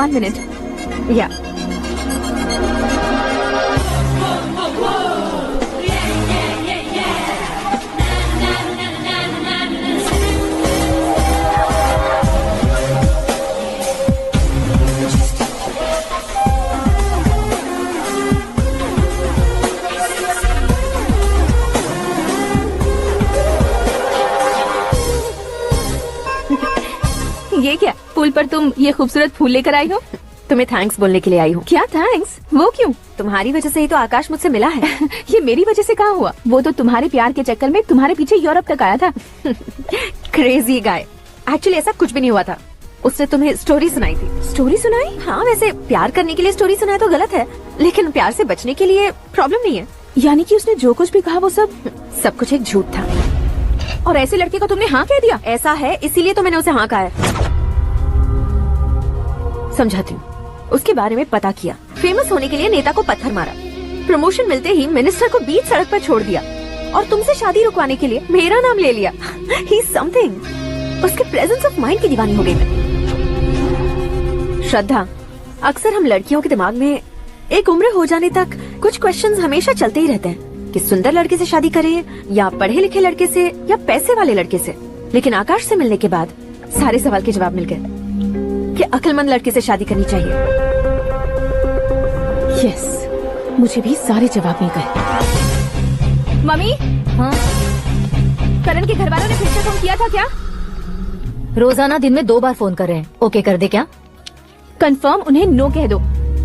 1 minute. Yeah. ये क्या, पुल पर तुम ये खूबसूरत फूल लेकर आई हो? तुम्हें थैंक्स बोलने के लिए आई हूँ। क्या थैंक्स? वो क्यों? तुम्हारी वजह से ही तो आकाश मुझसे मिला है। ये मेरी वजह से कहाँ हुआ? वो तो तुम्हारे प्यार के चक्कर में तुम्हारे पीछे यूरोप तक आया था। Crazy guy. एक्चुअली ऐसा कुछ भी नहीं हुआ था। उसने तुम्हें स्टोरी सुनाई थी। स्टोरी सुनाई? हाँ, वैसे प्यार करने के लिए स्टोरी सुनाए तो गलत है, लेकिन प्यार से बचने के लिए प्रॉब्लम नहीं है। यानी कि उसने जो कुछ भी कहा वो सब कुछ एक झूठ था। और ऐसे लड़के को तुमने हाँ कह दिया? ऐसा है, इसीलिए तो मैंने उसे हाँ कहा है। समझाती हूँ। उसके बारे में पता किया, फेमस होने के लिए नेता को पत्थर मारा, प्रमोशन मिलते ही मिनिस्टर को बीच सड़क पर छोड़ दिया और तुमसे शादी रुकवाने के लिए मेरा नाम ले लिया। ही समथिंग। उसके प्रेजेंस ऑफ माइंड की दीवानी हो गई मैं। श्रद्धा, अक्सर हम लड़कियों के दिमाग में एक उम्र हो जाने तक कुछ क्वेश्चंस हमेशा चलते ही रहते हैं कि सुंदर लड़के से शादी करें या पढ़े लिखे लड़के से या पैसे वाले लड़के से। लेकिन आकाश से मिलने के बाद सारे सवाल के जवाब मिल गए कि अक्लमंद लड़के से शादी करनी चाहिए। यस, मुझे भी सारे जवाब मिल गए। मम्मी, हाँ? करण के घर वालों ने फिर से फोन किया था क्या? रोजाना दिन में 2 बार फोन कर रहे हैं। ओके कर दे क्या? कंफर्म उन्हें नो कह दो।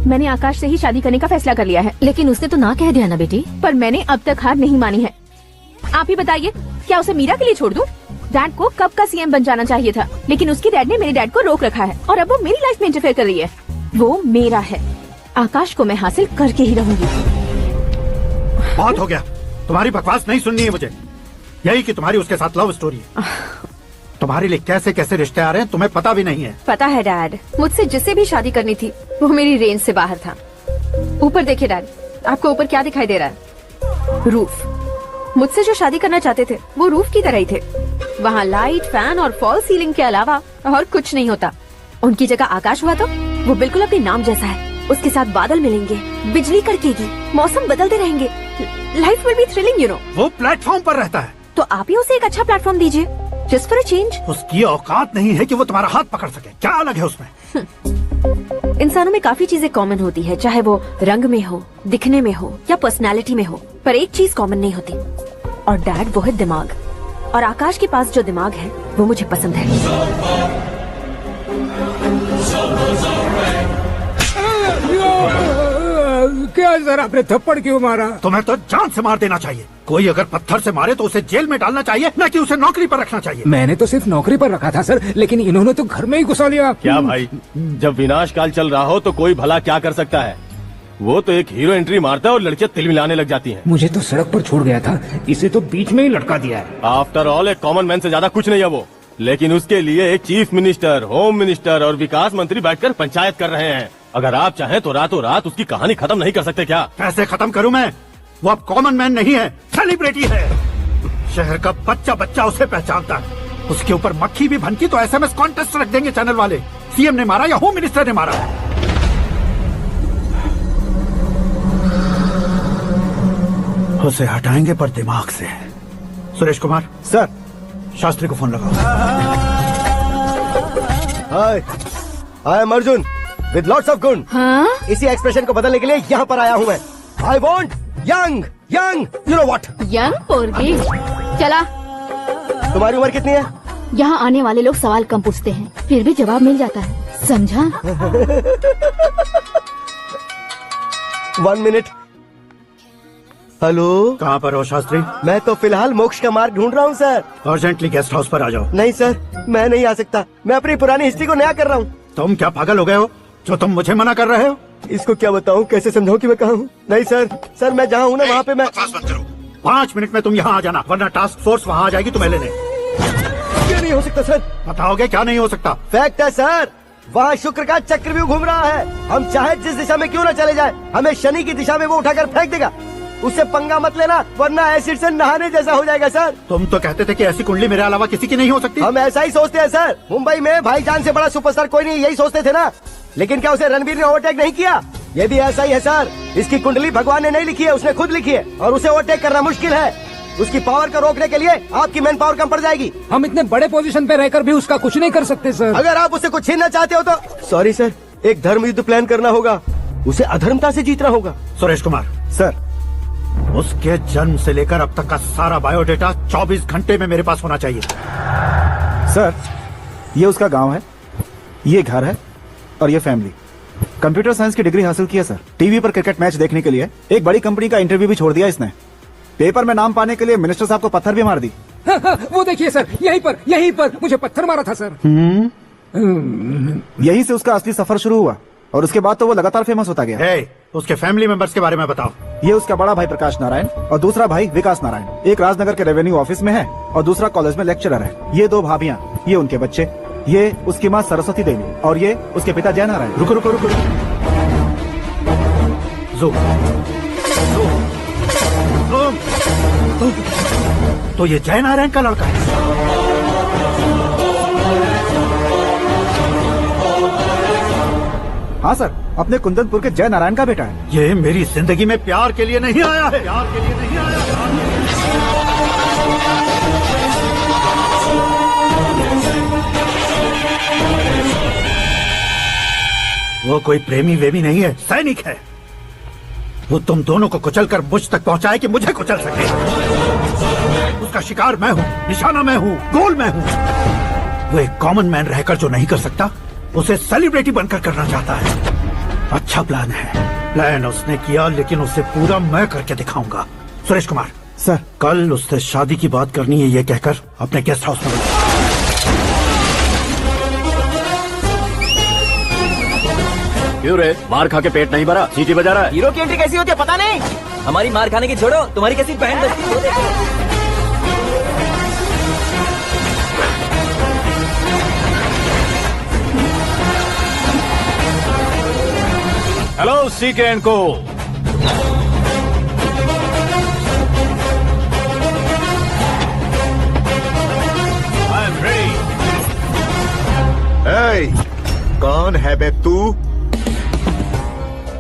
मैंने आकाश से ही शादी करने का फैसला कर लिया है। लेकिन उसने तो ना कह दिया ना बेटी। पर मैंने अब तक हार नहीं मानी है। आप ही बताइए, क्या उसे मीरा के लिए छोड़ दूं? डैड को कब का सीएम बन जाना चाहिए था, लेकिन उसके डैड ने मेरे डैड को रोक रखा है और अब वो मेरी लाइफ में इंटरफेयर कर रही है। वो मेरा है, आकाश को मैं हासिल करके ही रहूंगी। बहुत हो गया, तुम्हारी बकवास नहीं सुननी है मुझे। यही कि तुम्हारी उसके साथ लव स्टोरी है। तुम्हारे लिए कैसे कैसे रिश्ते आ रहे हैं तुम्हें पता भी नहीं है। पता है डैड, मुझसे जिससे भी शादी करनी थी वो मेरी रेंज से बाहर था। ऊपर देखिए डैड, आपको ऊपर क्या दिखाई दे रहा है? रूफ। मुझसे जो शादी करना चाहते थे वो रूफ की तरह ही थे। वहाँ लाइट, फैन और फॉल सीलिंग के अलावा और कुछ नहीं होता। उनकी जगह आकाश हुआ तो वो बिल्कुल अपने नाम जैसा है। उसके साथ बादल मिलेंगे, बिजली कड़केगी, मौसम बदलते रहेंगे, life will be thrilling you know. वो प्लेटफॉर्म पर रहता है तो आप ही उसे एक अच्छा प्लेटफॉर्म दीजिए, जस्ट फॉर अ चेंज। उसकी औकात नहीं है कि वो तुम्हारा हाथ पकड़ सके। क्या अलग है उसमें? इंसानों में काफी चीजें कॉमन होती है, चाहे वो रंग में हो, दिखने में हो या पर्सनालिटी में हो, पर एक चीज कॉमन नहीं होती, और डैड वो है दिमाग। और आकाश के पास जो दिमाग है वो मुझे पसंद है। क्या सर, आपने थप्पड़ क्यों मारा? तुम्हें तो जान से मार देना चाहिए। कोई अगर पत्थर से मारे तो उसे जेल में डालना चाहिए, न कि उसे नौकरी पर रखना चाहिए। मैंने तो सिर्फ नौकरी पर रखा था सर, लेकिन इन्होंने तो घर में ही घुसा लिया। क्या भाई, जब विनाश काल चल रहा हो तो कोई भला क्या कर सकता है? वो तो एक हीरो एंट्री मारता है और लड़कियां तिलमिलाने लग जाती हैं। मुझे तो सड़क पर छोड़ गया था, इसे तो बीच में ही लटका दिया है। आफ्टर ऑल एक कॉमन मैन से ज्यादा कुछ नहीं है वो, लेकिन उसके लिए एक चीफ मिनिस्टर, होम मिनिस्टर और विकास मंत्री बैठकर पंचायत कर रहे हैं। अगर आप चाहें तो रातों रात उसकी कहानी खत्म नहीं कर सकते क्या? कैसे खत्म करूं मैं? वो अब कॉमन मैन नहीं है, सेलिब्रिटी है। शहर का बच्चा बच्चा उसे पहचानता है। उसके ऊपर मक्खी भी भनकी तो एसएमएस कॉन्टेस्ट रख देंगे चैनल वाले। सीएम ने मारा या होम मिनिस्टर ने मारा? उसे हटाएंगे पर दिमाग से। सुरेश कुमार सर। शास्त्री को फोन लगाओ। Hi, I am Arjun with lots of गुण। हाँ? इसी एक्सप्रेशन को बदलने के लिए यहाँ पर आया हूँ मैं। I want young young, you know what? Young पोरगी। चला। तुम्हारी उम्र कितनी है? यहाँ आने वाले लोग सवाल कम पूछते हैं, फिर भी जवाब मिल जाता है, समझा? 1 मिनट। हेलो, कहाँ पर हो शास्त्री? मैं तो फिलहाल मोक्ष का मार्ग ढूंढ रहा हूँ सर। अर्जेंटली गेस्ट हाउस पर आ जाओ। नहीं सर, मैं नहीं आ सकता। मैं अपनी पुरानी हिस्ट्री को नया कर रहा हूँ। तुम क्या पागल हो गए हो जो तुम मुझे मना कर रहे हो? इसको क्या बताऊँ, कैसे समझाऊँ कि मैं कहाँ हूँ? नहीं सर, सर मैं जहाँ हूँ ना वहाँ पे मैं। 5 मिनट में तुम यहाँ आ जाना, वरना टास्क फोर्स वहाँ आ जाएगी तुम्हें लेने। क्यों नहीं हो सकता सर? बताओगे क्या नहीं हो सकता? फैक्ट है सर, वहाँ शुक्र का चक्रव्यूह घूम रहा है। हम चाहे जिस दिशा में क्यों न चले जाए, हमें शनि की दिशा में वो उठाकर फेंक देगा। उससे पंगा मत लेना, वरना एसिड से नहाने जैसा हो जाएगा सर। तुम तो कहते थे कि ऐसी कुंडली मेरे अलावा किसी की नहीं हो सकती। हम ऐसा ही सोचते हैं सर। मुंबई में भाईजान से बड़ा सुपरस्टार कोई नहीं, यही सोचते थे ना। लेकिन क्या उसे रणवीर ने ओवरटेक नहीं किया? ये भी ऐसा ही है सर। इसकी कुंडली भगवान ने नहीं लिखी है, उसने खुद लिखी है और उसे ओवरटेक करना मुश्किल है। उसकी पावर को रोकने के लिए आपकी मैन पावर कम पड़ जाएगी। हम इतने बड़े पोजीशन पे रहकर भी उसका कुछ नहीं कर सकते सर। अगर आप उसे कुछ छीनना चाहते हो तो सॉरी सर, एक धर्म युद्ध प्लान करना होगा। उसे अधर्मता से जीतना होगा। सुरेश कुमार सर, उसके जन्म से लेकर अब तक का सारा बायोडेटा 24 घंटे में मेरे पास होना चाहिए। सर, ये उसका गांव है, ये घर है और ये फैमिली। कंप्यूटर साइंस की डिग्री हासिल की है सर। टीवी पर क्रिकेट मैच देखने के लिए एक बड़ी कंपनी का इंटरव्यू भी छोड़ दिया इसने। पेपर में नाम पाने के लिए मिनिस्टर साहब को पत्थर भी मार दी। वो देखिए सर, यहीं पर मुझे पत्थर मारा था सर। यहीं से उसका असली सफर शुरू हुआ और उसके बाद तो वो लगातार फेमस होता गया। हे, उसके फैमिली मेंबर्स के बारे में बताओ। ये उसका बड़ा भाई प्रकाश नारायण और दूसरा भाई विकास नारायण। एक राजनगर के रेवेन्यू ऑफिस में है और दूसरा कॉलेज में लेक्चरर है। ये 2 भाभियां, ये उनके बच्चे, ये उसकी माँ सरस्वती देवी और ये उसके पिता जय नारायण। रुको रुको रुको, तो ये जय नारायण का लड़का है। हाँ सर, अपने कुंदनपुर के जय नारायण का बेटा है। ये मेरी जिंदगी में प्यार के लिए नहीं आया है। प्यार के लिए नहीं आया। वो कोई प्रेमी वेमी नहीं है, सैनिक है। वो तुम दोनों को कुचलकर मुझ तक पहुंचाए कि मुझे कुचल सके। उसका शिकार मैं हूँ, निशाना मैं हूँ, गोल मैं हूँ। वो एक कॉमन मैन रहकर जो नहीं कर सकता, उसे सेलिब्रिटी बनकर करना चाहता है। अच्छा प्लान है। प्लान उसने किया, लेकिन उसे पूरा मैं करके दिखाऊंगा। सुरेश कुमार सर, कल उससे शादी की बात करनी है, ये कहकर अपने गेस्ट हाउस में बुलाओ। क्यों रे, मार खा के पेट नहीं भरा, सीटी बजा रहा है? हीरो की एंट्री कैसी होती है पता नहीं। हमारी मार खाने की छोड़ो, तुम्हारी कैसी बहन बचती है वो देखो। हेलो सीके एंड को। I am ready. कौन है बे तू?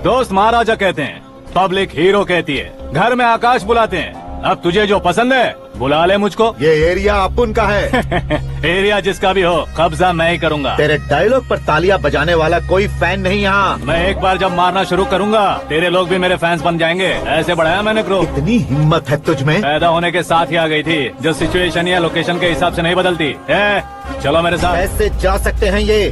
दोस्त महाराजा कहते हैं, पब्लिक हीरो कहती है, घर में आकाश बुलाते हैं। अब तुझे जो पसंद है बुला ले मुझको। ये एरिया अपुन का है। एरिया जिसका भी हो, कब्जा मैं ही करूंगा। तेरे डायलॉग पर तालियां बजाने वाला कोई फैन नहीं यहाँ। मैं एक बार जब मारना शुरू करूंगा, तेरे लोग भी मेरे फैंस बन जाएंगे। ऐसे बढ़ाया मैंने ग्रुप। इतनी हिम्मत है तुझ में? पैदा होने के साथ ही आ गई थी, जो सिचुएशन या लोकेशन के हिसाब से नहीं बदलती है। चलो मेरे साथ। कैसे जा सकते हैं ये?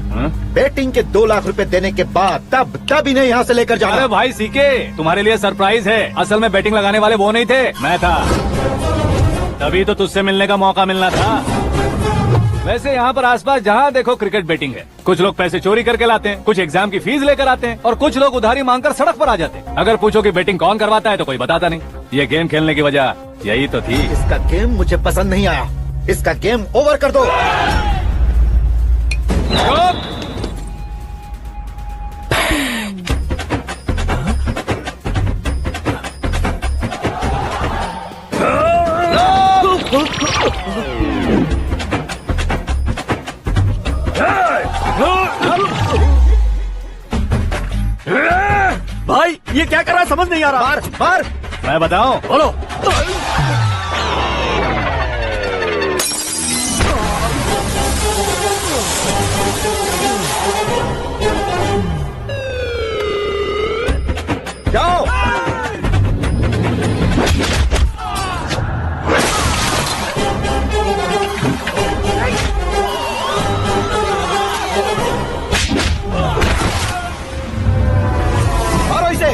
बेटिंग के 2 लाख रुपए देने के बाद तब इन्हें यहाँ से लेकर जाना। अरे भाई सीके, तुम्हारे लिए सरप्राइज है। असल में बेटिंग लगाने वाले वो नहीं थे, मैं था। तभी तो तुझसे मिलने का मौका मिलना था। वैसे यहाँ पर आसपास जहाँ देखो क्रिकेट बेटिंग है। कुछ लोग पैसे चोरी करके लाते हैं, कुछ एग्जाम की फीस लेकर आते हैं और कुछ लोग उधारी मांगकर सड़क पर आ जाते हैं। अगर पूछो कि बेटिंग कौन करवाता है तो कोई बताता नहीं। ये गेम खेलने की वजह यही तो थी। इसका गेम मुझे पसंद नहीं आया। इसका गेम ओवर कर दो। भाई ये क्या कर रहा है समझ नहीं आ रहा। मार मार। मैं बताऊं? बोलो। जाओ। मारो इसे।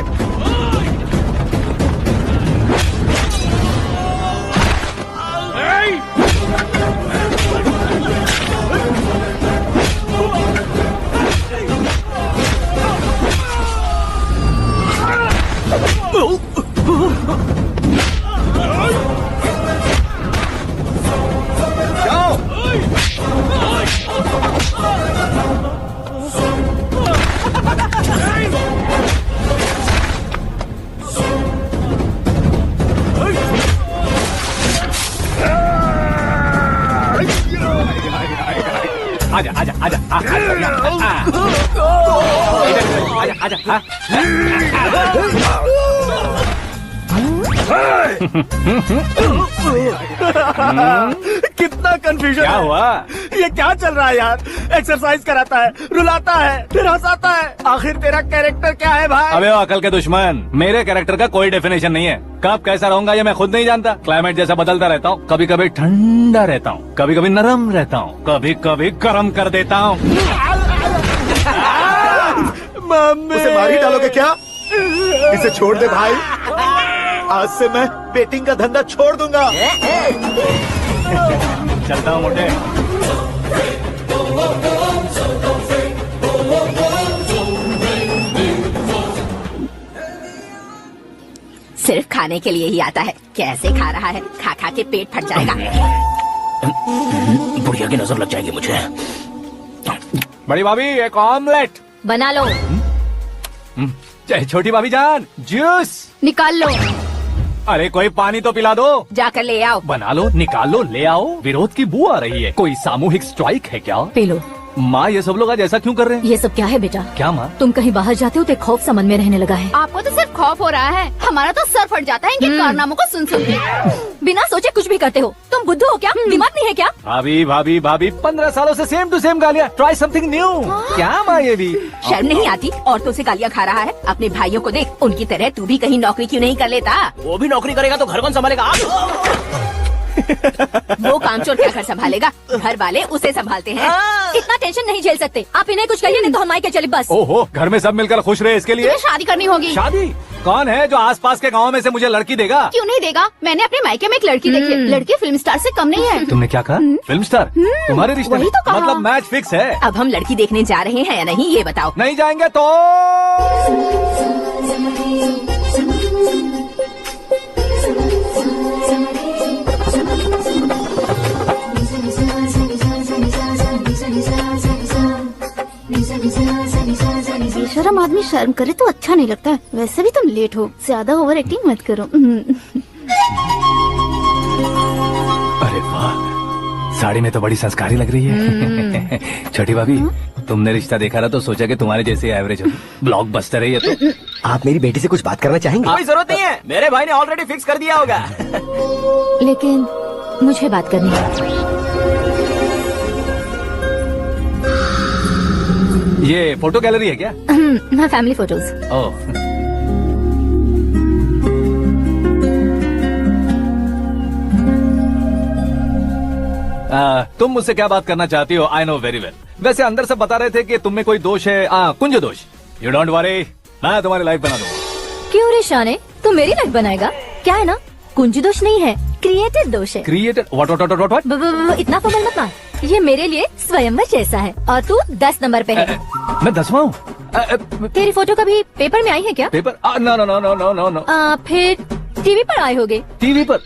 आजा आजा आजा। आजा आजा हाँ? कितना कंफ्यूजन क्या हुआ? ये क्या चल रहा है यार? एक्सरसाइज कराता है, रुलाता है, फिर हंसाता है। आखिर तेरा कैरेक्टर क्या है भाई? अबे ओ अकल के दुश्मन, मेरे कैरेक्टर का कोई डेफिनेशन नहीं है। कब कैसा रहूंगा ये मैं खुद नहीं जानता। क्लाइमेट जैसा बदलता रहता हूँ, कभी कभी ठंडा रहता हूँ, कभी कभी नरम रहता हूँ, कभी कभी गर्म कर देता हूँ। मम्मी उसे मार ही डालोगे क्या? इसे छोड़ दे भाई। आज से मैं बेटिंग का धंधा छोड़ दूंगा। चलता हूँ मोटे। सिर्फ खाने के लिए ही आता है। कैसे खा रहा है, खा खा के पेट फट जाएगा। बुढ़िया की नजर लग जाएगी मुझे। बड़ी भाभी एक ऑमलेट बना लो। छोटी भाभी जान जूस निकाल लो। अरे कोई पानी तो पिला दो। जाकर ले आओ। बना लो, निकाल लो, ले आओ। विरोध की बू आ रही है। कोई सामूहिक स्ट्राइक है क्या? P low. माँ ये सब लोग आज ऐसा क्यों कर रहे हैं? ये सब क्या है बेटा? क्या माँ? तुम कहीं बाहर जाते हो तो एक खौफ सा मन में रहने लगा है। आपको तो सिर्फ खौफ हो रहा है, हमारा तो सर फट जाता है इनके कारनामों को सुन सुन के। बिना सोचे कुछ भी करते हो। तुम बुद्धू हो क्या? दिमाग नहीं है क्या? भाभी भाभी भाभी 15 सालों से सेम टू सेम गालियाँ। Try something new. क्या माँ ये भी? शर्म नहीं आती? औरतों से गालियाँ खा रहा है। अपने भाइयों को देख, उनकी तरह तू भी कहीं नौकरी क्यों नहीं कर लेता? वो भी नौकरी करेगा तो घर कौन संभालेगा? वो कामचोर क्या घर संभालेगा? घर वाले उसे संभालते हैं। इतना टेंशन नहीं झेल सकते। आप इन्हें कुछ कहिए नहीं तो हम मायके चले बस। ओहो, घर में सब मिलकर खुश रहे इसके लिए। तुम्हें शादी करनी होगी। शादी? कौन है जो आसपास के गाँव में से मुझे लड़की देगा? क्यों नहीं देगा? मैंने अपने मायके में एक लड़की देखी है। लड़की फिल्म स्टार से कम नहीं है। तुमने क्या कहा? Film star? तुम्हारे रिश्ते में? वही तो कहा। मतलब मैच फिक्स है? अब हम लड़की देखने जा रहे हैं या नहीं ये बताओ। नहीं जाएंगे तो बेशरम आदमी शर्म करे तो अच्छा नहीं लगता। वैसे भी तुम लेट हो, ज्यादा ओवर एक्टिंग मत करो। अरे वाह, साड़ी में तो बड़ी संस्कारी लग रही है। छोटी भाभी, तुमने रिश्ता देखा ना तो सोचा कि तुम्हारे जैसे एवरेज हो। ब्लॉकबस्टर है ये तो। आप मेरी बेटी से कुछ बात करना चाहेंगे? कोई जरूरत नहीं है, मेरे भाई ने ऑलरेडी फिक्स कर दिया होगा। लेकिन मुझे बात करनी है। ये फोटो गैलरी है क्या? मैं फैमिली फोटोज। ओह, तुम मुझसे क्या बात करना चाहती हो? I know very well. वैसे अंदर से बता रहे थे कि तुम में कोई दोष है। कुंज दोष। यू डोंट वरी, मैं तुम्हारी लाइफ बना दूंगा। क्यों रे शाने, तू मेरी लाइफ बनाएगा? क्या है ना, कुंज दोष नहीं है, क्रिएटेड दोष है। क्रिएटेड? व्हाट? इतना फबल मत मार। ये मेरे लिए स्वयंवर जैसा है और तू 10 नंबर पे है। मैं 10वां हूँ? तेरी फोटो कभी पेपर में आई है क्या? Paper? No no no no no no no. फिर टीवी पर आए होगे। टीवी पर?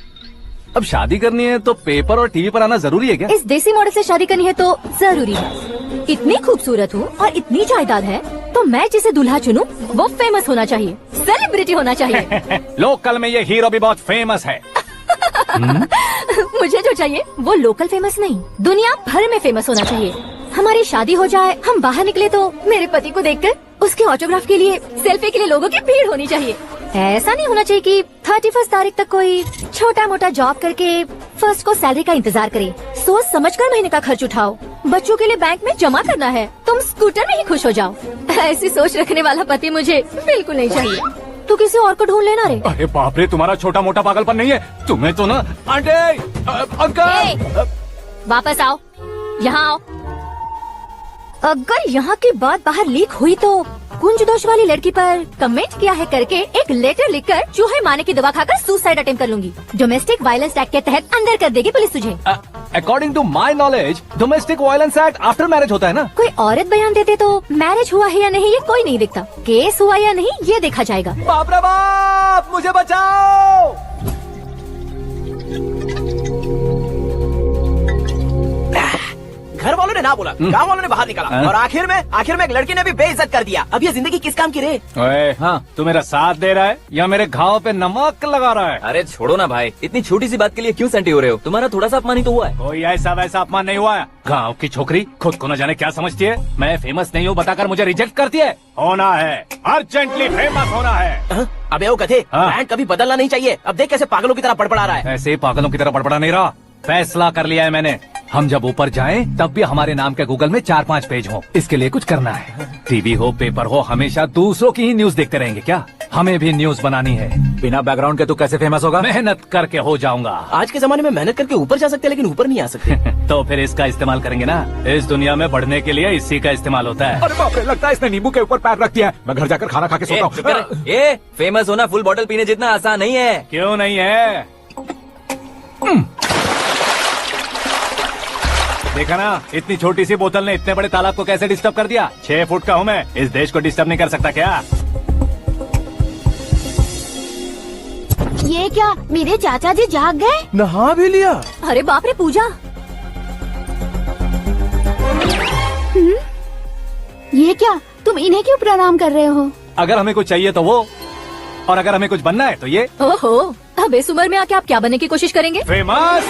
अब शादी करनी है तो पेपर और टीवी पर आना जरूरी है क्या? इस देसी मॉडल से शादी करनी है तो जरूरी है। इतनी खूबसूरत हूँ और इतनी जायदाद है तो मैं जिसे दूल्हा चुनूं वो फेमस होना चाहिए, सेलिब्रिटी होना चाहिए। लोकल में ये हीरो भी बहुत फेमस है। मुझे जो चाहिए वो लोकल फेमस नहीं, दुनिया भर में फेमस होना चाहिए। हमारी शादी हो जाए, हम बाहर निकले तो मेरे पति को देखकर उसके ऑटोग्राफ के लिए, सेल्फी के लिए लोगों की भीड़ होनी चाहिए। ऐसा नहीं होना चाहिए कि 31 तारीख तक कोई छोटा मोटा जॉब करके फर्स्ट को सैलरी का इंतजार करे। सोच समझकर महीने का खर्च उठाओ। बच्चों के लिए बैंक में जमा करना है, तुम स्कूटर में ही खुश हो जाओ। ऐसी सोच रखने वाला पति मुझे बिल्कुल नहीं चाहिए। तू किसी और को ढूंढ लेना रे। अरे बाप रे, तुम्हारा छोटा मोटा पागलपन नहीं है। तुम्हें तो ना आंटी, अंकल। वापस आओ, यहाँ आओ। अगर यहाँ की बात बाहर लीक हुई तो कुंज दोष वाली लड़की पर कमेंट किया है करके एक लेटर लिखकर चूहे मारने की दवा खाकर सुसाइड अटेम्प्ट कर लूंगी। डोमेस्टिक वायलेंस एक्ट के तहत अंदर कर देगी पुलिस तुझे। According to my knowledge domestic violence act after marriage होता है ना? कोई औरत बयान देते तो मैरिज हुआ है या नहीं ये कोई नहीं दिखता, केस हुआ या नहीं ये देखा जाएगा। बाप रे बाप, मुझे बचाओ। घर वालों ने ना बोला, गाँव वालों ने बाहर निकाला और आखिर में एक लड़की ने भी बेइज्जत कर दिया। अब ये जिंदगी किस काम की रे? ओए हाँ, तू मेरा साथ दे रहा है या मेरे घाव पे नमक लगा रहा है? अरे छोड़ो ना भाई, इतनी छोटी सी बात के लिए क्यों सेंटी हो रहे हो? तुम्हारा थोड़ा सा अपमान ही तो हुआ है। कोई ऐसा वैसा अपमान नहीं हुआ है। गाँव की छोकरी खुद को न जाने क्या समझती है। मैं फेमस नहीं हूँ बताकर मुझे रिजेक्ट करती है। होना है, अर्जेंटली फेमस होना है। अबे वो कथे, हाँ। ब्रांड कभी बदलना नहीं चाहिए। अब देख कैसे पागलों की तरह बड़बड़ा रहा है। ऐसे ही पागलों की तरह बड़बड़ा नहीं रहा। फैसला कर लिया है मैंने। हम जब ऊपर जाएं तब भी हमारे नाम के गूगल में 4-5 पेज हो। इसके लिए कुछ करना है। टीवी हो, पेपर हो, हमेशा दूसरों की ही न्यूज देखते रहेंगे क्या? हमें भी न्यूज बनानी है। बिना बैकग्राउंड के तू कैसे फेमस होगा? मेहनत करके हो जाऊंगा। आज के जमाने में मेहनत करके ऊपर जा सकते हैं, लेकिन ऊपर नहीं आ सकते। तो फिर इसका इस्तेमाल करेंगे ना। इस दुनिया में बढ़ने के लिए इसी का इस्तेमाल होता है। अरे बाप रे, लगता है इसने नींबू के ऊपर पैर रख दिया है। मैं घर जाकर खाना खा के सोता हूँ। ये फेमस होना फुल बॉटल पीने जितना आसान नहीं है। क्यों नहीं है? देखा ना, इतनी छोटी सी बोतल ने इतने बड़े तालाब को कैसे डिस्टर्ब कर दिया। 6 फुट का हूँ मैं, इस देश को डिस्टर्ब नहीं कर सकता क्या? ये क्या, मेरे चाचा जी जाग गए? नहा भी लिया? अरे बाप रे पूजा, ये क्या, तुम इन्हें क्यों प्रणाम कर रहे हो? अगर हमें कुछ चाहिए तो वो, और अगर हमें कुछ बनना है तो ये। ओहो, अब इस उम्र में आके आप क्या बनने की कोशिश करेंगे? फेमस।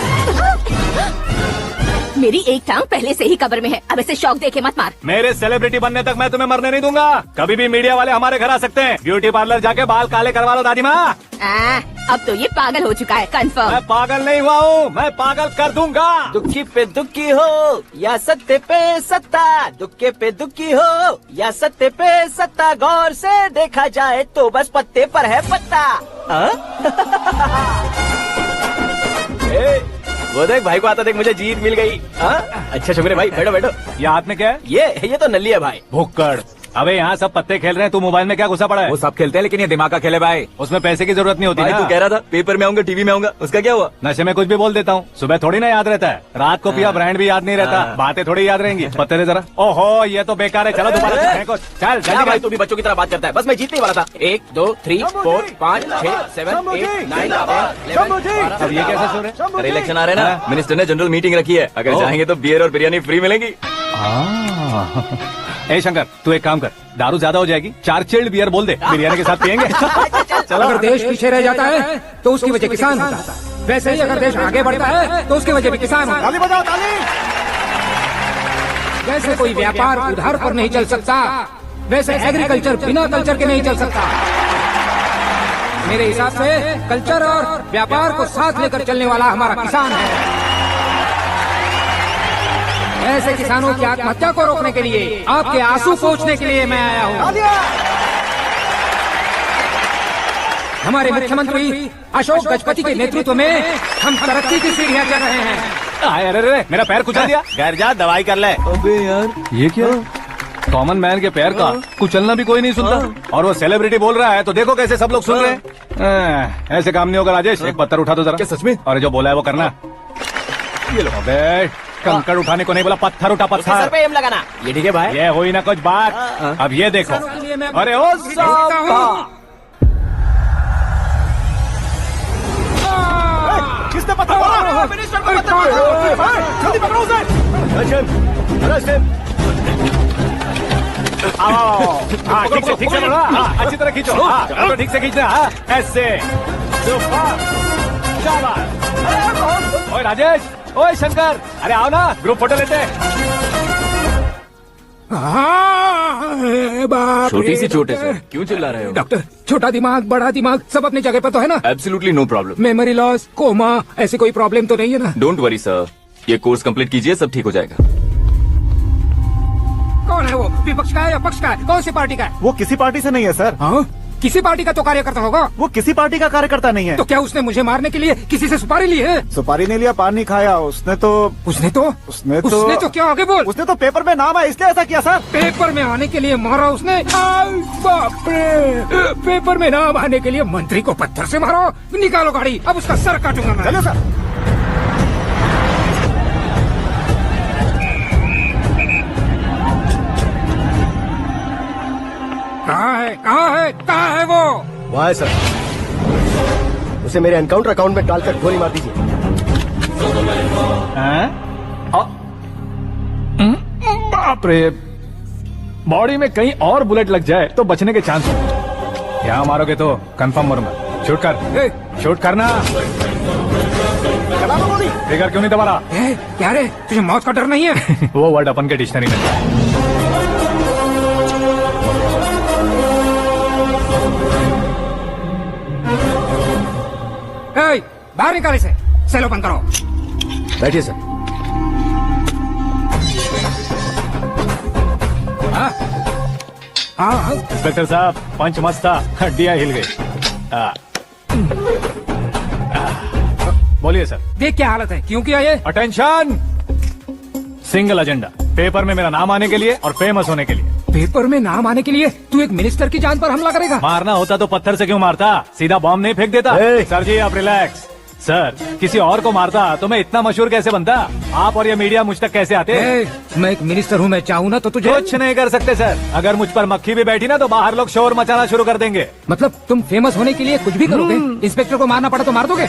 मेरी एक टांग पहले से ही कब्र में है। अब इसे शौक देके मत मार। मेरे सेलिब्रिटी बनने तक मैं तुम्हें मरने नहीं दूंगा। कभी भी मीडिया वाले हमारे घर आ सकते हैं। ब्यूटी पार्लर जाके बाल काले करवा लो दादी माँ। अब तो ये पागल हो चुका है, कंफर्म। मैं पागल नहीं हुआ हूँ, मैं पागल कर दूंगा। दुखी पे दुखी हो या सत्य पे सत्ता, दुखे पे दुखी हो या सत्य पे सत्ता, गौर से देखा जाए तो बस पत्ते पर है पत्ता। वो देख भाई को आता देख, मुझे जीत मिल गई। अच्छा शुक्र है भाई, बैठो बैठो। ये हाथ में क्या है? ये तो नल्ली है भाई। भुक्कड़। अबे यहाँ सब पत्ते खेल रहे हैं, तू मोबाइल में क्या घुसा पड़ा है? वो सब खेलते हैं लेकिन ये दिमाग का खेल है भाई। उसमें पैसे की जरूरत नहीं होती भाई ना। तू कह रहा था पेपर में आऊंगा, टीवी में आऊंगा, उसका क्या हुआ? नशे में कुछ भी बोल देता हूँ। सुबह थोड़ी ना याद रहता है, रात को पिया ब्रांड भी याद नहीं रहता। बातें थोड़ी याद रहेंगी। पत्ते दे जरा। ओहो, ये तो बेकार है। चलो दोबारा फेंको। चल क्या भाई, तू भी बच्चों की तरह बात करता है। बस मैं जीतने वाला था। 1 2 3 4 5 6 7 8 9 10 11 अब ये कैसे सुन रहे? अरे इलेक्शन आ रहे हैं ना, मिनिस्टर ने जनरल मीटिंग रखी है। अगर जाएंगे तो बियर और बिरयानी फ्री मिलेगी। ए शंकर, तू एक काम कर, दारू ज्यादा हो जाएगी, 4 चिल्ड बियर बोल दे, बिरयानी के साथ पियेंगे। चलो, अगर देश पीछे रह जाता है तो उसकी वजह किसान होता है। वैसे ही अगर देश आगे बढ़ता है तो उसकी वजह भी किसान होता है। ताली बजाओ, ताली। जैसे कोई व्यापार उधार पर नहीं चल सकता, वैसे एग्रीकल्चर बिना कल्चर के नहीं चल सकता। मेरे हिसाब से कल्चर और व्यापार को साथ लेकर चलने वाला हमारा किसान है। ऐसे किसानों की आत्महत्या को रोकने के लिए, आपके आंसू पोंछने के लिए मैं आया हूँ। हमारे मुख्यमंत्री अशोक गजपति के नेतृत्व में हम तरक्की की सीढ़ियाँ चढ़ रहे हैं। अरे मेरा पैर कुचल दिया। घर जा, दवाई कर ले। अबे यार, ये क्या? कॉमन मैन के पैर का कुचलना भी कोई नहीं सुनता, और वो सेलिब्रिटी बोल रहा है तो देखो कैसे सब लोग सुन रहे हैं। ऐसे काम नहीं होगा राजेश। एक पत्थर उठा दो जरा। क्या सच में? और जो बोला है वो करना। ये लो। अबे कंकड़ उठाने को नहीं बोला, पत्थर उठा, सर पत्थर। पे एम लगाना। ये ठीक है भाई। ये हुई ना कुछ बात। अब ये देखो। अरे ओ साहब, किसने पत्थर मारा? मिनिस्टर को पत्थर मारा। जल्दी पकड़ो उसे। आओ, हाँ, ठीक से पकड़ो। हाँ, अच्छी तरह खींचो। हाँ, तो ठीक से खींचना। हाँ, ऐसे। शाबाश। ओए राजेश, ओए शंकर, अरे आओ ना, ग्रुप फोटो लेते हैं। छोटी सी चोट है सर, क्यों चिल्ला रहे हो? डॉक्टर, छोटा दिमाग बड़ा दिमाग सब अपनी जगह पर तो है ना? Absolutely no problem. Memory loss, coma, ऐसी कोई प्रॉब्लम तो नहीं है ना? डोंट वरी सर, ये कोर्स कंप्लीट कीजिए, सब ठीक हो जाएगा। कौन है वो? विपक्ष का है या पक्ष का है? कौन सी पार्टी का है? वो किसी पार्टी से नहीं है सर। हाँ? किसी पार्टी का तो कार्यकर्ता होगा। वो किसी पार्टी का कार्यकर्ता नहीं है। तो क्या उसने मुझे मारने के लिए किसी से सुपारी ली है? सुपारी नहीं लिया, पान नहीं खाया। उसने तो क्या आगे बोल? उसने तो पेपर में नाम है इसलिए ऐसा किया सर। पेपर में आने के लिए मारा उसने? बाप रे, पेपर में नाम आने के लिए मंत्री को पत्थर से मारो? निकालो गाड़ी, अब उसका सर काटूंगा मैं। चलो सर। कहाँ है वो? वहाँ है सर। उसे मेरे एनकाउंटर अकाउंट में डालकर गोली मार दीजिए। बाप रे, बॉडी में कहीं और बुलेट लग जाए तो बचने के चांस होंगे। यहाँ मारोगे तो कंफर्म मरूंगा। शूट कर, शूट करना। फिगर क्यों नहीं दबा रहा? क्या रे, तुझे मौत का डर नहीं है? वो वर्ड अपन के डिक्शनरी में है। बाहर निकाल इसे, सेल ओपन करो। बैठिए सर। हाँ इंस्पेक्टर साहब, पंच मस्त था, हड्डियां हिल गई। बोलिए सर। देख क्या हालत है, क्यों किया ये? अटेंशन, सिंगल एजेंडा, पेपर में मेरा नाम आने के लिए और फेमस होने के लिए। पेपर में नाम आने के लिए तू एक मिनिस्टर की जान पर हमला करेगा? मारना होता तो पत्थर से क्यों मारता, सीधा बॉम्ब नहीं फेंक देता। सर जी आप रिलैक्स। सर, किसी और को मारता तो मैं इतना मशहूर कैसे बनता? आप और ये मीडिया मुझ तक कैसे आते? मैं एक मिनिस्टर हूँ, मैं चाहूँ ना तो तुझे कुछ नहीं कर सकते सर। अगर मुझ पर मक्खी भी बैठी ना तो बाहर लोग शोर मचाना शुरू कर देंगे। मतलब तुम फेमस होने के लिए कुछ भी करोगे? इंस्पेक्टर को मारना पड़ा तो मार दोगे?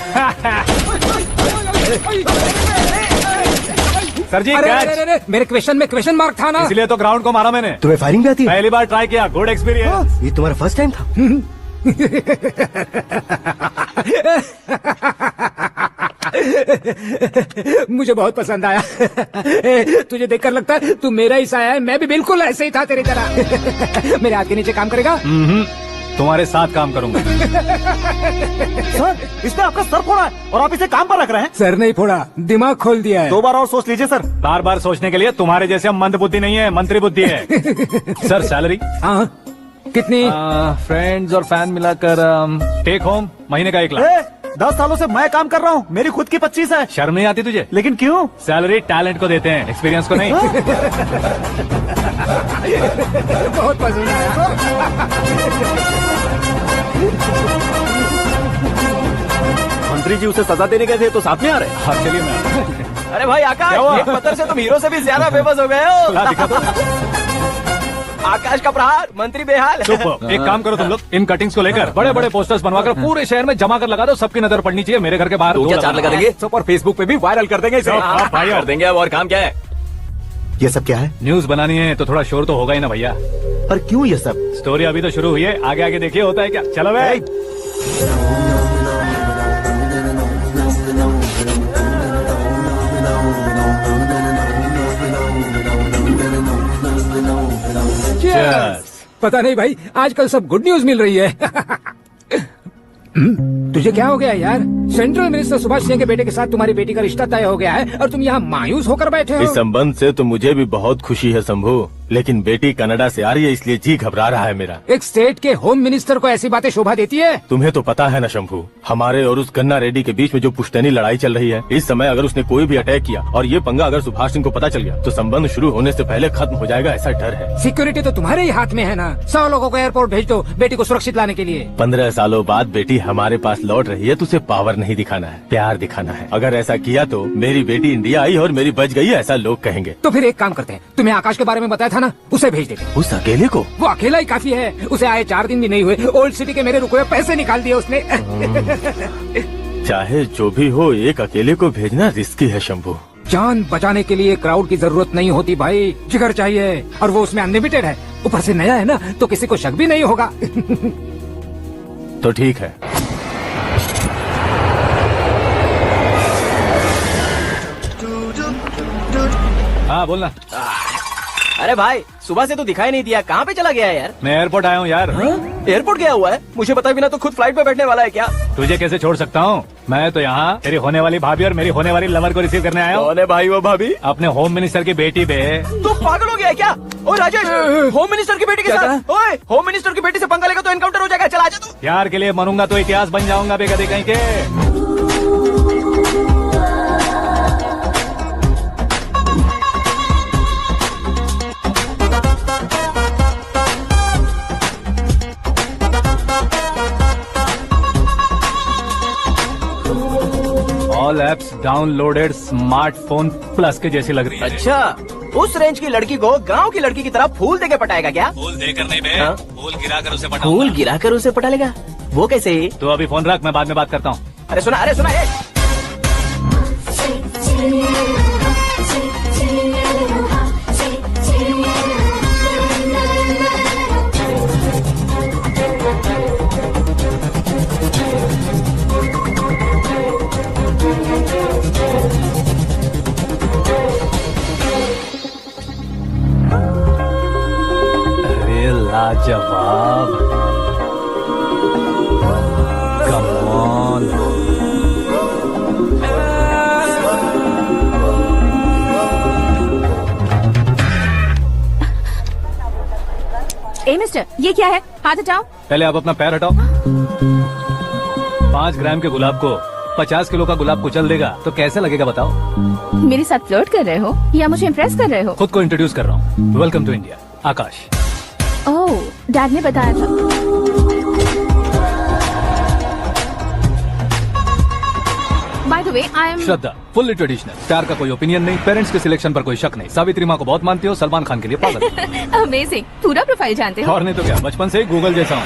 सर जी अरे, मेरे क्वेश्चन में क्वेश्चन मार्क था ना, इसलिए तो ग्राउंड को मारा मैंने। तुम्हें फायरिंग भी आती है? पहली बार ट्राई किया, गुड एक्सपीरियंस। ये तुम्हारा फर्स्ट टाइम था? मुझे बहुत पसंद आया। तुझे देखकर लगता है तू मेरा ही साया है, मैं भी बिल्कुल ऐसे ही था तेरी तरह। मेरे हाथ के नीचे काम करेगा? तुम्हारे साथ काम करूंगा। सर, इसने आपका सर फोड़ा है और आप इसे काम पर रख रहे हैं। सर नहीं फोड़ा, दिमाग खोल दिया है। 2 बार और सोच लीजिए सर। बार बार सोचने के लिए तुम्हारे जैसे मंद बुद्धि नहीं है, मंत्री बुद्धि है। Sir salary? हाँ कितनी? फ्रेंड्स और फैन मिलाकर टेक होम महीने का 1 लाख। 10 सालों से मैं काम कर रहा हूँ, मेरी खुद की 25 है। शर्म नहीं आती तुझे? लेकिन क्यों? सैलरी टैलेंट को देते हैं, एक्सपीरियंस को नहीं। बहुत पसंद आया। मंत्री जी उसे सजा देने गए थे तो साथ में आ रहे। हाँ चलिए मैं। अरे भाई आकाश, एक पत्थर से तुम हीरो से भी ज्यादा फेमस हो गए हो। आकाश का प्रहार, मंत्री बेहाल। सुपर। एक काम करो तुम लोग, इन कटिंग्स को लेकर बड़े बड़े पोस्टर्स बनवाकर पूरे शहर में जमा कर लगा दो, सबकी नजर पड़नी चाहिए। मेरे घर के बाहर 2-4 लगा देंगे और फेसबुक पे भी वायरल कर देंगे। भाई कर देंगे। अब और काम क्या है? ये सब क्या है? न्यूज बनानी है तो थोड़ा शोर तो होगा ही ना भैया। पर क्यों ये सब? स्टोरी अभी तो शुरू हुई है, आगे आगे देखिए होता है क्या। चलो भाई। पता नहीं भाई, आजकल सब गुड न्यूज मिल रही है। तुझे क्या हो गया यार? सेंट्रल मिनिस्टर सुभाष सिंह के बेटे के साथ तुम्हारी बेटी का रिश्ता तय हो गया है और तुम यहाँ मायूस होकर बैठे हो। इस संबंध से तो मुझे भी बहुत खुशी है शंभू, लेकिन बेटी कनाडा से आ रही है इसलिए जी घबरा रहा है मेरा। एक स्टेट के होम मिनिस्टर को ऐसी बातें शोभा देती है? तुम्हें तो पता है ना शंभू, हमारे और उस गन्ना रेड्डी के बीच में जो पुश्तैनी लड़ाई चल रही है, इस समय अगर उसने कोई भी अटैक किया और ये पंगा अगर सुभाष सिंह को पता चल गया तो संबंध शुरू होने से पहले खत्म हो जाएगा, ऐसा डर है। सिक्योरिटी तो तुम्हारे ही हाथ में है ना। 100 लोगों को एयरपोर्ट भेज दो बेटी को सुरक्षित लाने के लिए। 15 सालों बाद बेटी हमारे पास लौट रही है तो उसे पावर नहीं दिखाना है, प्यार दिखाना है। अगर ऐसा किया तो मेरी बेटी इंडिया आई और मेरी बच गई, ऐसा लोग कहेंगे। तो फिर एक काम करते हैं, तुम्हें आकाश के बारे में बताया था ना, उसे भेज देते। उस अकेले को? वो अकेला ही काफी है, उसे आए 4 दिन भी नहीं हुए, ओल्ड सिटी के मेरे रुके हुए पैसे निकाल दिए उसने। चाहे जो भी हो, एक अकेले को भेजना रिस्की है शंभू। जान बचाने के लिए क्राउड की जरूरत नहीं होती भाई, जिगर चाहिए, और वो उसमें अनलिमिटेड है। ऊपर से नया है ना तो किसी को शक भी नहीं होगा। तो ठीक है। हाँ बोलना। अरे भाई, सुबह से तो दिखाई नहीं दिया, कहाँ पे चला गया है यार? मैं एयरपोर्ट आया हूँ यार। एयरपोर्ट गया हुआ है? मुझे बताए बिना तो खुद फ्लाइट पे बैठने वाला है क्या? तुझे कैसे छोड़ सकता हूँ? मैं तो यहाँ तेरी होने वाली भाभी और मेरी होने वाली लवर को रिसीव करने आया हूँ। कौन है भाई वो भाभी? अपने होम मिनिस्टर की बेटी पे। तू पागल हो गया है क्या? ओए राजेश, होम मिनिस्टर की बेटी के साथ? ओए, होम मिनिस्टर की बेटी से पंगा लेगा तो एनकाउंटर हो जाएगा, चला जा तू। प्यार के लिए मरूंगा तो इतिहास बन जाऊंगा बेगदी कहीं के। All apps downloaded smartphone plus के जैसी लग रही है। अच्छा, उस रेंज की लड़की को गांव की लड़की की तरह फूल देके पटाएगा क्या? फूल देकर नहीं बे, फूल गिराकर उसे पटाऊंगा। फूल गिराकर उसे पटा लेगा? वो कैसे? तो अभी फोन रख, मैं बाद में बात करता हूँ। अरे सुना लाजवाब। Come on. ए मिस्टर, ये क्या है? हाथ हटाओ। पहले आप अपना पैर हटाओ। 5 ग्राम के गुलाब को 50 किलो का गुलाब कुचल देगा तो कैसे लगेगा बताओ? मेरे साथ फ्लर्ट कर रहे हो या मुझे इम्प्रेस कर रहे हो? खुद को इंट्रोड्यूस कर रहा हूँ। Welcome to India, Akash. Oh, dad ने बताया था। By the way, I am Shraddha, fully traditional. प्यार का कोई ओपिनियन नहीं, पेरेंट्स के सिलेक्शन पर कोई शक नहीं। सावित्री माँ को बहुत मानती हो, सलमान खान के लिए पागल। अमेजिंग, पूरा प्रोफाइल जानते हो। और नहीं तो क्या, बचपन से ही गूगल जैसा हूँ।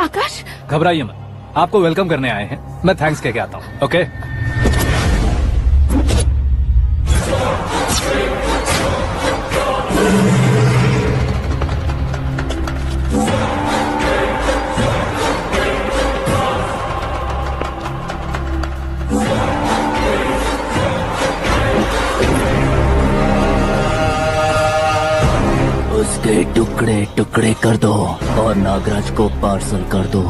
आकाश, घबराइए मत, आपको वेलकम करने आए हैं। मैं थैंक्स कह के आता हूँ। ओके? उसके टुकड़े टुकड़े कर दो और नागराज को पार्सल कर दो।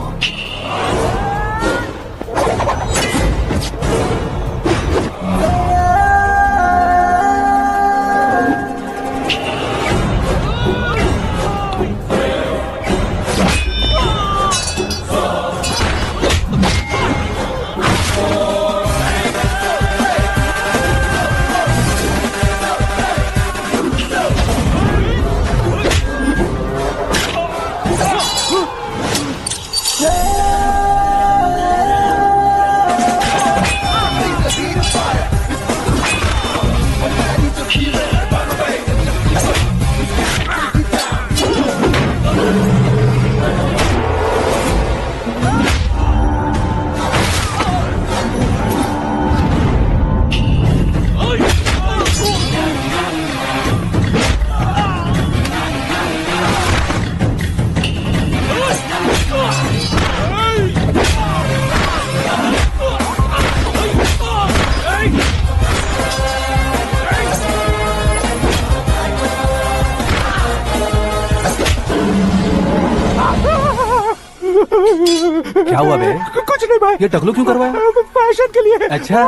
क्या हुआ बे? कुछ नहीं भाई। ये टकलू क्यों करवाया? फैशन के लिए। अच्छा।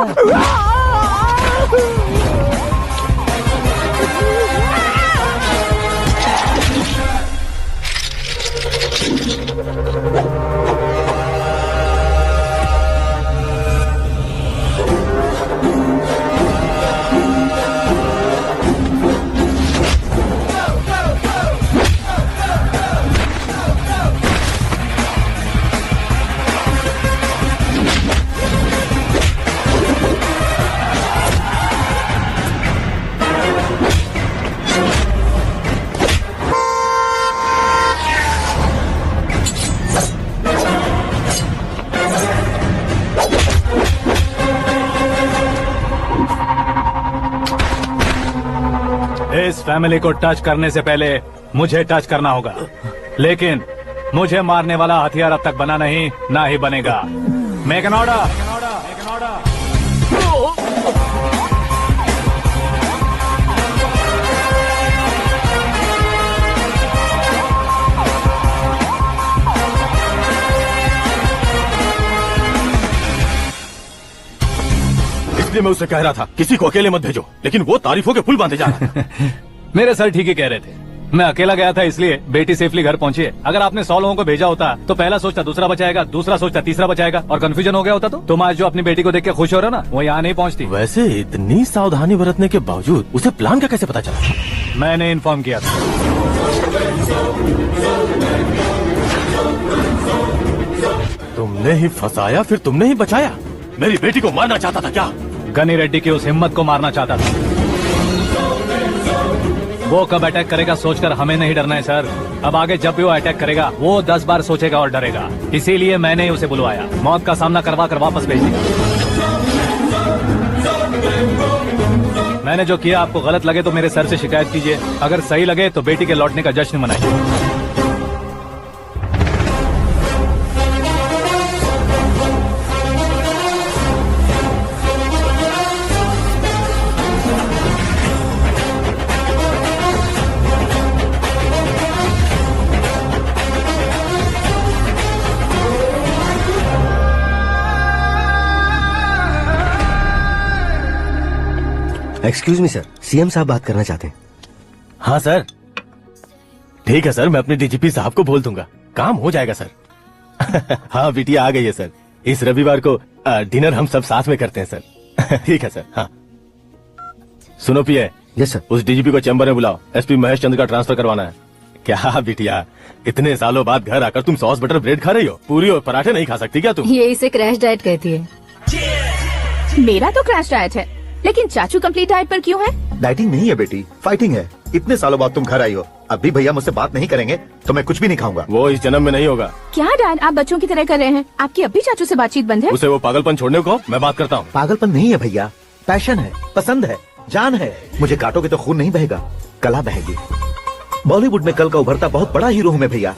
इस फैमिली को टच करने से पहले मुझे टच करना होगा, लेकिन मुझे मारने वाला हथियार अब तक बना नहीं, ना ही बनेगा। Make an order. इसलिए मैं उससे कह रहा था किसी को अकेले मत भेजो, लेकिन वो तारीफों के पुल बांधे जा रहा है। मेरे सर ठीक ही कह रहे थे। मैं अकेला गया था इसलिए बेटी सेफली घर पहुंची है। अगर आपने 100 लोगों को भेजा होता तो पहला सोचता दूसरा बचाएगा, दूसरा सोचता तीसरा बचाएगा और कंफ्यूजन हो गया होता। तो तुम आज जो अपनी बेटी को देख के खुश हो रहे हो ना, वो यहाँ नहीं पहुँचती। वैसे इतनी सावधानी बरतने के बावजूद उसे प्लान का कैसे पता चला? मैंने इन्फॉर्म किया था। तुमने ही फंसाया, फिर तुमने ही बचाया। मेरी बेटी को मारना चाहता था क्या? गनी रेड्डी की उस हिम्मत को मारना चाहता था। वो कब अटैक करेगा सोचकर हमें नहीं डरना है सर। अब आगे जब भी वो अटैक करेगा वो 10 बार सोचेगा और डरेगा। इसीलिए मैंने ही उसे बुलवाया। मौत का सामना करवा कर वापस भेज दिया। मैंने जो किया आपको गलत लगे तो मेरे सर से शिकायत कीजिए, अगर सही लगे तो बेटी के लौटने का जश्न मनाइए। एक्सक्यूज मी सर, सीएम साहब बात करना चाहते हैं। हाँ सर, ठीक है सर, मैं अपने डीजीपी साहब को बोल दूंगा, काम हो जाएगा सर। हाँ बिटिया आ गई है सर, इस रविवार को डिनर हम सब साथ में करते हैं सर। ठीक है सर। हाँ सुनो पिए। Yes sir. उस डीजीपी को चैम्बर में बुलाओ, एसपी महेश चंद्र का ट्रांसफर करवाना है। क्या बिटिया, इतने सालों बाद घर आकर तुम सॉस बटर ब्रेड खा रही हो, पूरी और पराठे नहीं खा सकती क्या तुम? ये इसे क्रैश डाइट कहती है। मेरा तो क्रैश डाइट है, लेकिन चाचू कंप्लीट डाइट पर क्यों है? डाइटिंग नहीं है बेटी, फाइटिंग है। इतने सालों बाद तुम घर आई हो, अब भी भैया मुझसे बात नहीं करेंगे तो मैं कुछ भी नहीं खाऊंगा। वो इस जन्म में नहीं होगा। क्या डैड, आप बच्चों की तरह कर रहे हैं? आपकी अब भी चाचू से बातचीत बंद है? उसे वो पागलपन छोड़ने को मैं बात करता हूँ। पागलपन नहीं है भैया, पैशन है, पसंद है, जान है। मुझे काटोगे तो खून नहीं बहेगा, कला बहेगी। बॉलीवुड में कल का उभरता बहुत बड़ा हीरो हूँ मैं भैया।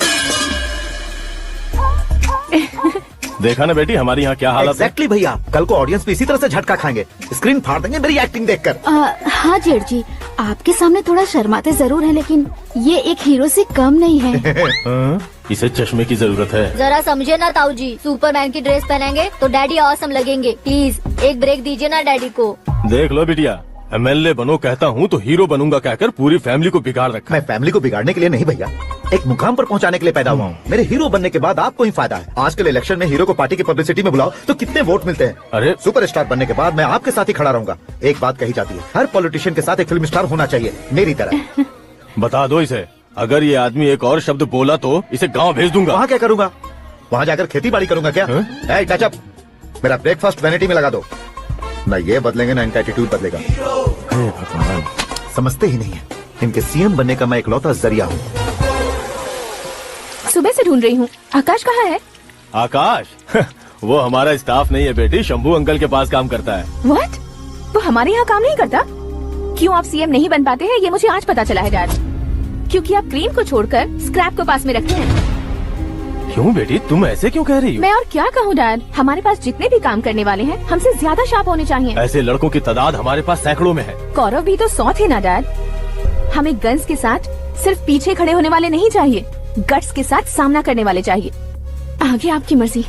देखा ना बेटी हमारी यहाँ क्या हालत है। एग्जैक्टली भैया, कल को ऑडियंस भी इसी तरह से झटका खाएंगे, स्क्रीन फाड़ देंगे मेरी एक्टिंग देखकर। हाँ जेठ जी, आपके सामने थोड़ा शर्माते जरूर हैं, लेकिन ये एक हीरो से कम नहीं है। इसे चश्मे की जरूरत है। जरा समझे ना ताऊ जी, सुपरमैन की ड्रेस पहनेंगे तो डैडी ऑसम लगेंगे। प्लीज एक ब्रेक दीजिए ना डैडी को। देख लो बिटिया, एमएलए बनो कहता हूँ तो हीरो बनूंगा कहकर पूरी फैमिली को बिगाड़ रखा। मैं फैमिली को बिगाड़ने के लिए नहीं भैया, एक मुकाम पर पहुंचाने के लिए पैदा हुआ हूँ। मेरे हीरो बनने के बाद आपको ही फायदा है। आजकल इलेक्शन में हीरो को पार्टी की पब्लिसिटी में बुलाओ तो कितने वोट मिलते हैं। अरे सुपरस्टार बनने के बाद मैं आपके साथ ही खड़ा रहूंगा। एक बात कही जाती है, हर पॉलिटिशियन के साथ एक फिल्म स्टार होना चाहिए, मेरी तरह। बता दो इसे, अगर ये आदमी एक और शब्द बोला तो इसे गाँव भेज दूंगा। वहाँ क्या करूंगा? वहाँ जाकर खेती बाड़ी करूंगा क्या? टच अप, मेरा ब्रेकफास्ट वैनिटी में लगा दो। न ये बदलेंगे न इनका एटीट्यूड बदलेगा। समझते ही नहीं है, इनके सीएम बनने का मैं इकलौता जरिया हूँ। सुबह से ढूंढ रही हूँ, आकाश कहाँ है? आकाश? वो हमारा स्टाफ नहीं है बेटी, शंभू अंकल के पास काम करता है। व्हाट? वो हमारे यहाँ काम नहीं करता? क्यों आप सीएम नहीं बन पाते हैं, ये मुझे आज पता चला है डैड। क्योंकि आप क्रीम को छोड़कर स्क्रैप को पास में रखते हैं। क्यों बेटी, तुम ऐसे क्यों कह रही हो? मैं और क्या कहूँ डैड, हमारे पास जितने भी काम करने वाले हैं हमसे ज्यादा शार्प होने चाहिए। ऐसे लड़कों की तादाद हमारे पास सैकड़ों में है। कौरव भी तो 100 थे ना डैड। हमें गन्स के साथ सिर्फ पीछे खड़े होने वाले नहीं चाहिए, गट्स के साथ सामना करने वाले चाहिए। आगे आपकी मर्जी।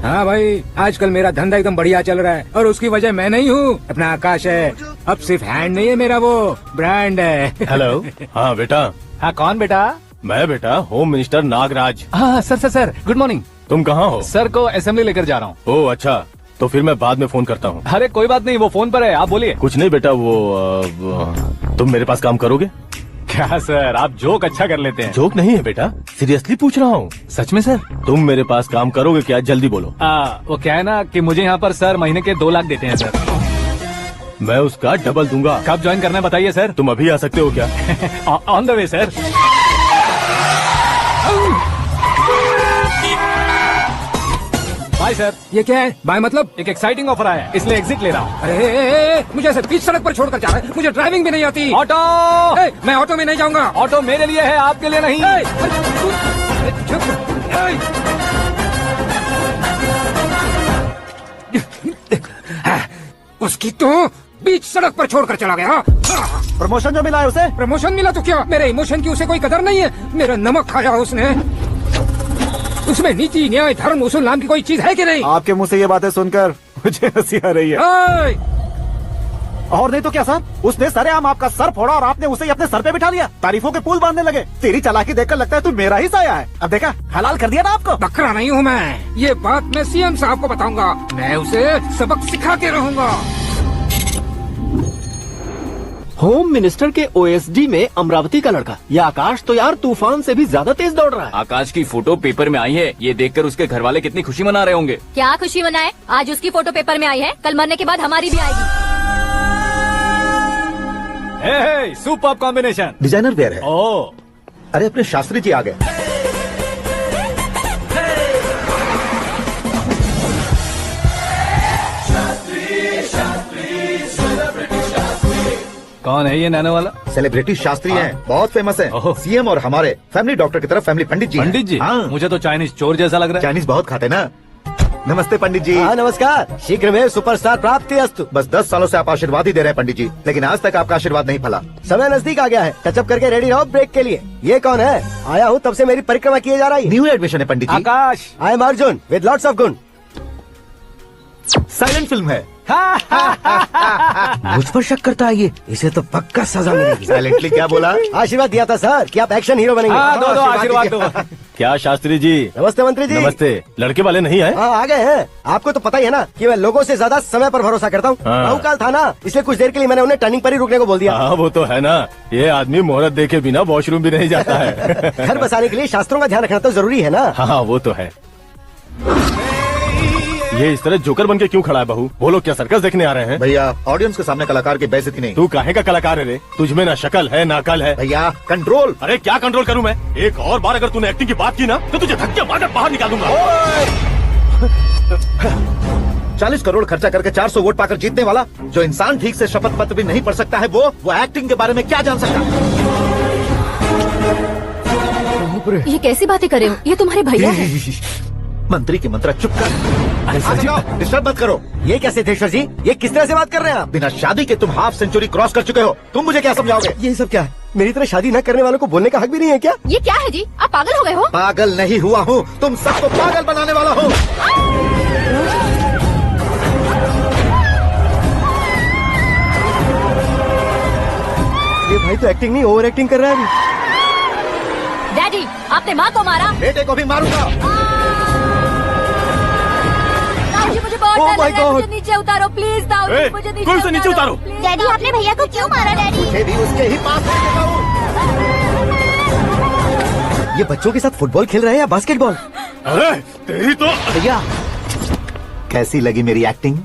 हाँ भाई, आजकल मेरा धंधा एकदम बढ़िया चल रहा है और उसकी वजह मैं नहीं हूँ, अपना आकाश है। अब सिर्फ हैंड नहीं है मेरा, वो ब्रांड है। हेलो। हाँ बेटा। हाँ कौन बेटा? मैं बेटा होम मिनिस्टर नागराज। हाँ सर सर, गुड मॉर्निंग। तुम कहाँ हो? सर को असेंबली लेकर जा रहा हूँ। ओह अच्छा, तो फिर मैं बाद में फोन करता हूँ। अरे कोई बात नहीं, वो फोन पर है, आप बोलिए। कुछ नहीं बेटा, तुम मेरे पास काम करोगे? क्या सर, आप जोक अच्छा कर लेते हैं। जोक नहीं है बेटा, सीरियसली पूछ रहा हूँ। सच में सर? तुम मेरे पास काम करोगे क्या? जल्दी बोलो। वो क्या है ना कि मुझे यहाँ पर सर महीने के 2 लाख देते हैं सर। मैं उसका डबल दूंगा। कब ज्वाइन करना है बताइए सर। तुम अभी आ सकते हो क्या? On the way sir. Bye sir. ये क्या है? बाय मतलब? एक एक्साइटिंग ऑफर आया है, इसलिए एग्जिट ले रहा हूँ। अरे मुझे ऐसे बीच सड़क पर छोड़कर जा रहा है, मुझे ड्राइविंग भी नहीं आती। ऑटो! मैं ऑटो में नहीं जाऊंगा। ऑटो मेरे लिए है, आपके लिए नहीं। उसकी तो बीच सड़क पर छोड़कर चला गया। प्रमोशन जो मिला है उसे? प्रमोशन मिला तो क्या, मेरे इमोशन की उसे कोई कदर नहीं है। मेरा नमक खाया उसने। उसमें नीति न्याय धर्म उसूल नाम की कोई चीज है कि नहीं? आपके मुंह से ये बातें सुनकर मुझे हंसी आ रही है। और नहीं तो क्या सर, उसने सरेआम आपका सर फोड़ा और आपने उसे ही अपने सर पे बिठा लिया। तारीफों के पुल बांधने लगे। तेरी चालाकी देखकर लगता है तू मेरा ही साया है। अब देखा, हलाल कर दिया ना आपको। बकरा नहीं हूँ मैं, ये बात मैं सीएम साहब को बताऊंगा। मैं उसे सबक सिखा के रहूंगा। होम मिनिस्टर के ओएसडी में अमरावती का लड़का, ये आकाश तो यार तूफान से भी ज्यादा तेज दौड़ रहा है। आकाश की फोटो पेपर में आई है, ये देखकर उसके घर वाले कितनी खुशी मना रहे होंगे। क्या खुशी मनाए? आज उसकी फोटो पेपर में आई है, कल मरने के बाद हमारी भी आएगी। Super combination. डिजाइनर वेयर है। ओह, अरे अपने शास्त्री जी आ गए। कौन है ये नैनो वाला? सेलिब्रिटी शास्त्री हैं, बहुत फेमस हैं। सीएम और हमारे फैमिली डॉक्टर की तरफ फैमिली पंडित जी हैं। पंडित जी? हाँ। मुझे तो चाइनीज चोर जैसा लग रहा है। चाइनीज बहुत खाते ना। नमस्ते पंडित जी। हाँ नमस्कार, शीघ्र में सुपरस्टार प्राप्ति अस्तु। बस 10 सालों से आप आशीर्वाद ही दे रहे हैं पंडित जी, लेकिन आज तक आपका आशीर्वाद नहीं फला। समय नजदीक आ गया है, टचअप करके रेडी रहो ब्रेक के लिए। ये कौन है? आया हूँ तब से मेरी परिक्रमा किए जा रही है। न्यू एडमिशन है Pandit ji. Akash. I am Arjun with lots of गुण। साइलेंट फिल्म है। मुझ पर शक करता है ये, इसे तो पक्का सजा मिलेगी। साइलेंटली क्या बोला? आशीर्वाद दिया था सर कि आप एक्शन हीरो बनेंगे। हाँ, दो आशीर्वाद दो। क्या शास्त्री जी? नमस्ते मंत्री जी। नमस्ते। लड़के वाले नहीं आए? हाँ आ गए हैं। आपको तो पता ही है ना कि मैं लोगों से ज्यादा समय पर भरोसा करता हूँ। हाँ। राहुकाल था ना, इसलिए कुछ देर के लिए मैंने उन्हें टर्निंग पर ही रुकने को बोल दिया। हाँ वो तो है ना, ये आदमी मुहूर्त देखे बिना वॉशरूम भी नहीं जाता है। घर बसाने के लिए शास्त्रों का ध्यान रखना तो जरूरी है ना। हाँ वो तो है। ये इस तरह जोकर बन के क्यों खड़ा है बहू? वो लोग क्या सर्कस देखने आ रहे हैं? भैया ऑडियंस के सामने कलाकार की बेइज्जती नहीं। तू काहे का कलाकार है रे? तुझमें ना शक्ल है ना अकल है। भैया कंट्रोल। अरे क्या कंट्रोल करूं मैं? एक और बार अगर तूने एक्टिंग की बात की ना तो तुझे धक्के मारकर बाहर निकाल दूंगा। 40 करोड़ खर्चा करके 400 वोट पाकर जीतने वाला, जो इंसान ठीक से शपथ पत्र भी नहीं पढ़ सकता है, वो एक्टिंग के बारे में क्या जान सकता है? ये कैसी बातें कर रहे हो? ये तुम्हारे भैया हैं। मंत्री की मंत्रा चुप कर। डिस्टर्ब मत करो। ये क्या सिद्धेश्वर जी, ये किस तरह से बात कर रहे हैं आप? बिना शादी के तुम हाफ सेंचुरी क्रॉस कर चुके हो, तुम मुझे क्या समझाओगे? ये सब क्या है? मेरी तरह शादी न करने वालों को बोलने का हक भी नहीं है क्या? ये क्या है जी? आप पागल हो गए हो? पागल नहीं हुआ हूँ, तुम सबको पागल बनाने वाला हूँ। ये भाई तो एक्टिंग नहीं ओवर एक्टिंग कर रहा है। डैडी, आपने माँ को मारा। बेटे को भी मारूंगा। ताऊजी, मुझे बहुत Oh डर my लग रहा है, God. मुझे नीचे उतारो प्लीज। ताऊजी, मुझे कोई उसे नीचे उतारो। डैडी, आपने भैया को क्यों मारा? डैडी, मुझे भी उसके ही पास लेके जाऊं। ये बच्चों के साथ फुटबॉल खेल रहे हैं या बास्केटबॉल? अरे तेरी तो भैया कैसी लगी मेरी एक्टिंग?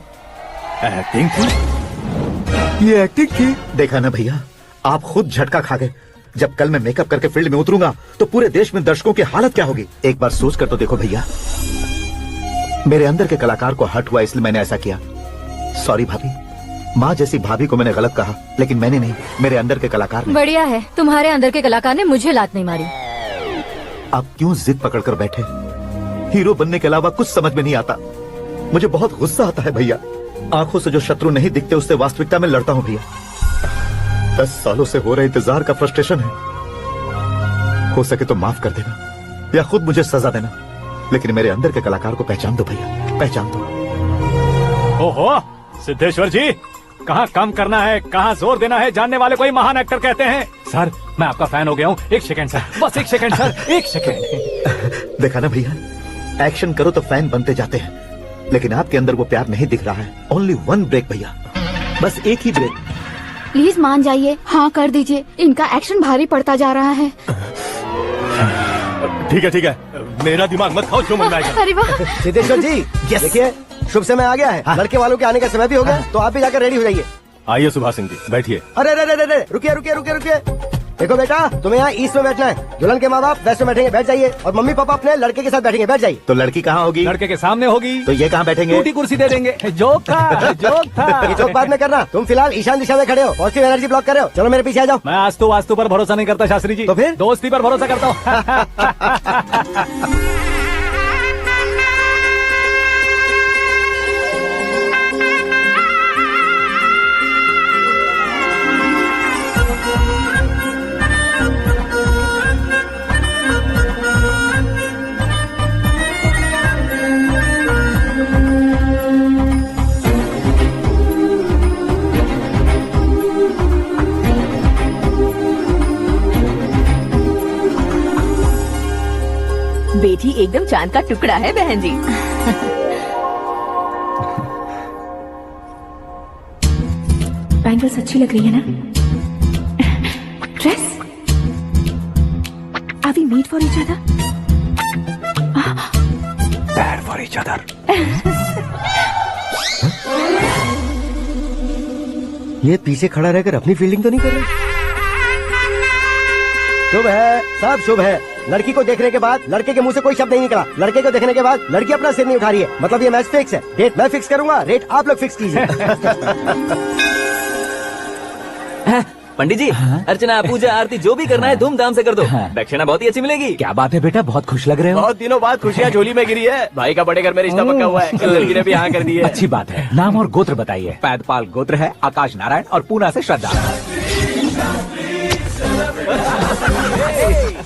एक्टिंग थी। ये एक्टिंग थी। देखा ना भैया, आप खुद झटका खा गए। जब कल मैं मेकअप करके फील्ड में उतरूंगा तो पूरे देश में दर्शकों की हालत क्या होगी? एक बार सोच कर तो देखो भैया। मेरे अंदर के कलाकार को हर्ट हुआ इसलिए मैंने ऐसा किया। सॉरी भाभी। माँ जैसी भाभी को मैंने गलत कहा, लेकिन मैंने नहीं, मेरे अंदर के कलाकार ने। बढ़िया है, तुम्हारे अंदर के कलाकार ने मुझे लात नहीं मारी। आप क्यों जिद पकड़कर बैठे? हीरो बनने के अलावा कुछ समझ में नहीं आता। मुझे बहुत गुस्सा आता है भैया। आंखों से जो शत्रु नहीं दिखते उससे वास्तविकता में लड़ता हूँ भैया। 10 सालों से हो रहे इंतजार का फ्रस्ट्रेशन है। हो सके तो माफ कर देना या खुद मुझे सजा देना, लेकिन मेरे अंदर के कलाकार को पहचान दो भैया, पहचान दो। ओहो सिद्धेश्वर जी, कहाँ कम करना है, कहाँ जोर देना है, जानने वाले कोई महान एक्टर कहते हैं। सर मैं आपका फैन हो गया हूँ। एक सेकंड सर, बस एक सेकंड सर, एक सेकंड। देखा ना भैया, एक्शन करो तो फैन बनते जाते हैं, लेकिन आपके अंदर वो प्यार नहीं दिख रहा है। ओनली वन ब्रेक भैया, बस एक ही ब्रेक। प्लीज मान जाइए, हाँ कर दीजिए। इनका एक्शन भारी पड़ता जा रहा है। ठीक है, मेरा दिमाग मत खाओ, जो मन में आएगा। अरे वाह। सिद्धेश्वर जी देखिए, शुभ समय आ गया है। लड़के वालों के आने का समय भी हो गया, तो आप भी जाकर रेडी हो जाइए। आइए सुभाष सिंह जी, बैठिए। अरे अरे रुकिए रुकिए रुकिए रुकिए। देखो बेटा, तुम्हें यहाँ ईस्ट में बैठना है। दुल्हन के माँ बाप वेस्ट में बैठेंगे, बैठ जाइए। और मम्मी पापा अपने लड़के के साथ बैठेंगे, बैठ जाइए। तो लड़की कहाँ होगी? लड़के के सामने होगी। तो ये कहाँ बैठेंगे? टूटी कुर्सी दे देंगे। जोक था, जोक था। ये जोक बाद में करना। तुम फिलहाल ईशान दिशा में खड़े हो, पॉजिटिव एनर्जी ब्लॉक कर रहे हो। चलो मेरे पीछे आ जाओ। मैं आज तो वास्तु पर भरोसा नहीं करता शास्त्री जी। तो फिर? दोस्ती पर भरोसा करता हूँ। बेटी एकदम चांद का टुकड़ा है बहन जी। बैंगल्स अच्छी लग रही है ना? Dress? Are we made for each other? Bad for each other. ये पीछे खड़ा रहकर अपनी फील्डिंग तो नहीं कर रहा? शुभ है, सब शुभ है। लड़की को देखने के बाद लड़के के मुंह से कोई शब्द नहीं निकला। लड़के को देखने के बाद लड़की अपना सिर नहीं उठा रही है। मतलब ये मैच फिक्स है। डेट मैं फिक्स करूंगा, रेट आप लोग फिक्स कीजिए। पंडित जी, अर्चना, पूजा, आरती जो भी करना है धूमधाम से कर दो। दक्षिणा बहुत ही अच्छी मिलेगी। क्या बात है बेटा, बहुत खुश लग रहे हो। बहुत दिनों बाद खुशियाँ झोली में गिरी है। भाई का बड़े घर में रिश्ता पक्का हुआ है। कल लड़की ने भी हाँ कर दी है। अच्छी बात है। नाम और गोत्र बताइए। पैदपाल गोत्र है, आकाश नारायण, और पूना से श्रद्धा।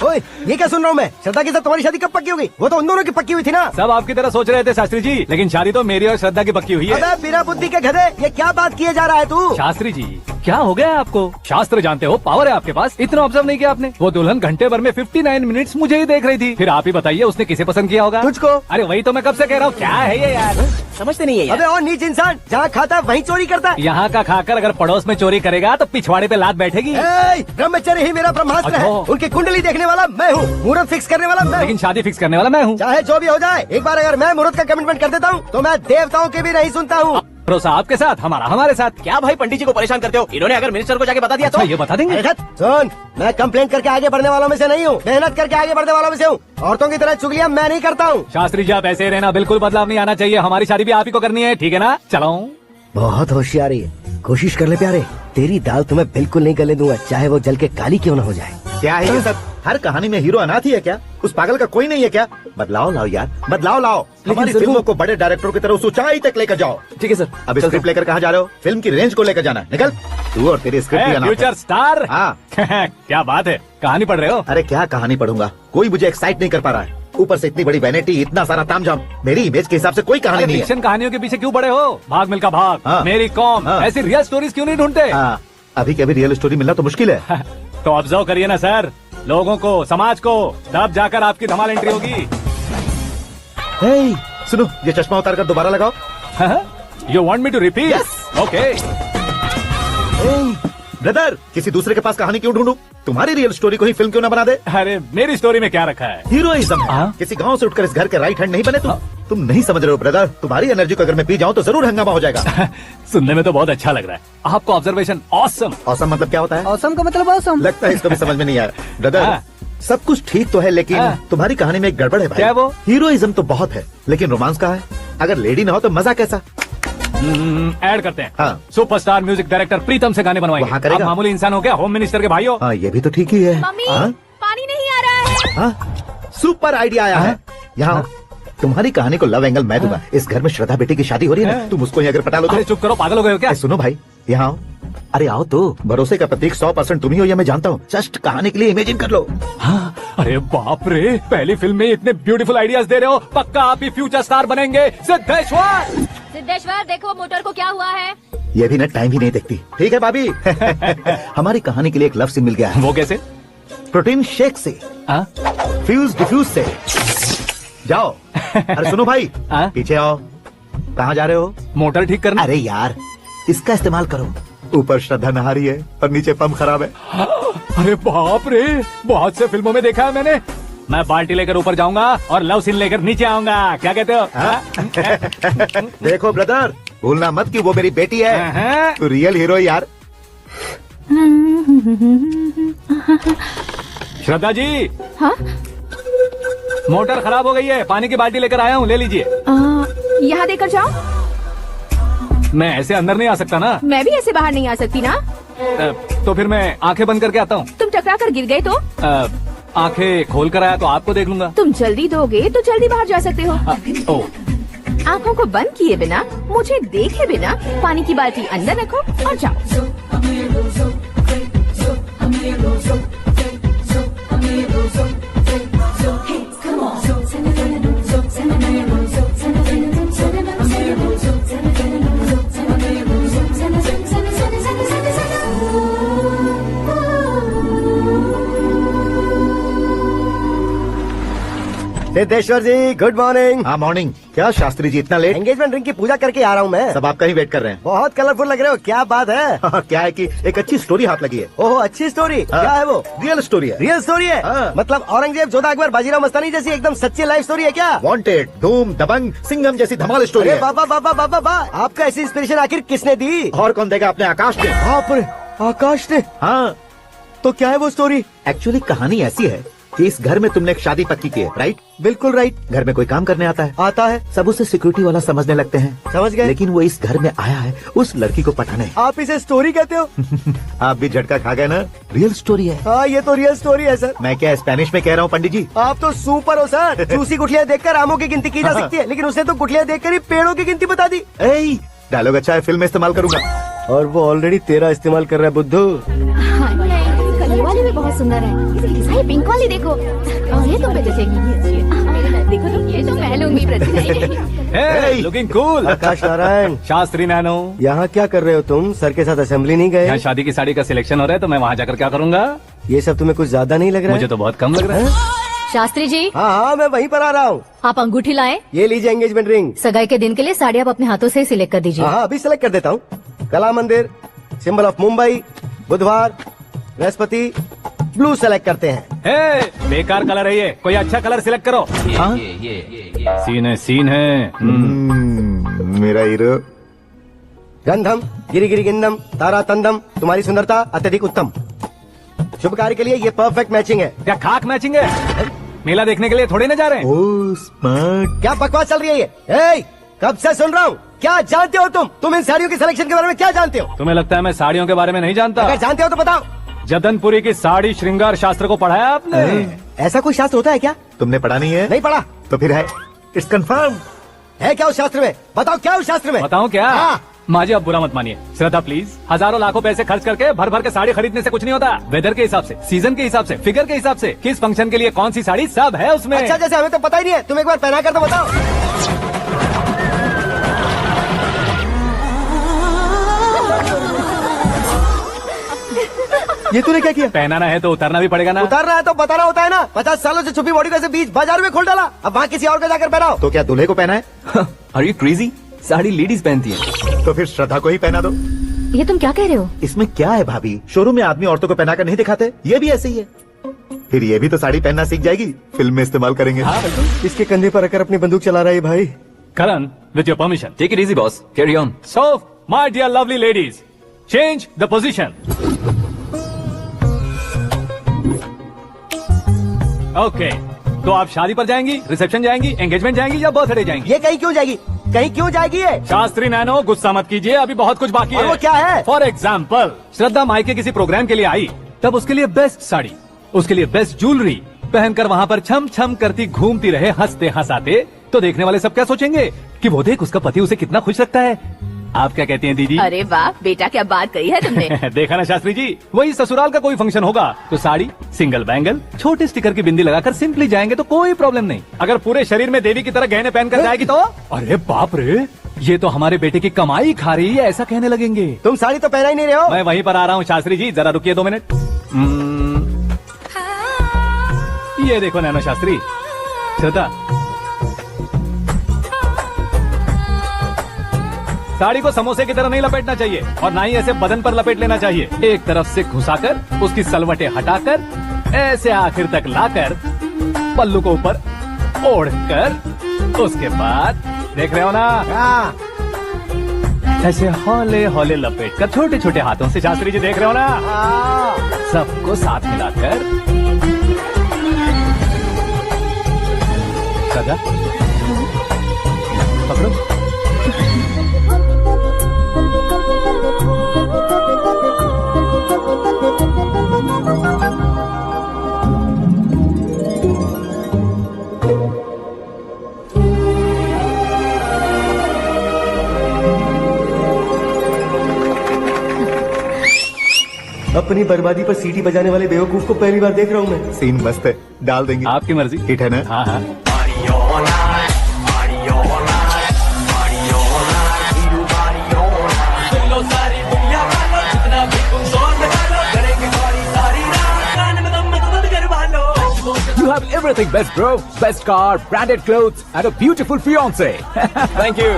ओए, ये क्या सुन रहा हूँ मैं? श्रद्धा के साथ तुम्हारी शादी कब पक्की होगी? वो तो उन दोनों की पक्की हुई थी ना। सब आपकी तरह सोच रहे थे शास्त्री जी, लेकिन शादी तो मेरी और श्रद्धा की पक्की हुई है। अबे बिना बुद्धि के गधे, ये क्या बात किए जा रहा है तू? शास्त्री जी, क्या हो गया है आपको? शास्त्र जानते हो, पावर है आपके पास। इतना ऑब्जर्व नहीं किया आपने? वो दुल्हन घंटे भर में 59 मिनट्स मुझे ही देख रही थी। फिर आप ही बताइए उसने किसे पसंद किया होगा? तुझको। अरे वही तो मैं कब से कह रहा हूँ, क्या है ये यार, समझते नहीं है यार। अबे और नीच इंसान, जहाँ खाता है वहीं चोरी करता है। यहाँ का खाकर अगर पड़ोस में चोरी करेगा तो पिछवाड़े पे लात बैठेगी। ब्रह्मचर्य ही मेरा ब्रह्मास्त्र है। उनकी कुंडली देखने वाला मैं हूँ, मुहूर्त फिक्स करने वाला मैं हूँ। लेकिन शादी फिक्स करने वाला मैं हूँ। चाहे जो भी हो जाए, एक बार अगर मैं मुहूर्त का कमिटमेंट कर देता हूँ तो मैं देवताओं के भी नहीं सुनता हूँ। भरोसा आपके साथ, हमारा हमारे साथ। क्या भाई पंडित जी को परेशान करते हो? इन्होंने अगर मिनिस्टर को जाके बता दिया तो? ये बता देंगे। सुन, मैं कंप्लेंट करके आगे बढ़ने वालों में से नहीं हूँ, मेहनत करके आगे बढ़ने वालों में से हूँ। औरतों की तरह चुगलियाँ मैं नहीं करता हूँ। शास्त्री जी आप ऐसे रहना, बिल्कुल बदलाव नहीं आना चाहिए। हमारी शादी भी आप ही को करनी है, ठीक है ना? चलो। बहुत होशियारी है, कोशिश कर ले प्यारे। तेरी दाल तुम्हें बिल्कुल नहीं गले दूंगा, चाहे वो जल के काली क्यों न हो जाए। क्या है ये सब? हर कहानी में हीरो अनाथ ही है क्या? उस पागल का कोई नहीं है क्या? बदलाव लाओ यार, बदलाव लाओ। हमारी फिल्मों को बड़े डायरेक्टरों की तरह उस ऊंचाई तक लेकर जाओ। ठीक है सर। अब स्क्रिप्ट लेकर कहाँ जा रहे हो? फिल्म की रेंज को लेकर जाना है। निकल तू और तेरी स्क्रिप्ट। Future star. हाँ क्या बात है, कहानी पढ़ रहे हो? अरे क्या कहानी पढ़ूंगा, कोई मुझे एक्साइट नहीं कर पा रहा है। ऊपर से इतनी बड़ी वैनिटी, इतना सारा तामझाम, मेरी इमेज के हिसाब से कोई कहानी नहीं है। फिक्शन कहानियों के पीछे क्यों पड़े हो? भाग मिल्खा भाग, हाँ। मेरी कॉम, हाँ। ऐसी रियल स्टोरीज क्यों नहीं ढूंढते? हाँ, अभी कभी रियल स्टोरी मिलना तो मुश्किल है। तो ऑब्जर्व करिए ना सर, लोगों को, समाज को, तब जाकर आपकी धमाल एंट्री होगी। सुनो, ये चश्मा उतार कर दोबारा लगाओ। You want me to repeat? Okay. Brother, किसी दूसरे के पास कहानी क्यों ढूंढूं? तुम्हारी रियल स्टोरी को ही फिल्म क्यों ना बना दे? अरे मेरी स्टोरी में क्या रखा है? हीरोइज्म। किसी गांव से उठकर इस घर के राइट हैंड नहीं बने तुम नहीं समझ रहे हो ब्रदर। तुम्हारी एनर्जी को अगर मैं पी जाऊं तो जरूर हंगामा हो जाएगा। सुनने में तो बहुत अच्छा लग रहा है। आपको ऑब्जर्वेशन ऑसम। ऑसम मतलब क्या होता है? ऑसम का मतलब ऑसम। लगता है इसको भी समझ में नहीं आया। ब्रदर, सब कुछ ठीक तो है, लेकिन तुम्हारी कहानी में एक गड़बड़ है भाई। क्या वो? हीरोइज्म तो बहुत है, लेकिन रोमांस कहाँ है? अगर लेडी ना हो तो मजा कैसा? ऐड करते हैं। हाँ। सुपरस्टार म्यूजिक डायरेक्टर प्रीतम से गाने बनवाएंगे। वहाँ करेगा? आप मामूली इंसान हो क्या, होम मिनिस्टर के भाई हो? हाँ, ये भी तो ठीक ही है। मम्मी, हाँ? पानी नहीं आ रहा है। हाँ? सुपर आइडिया आया है। यहाँ तुम्हारी कहानी को लव एंगल मैं दूंगा। इस घर में श्रद्धा बेटी की शादी हो रही है ना, तुम उसको ही अगर पटा लो तो। चुप करो, पागल हो गए हो क्या? सुनो भाई, यहाँ आओ। अरे आओ तो, भरोसे का प्रतीक 100% तुम ही हो, ये मैं जानता हूँ। जस्ट कहानी के लिए इमेजिन कर लो। हाँ, अरे बाप रे, पहली फिल्म में इतने ब्यूटीफुल आइडियाज दे रहे हो, पक्का आप ही फ्यूचर स्टार बनेंगे। सिद्धेश्वर, सिद्धेश्वर देखो मोटर को क्या हुआ है। ये भी ना टाइम ही नहीं देखती। ठीक है भाभी। हमारी कहानी के लिए एक लव सीन मिल गया है। वो कैसे? प्रोटीन शेक से, फ्यूज डिफ्यूज से। जाओ। अरे सुनो भाई, पीछे आओ। कहाँ जा रहे हो? मोटर ठीक करना। अरे यार, इसका इस्तेमाल करो। ऊपर श्रद्धा नहा रही है और नीचे पंप खराब है। अरे बाप रे, बहुत से फिल्मों में देखा है मैंने। मैं बाल्टी लेकर ऊपर जाऊंगा और लव सीन लेकर नीचे आऊंगा। क्या कहते हो? देखो ब्रदर, भूलना मत कि वो मेरी बेटी है। तू रियल हीरो यार। श्रद्धा जी। हाँ? मोटर खराब हो गई है, पानी की बाल्टी लेकर आया हूँ, ले लीजिए। यहाँ देकर जाओ। मैं ऐसे अंदर नहीं आ सकता ना। मैं भी ऐसे बाहर नहीं आ सकती ना। तो फिर मैं आंखें बंद करके आता हूँ। तुम टकरा कर गिर गए तो? आंखें खोल कर आया तो आपको देख लूंगा। तुम जल्दी दोगे तो जल्दी बाहर जा सकते हो। आंखों को बंद किए बिना, मुझे देखे बिना पानी की बाल्टी अंदर रखो और जाओ। सिद्धेश्वर जी, गुड मॉर्निंग। हाँ मॉर्निंग। क्या शास्त्री जी इतना लेट? एंगेजमेंट रिंग की पूजा करके आ रहा हूँ मैं। सब आपका ही वेट कर रहे हैं। बहुत कलरफुल लग रहे हो, क्या बात है? क्या है कि एक अच्छी स्टोरी हाथ लगी है। ओह, अच्छी स्टोरी। क्या है वो? रियल स्टोरी है। रियल स्टोरी है? मतलब औरंगजेब, जोधा अकबर, बाजीराव मस्तानी जैसी एकदम सच्ची लाइफ स्टोरी है क्या? वांटेड, धूम, दबंग, सिंघम जैसी धमाल स्टोरी है। बाबा बाबा बाबा बा, आपका ऐसी इंस्पिरेशन आखिर किसने दी? और कौन देगा? अपने आकाश ने। बाप रे, आकाश ने? हाँ। तो क्या है वो स्टोरी? एक्चुअली कहानी ऐसी है कि इस घर में तुमने एक शादी पक्की की है, राइट? बिल्कुल राइट। घर में कोई काम करने आता है? आता है। सब उसे सिक्योरिटी वाला समझने लगते हैं। समझ गए। लेकिन वो इस घर में आया है उस लड़की को पटाने। आप इसे स्टोरी कहते हो? आप भी झटका खा गए ना? रियल स्टोरी है। हाँ, ये तो रियल स्टोरी है सर। मैं क्या स्पेनिश में कह रहा हूँ पंडित जी? आप तो सुपर हो सर। चूसी गुठलियाँ देखकर आमों की गिनती की जा सकती है, लेकिन उसने तो गुठलियाँ देखकर ही पेड़ों की गिनती बता दी। डायलॉग अच्छा है, फिल्म में इस्तेमाल करूंगा। और वो ऑलरेडी तेरा इस्तेमाल कर रहा है बुद्धू। ये वाली भी बहुत सुंदर है। ये पिंक वाली देखो। और ये तुम पे जचेगी। देखो तुम, ये तो मैं लूंगी। Looking cool. Akash Narayan. Shastri Nano. यहाँ क्या कर रहे हो तुम? सर के साथ असेंबली नहीं गए? यहाँ शादी की साड़ी का सिलेक्शन हो रहा है, तो मैं वहाँ जाकर क्या करूँगा? ये सब तुम्हें कुछ ज्यादा नहीं लग रहा है? मुझे तो बहुत कम लग रहा है। शास्त्री जी। हाँ, मैं वहीं पर आ रहा हूँ। आप अंगूठी लाएं। ये लीजिए एंगेजमेंट रिंग। सगाई के दिन के लिए साड़ी आप अपने हाथों से सिलेक्ट कर दीजिए। हाँ, अभी सिलेक्ट कर देता हूँ। कला मंदिर, सिंबल ऑफ मुंबई, बुधवार, बृहस्पति, ब्लू सेलेक्ट करते हैं। बेकार कलर है ये, कोई अच्छा कलर सिलेक्ट करो। सीन है। मेरा हीरो। गंधम गिरी गिरी गिंदम तारा तंदम, तुम्हारी सुंदरता अत्यधिक उत्तम। शुभ कार्य के लिए ये परफेक्ट मैचिंग है। क्या खाक मैचिंग है? मेला देखने के लिए थोड़ी ना जा रहे हैं। Oh smart. क्या बकवास चल रही है ये? कब से सुन रहा हूँ। क्या जानते हो तुम इन साड़ियों की सिलेक्शन के बारे में क्या जानते हो? तुम्हें लगता है मैं साड़ियों के बारे में नहीं जानता? अगर जानते हो तो बताओ। जदनपुरी की साड़ी श्रृंगार शास्त्र को पढ़ाया आपने? ऐसा कोई शास्त्र होता है क्या? तुमने पढ़ा नहीं है? नहीं पढ़ा। तो फिर है, इट्स कंफर्म। है क्या उस शास्त्र में? बताओ क्या उस शास्त्र में? बताऊं क्या? हाँ। माजी आप बुरा मत मानिए। श्रद्धा प्लीज, हजारों लाखों पैसे खर्च करके भर भर के साड़ी खरीदने से कुछ नहीं होता। वेदर के हिसाब से, सीजन के हिसाब से, फिगर के हिसाब से, किस फंक्शन के लिए कौन सी साड़ी, सब है उसमें। अच्छा, जैसे हमें तो पता ही नहीं है, तुम एक बार पहना कर तो बताओ। ये तूने क्या किया? पहनाना है तो उतारना भी पड़ेगा ना। उतारना है तो बताना होता है ना। 50 सालों से छुपी बॉडी को ऐसे बीच बाजार में खोल डाला, अब वहाँ किसी और को जाकर पहनाओ। तो क्या दूल्हे को पहना है? Are you crazy? Sari ladies पहनती है। तो फिर श्रद्धा को ही पहना दो। ये तुम क्या कह रहे हो? इसमें क्या है भाभी? शोरूम में आदमी औरतों को पहनाकर नहीं दिखाते? ये भी ऐसे ही है। फिर ये भी तो साड़ी पहनना सीख जाएगी, फिल्म में इस्तेमाल करेंगे। इसके कंधे पर रखकर अपनी बंदूक चला रहा है भाई। Karan, with your permission. Take it easy boss, carry on. So my dear lovely ladies, change the position. Okay, तो आप शादी पर जाएंगी, रिसेप्शन जाएंगी, एंगेजमेंट जाएंगी या बर्थडे जाएंगी? ये कहीं क्यों जाएगी? कहीं क्यों जाएगी ये? शास्त्री नैनो, गुस्सा मत कीजिए, अभी बहुत कुछ बाकी है। और वो क्या है? फॉर एग्जाम्पल, श्रद्धा मायके किसी प्रोग्राम के लिए आई, तब उसके लिए बेस्ट साड़ी, उसके लिए बेस्ट ज्वेलरी पहनकर वहाँ पर छम छम करती घूमती रहे हंसते हंसाते, तो देखने वाले सब क्या सोचेंगे कि वो देख उसका पति उसे कितना खुश रखता है। आप क्या कहती हैं दीदी? अरे वाह बेटा, क्या बात कही है तुमने। देखा ना शास्त्री जी, वही ससुराल का कोई फंक्शन होगा तो साड़ी, सिंगल बैंगल, छोटे स्टिकर की बिंदी लगाकर सिंपली जाएंगे तो कोई प्रॉब्लम नहीं। अगर पूरे शरीर में देवी की तरह गहने पहनकर जाएगी तो अरे बाप रे, ये तो हमारे बेटे की कमाई खा रही है, ऐसा कहने लगेंगे। तुम साड़ी तो पहना ही नहीं रहे हो। मैं वहीं पर आ रहा हूँ शास्त्री जी, जरा रुकिए 2 मिनट। ये देखो नैनो शास्त्री, श्रद्धा, साड़ी को समोसे की तरह नहीं लपेटना चाहिए और ना ही ऐसे बदन पर लपेट लेना चाहिए। एक तरफ से घुसाकर, उसकी सलवटें हटाकर, ऐसे आखिर तक लाकर, पल्लू को ऊपर ओढ़कर, उसके बाद देख रहे हो ना, ऐसे हौले हौले लपेटकर छोटे छोटे हाथों से, शास्त्री जी देख रहे हो ना, सबको साथ मिलाकर, सदा पकड़ो। अपनी बर्बादी पर सीटी बजाने वाले बेवकूफ को पहली बार देख रहा हूँ मैं। सीन मस्त है, डाल देंगे। आपकी मर्जी। हिट है ना? हाँ हाँ। You have everything best, bro. Best car, branded clothes, and a beautiful fiance. Thank you.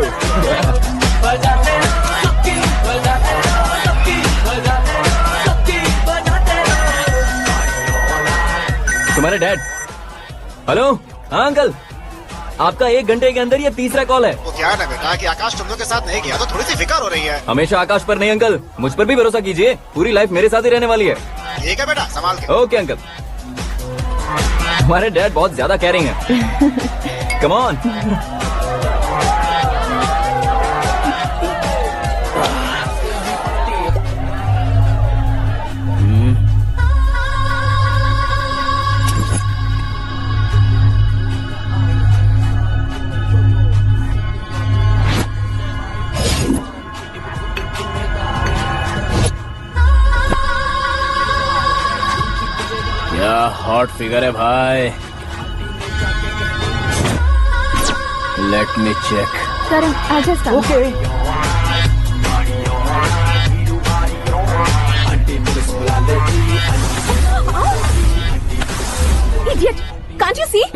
तुम्हारे डैड। हेलो, हाँ अंकल, आपका 1 घंटे के अंदर ये 3रा कॉल है। वो क्या है ना बेटा कि आकाश तुम लोग के साथ नहीं गया तो थोड़ी सी फिक्र हो रही है। हमेशा आकाश पर नहीं अंकल, मुझ पर भी भरोसा कीजिए, पूरी लाइफ मेरे साथ ही रहने वाली है। ठीक है बेटा, संभाल के। Okay uncle. तुम्हारे डैड बहुत ज्यादा केयरिंग है। Come on. क्या हॉट फिगर है भाई। Let me check. Karan, I just come. Okay. Idiot! Can't you see?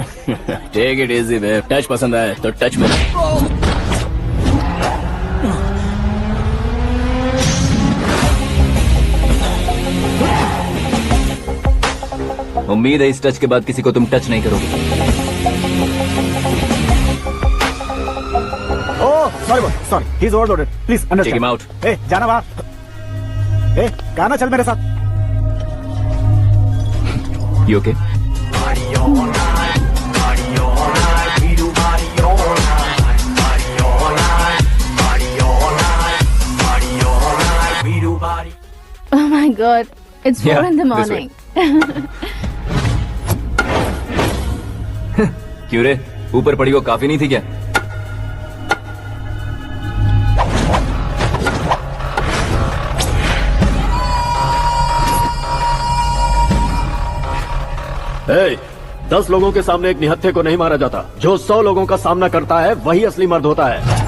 Take it easy babe. Touch पसंद आए तो टच में। उम्मीद है इस टच के बाद किसी को तुम टच नहीं करोगे। Oh sorry boss, sorry, he is overloaded, please understand. Take him out. ए जाना बाहर। ए गाना चल मेरे साथ। You okay? Oh my God! It's 4 in the this morning. क्यों रे, ऊपर पड़ी वो काफी नहीं थी क्या? Hey, 10 लोगों के सामने एक निहत्थे को नहीं मारा जाता। जो 100 लोगों का सामना करता है वही असली मर्द होता है।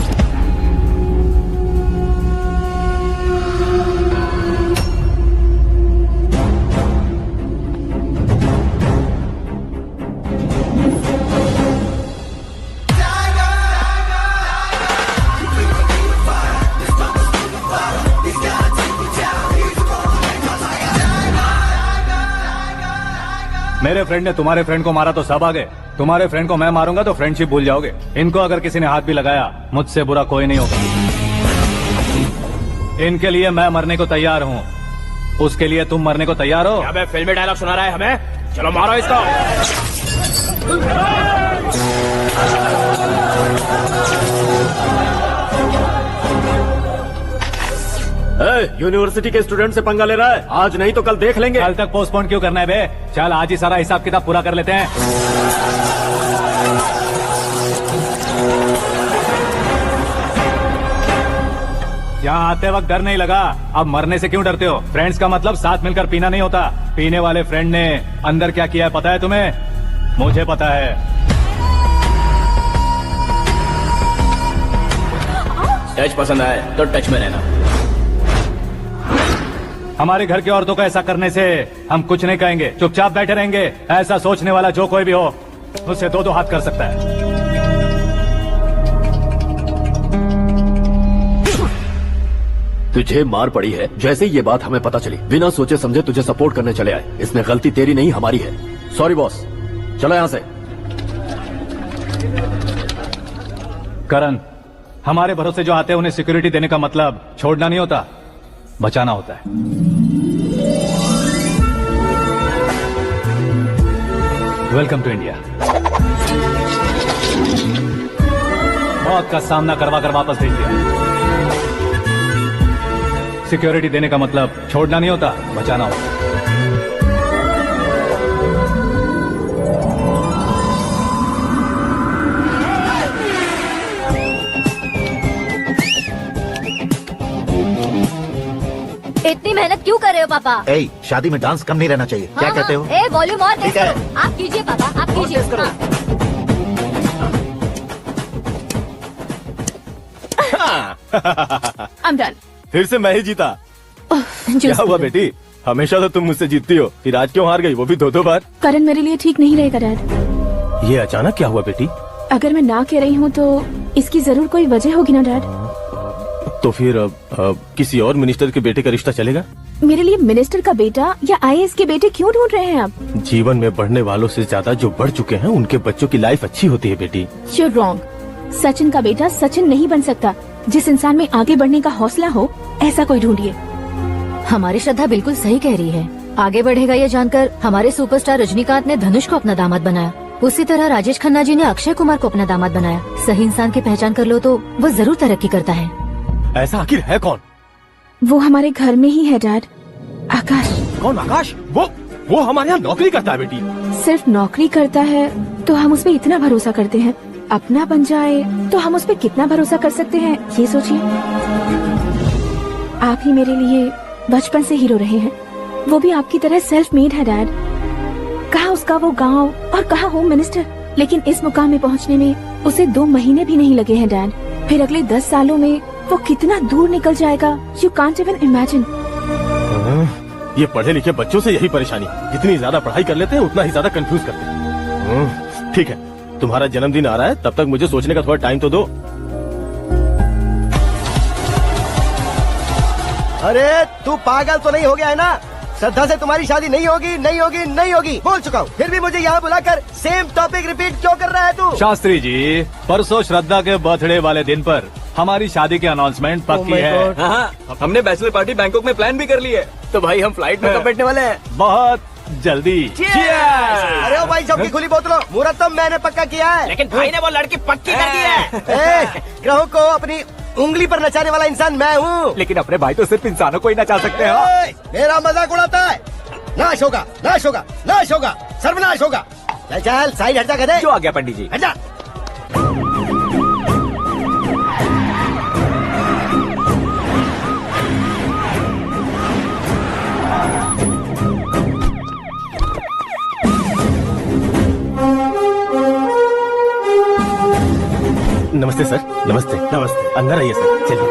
मेरे फ्रेंड ने तुम्हारे फ्रेंड को मारा तो सब आ गए। तुम्हारे फ्रेंड को मैं मारूंगा तो फ्रेंडशिप भूल जाओगे। इनको अगर किसी ने हाथ भी लगाया, मुझसे बुरा कोई नहीं होगा। इनके लिए मैं मरने को तैयार हूँ। उसके लिए तुम मरने को तैयार हो? क्या फिल्मी डायलॉग सुना रहा है हमें? चलो मारो इसको। यूनिवर्सिटी के स्टूडेंट से पंगा ले रहा है। आज नहीं तो कल देख लेंगे। कल तक पोस्टपोन क्यों करना है बे? चल आज ही सारा हिसाब किताब पूरा कर लेते हैं। यहाँ आते वक्त डर नहीं लगा, अब मरने से क्यों डरते हो? फ्रेंड्स का मतलब साथ मिलकर पीना नहीं होता। पीने वाले फ्रेंड ने अंदर क्या किया है पता है तुम्हें? मुझे पता है। टच पसंद आए तो टच में रहना। हमारे घर की औरतों को ऐसा करने से हम कुछ नहीं कहेंगे, चुपचाप बैठे रहेंगे। ऐसा सोचने वाला जो कोई भी हो, उससे 2-2 हाथ कर सकता है। तुझे मार पड़ी है, जैसे ये बात हमें पता चली बिना सोचे समझे तुझे सपोर्ट करने चले आए। इसमें गलती तेरी नहीं हमारी है। सॉरी बॉस, चलो यहाँ से। करण, हमारे भरोसे जो आते हैं उन्हें सिक्योरिटी देने का मतलब छोड़ना नहीं होता, बचाना होता है। Welcome to India. मौत का सामना करवा कर वापस भेज दिया। सिक्योरिटी देने का मतलब छोड़ना नहीं होता, बचाना होता है। इतनी मेहनत क्यों कर रहे हो पापा? ए, शादी में डांस कम नहीं रहना चाहिए। क्या कहते हो? ए वॉल्यूम और तेज ठीक है। करो। आप कीजिए पापा, आप कीजिए। I'm done. फिर से मैं ही जीता। क्या हुआ बेटी? हमेशा तो तुम मुझसे जीतती हो, फिर आज क्यों हार गई, वो भी 2-2 बार? करण मेरे लिए ठीक नहीं रहेगा डैड। ये अचानक क्या हुआ बेटी? अगर मैं ना कह रही हूँ तो इसकी जरूर कोई वजह होगी ना डैड। तो फिर किसी और मिनिस्टर के बेटे का रिश्ता चलेगा? मेरे लिए मिनिस्टर का बेटा या IAS के बेटे क्यों ढूंढ रहे हैं आप? जीवन में बढ़ने वालों से ज्यादा जो बढ़ चुके हैं उनके बच्चों की लाइफ अच्छी होती है बेटी। You're wrong. सचिन का बेटा सचिन नहीं बन सकता। जिस इंसान में आगे बढ़ने का हौसला हो, ऐसा कोई ढूंढिए। हमारी श्रद्धा बिल्कुल सही कह रही है। आगे बढ़ेगा ये जानकर हमारे सुपरस्टार रजनीकांत ने धनुष को अपना दामाद बनाया। उसी तरह राजेश खन्ना जी ने अक्षय कुमार को अपना दामाद बनाया। सही इंसान की पहचान कर लो तो वो जरूर तरक्की करता है। ऐसा आखिर है कौन? वो हमारे घर में ही है डैड, आकाश। कौन आकाश? वो हमारे यहाँ नौकरी करता है बेटी। सिर्फ नौकरी करता है तो हम उस पर इतना भरोसा करते हैं, अपना बन जाए तो हम उस पर कितना भरोसा कर सकते हैं ये सोचिए। आप ही मेरे लिए बचपन से हीरो रहे हैं, वो भी आपकी तरह सेल्फ मेड है डैड। कहाँ उसका वो गांव और कहाँ होम मिनिस्टर, लेकिन इस मुकाम में पहुँचने में उसे 2 महीने भी नहीं लगे हैं डैड। फिर अगले 10 सालों में वो कितना दूर निकल जाएगा, यू कांट इवन इमेजिन। ये पढ़े लिखे बच्चों से यही परेशानी, जितनी ज्यादा पढ़ाई कर लेते हैं उतना ही ज्यादा कंफ्यूज करते हैं। ठीक है, तुम्हारा जन्मदिन आ रहा है, तब तक मुझे सोचने का थोड़ा टाइम तो दो। अरे तू पागल तो नहीं हो गया है ना? श्रद्धा से तुम्हारी शादी नहीं होगी, नहीं होगी, नहीं होगी, बोल चुका हूँ। फिर भी मुझे यहाँ बुलाकर सेम टॉपिक रिपीट क्यों कर रहा है तू? शास्त्री जी, परसों श्रद्धा के बर्थडे वाले दिन पर हमारी शादी की अनाउंसमेंट पक्की है। हाँ, हमने बैचलर पार्टी बैंकॉक में प्लान भी कर ली है। तो भाई हम फ्लाइट में कब बैठने वाले हैं? बहुत जल्दी। अरे ओ भाई, सबकी खुली बोतलों, मुहूर्त तो मैंने पक्का किया है। लेकिन भाई ने वो लड़की पक्की कर दी है। ग्रहों को अपनी उंगली पर नचाने वाला इंसान मैं हूँ। लेकिन अपने भाई तो सिर्फ इंसानों को ही नचा सकते हैं। मेरा मजाक उड़ाता है? नाश होगा, नाश होगा, नाश होगा, सर्वनाश होगा। चल चल साइड हट जा गधे। जो आ गया पंडित जी। हट जा। नमस्ते सर। नमस्ते। नमस्ते। अंदर आइए सर, चलिए।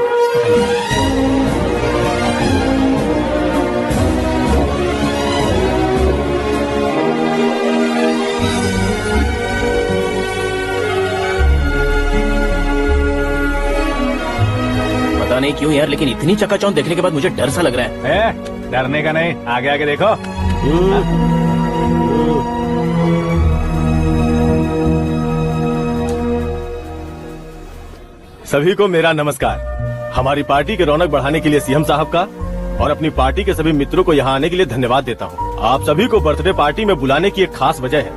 पता नहीं क्यों यार, लेकिन इतनी चकाचौंध देखने के बाद मुझे डर सा लग रहा है। डरने का नहीं, आगे आगे देखो। सभी को मेरा नमस्कार। हमारी पार्टी की रौनक बढ़ाने के लिए सीएम साहब का और अपनी पार्टी के सभी मित्रों को यहाँ आने के लिए धन्यवाद देता हूँ। आप सभी को बर्थडे पार्टी में बुलाने की एक खास वजह है।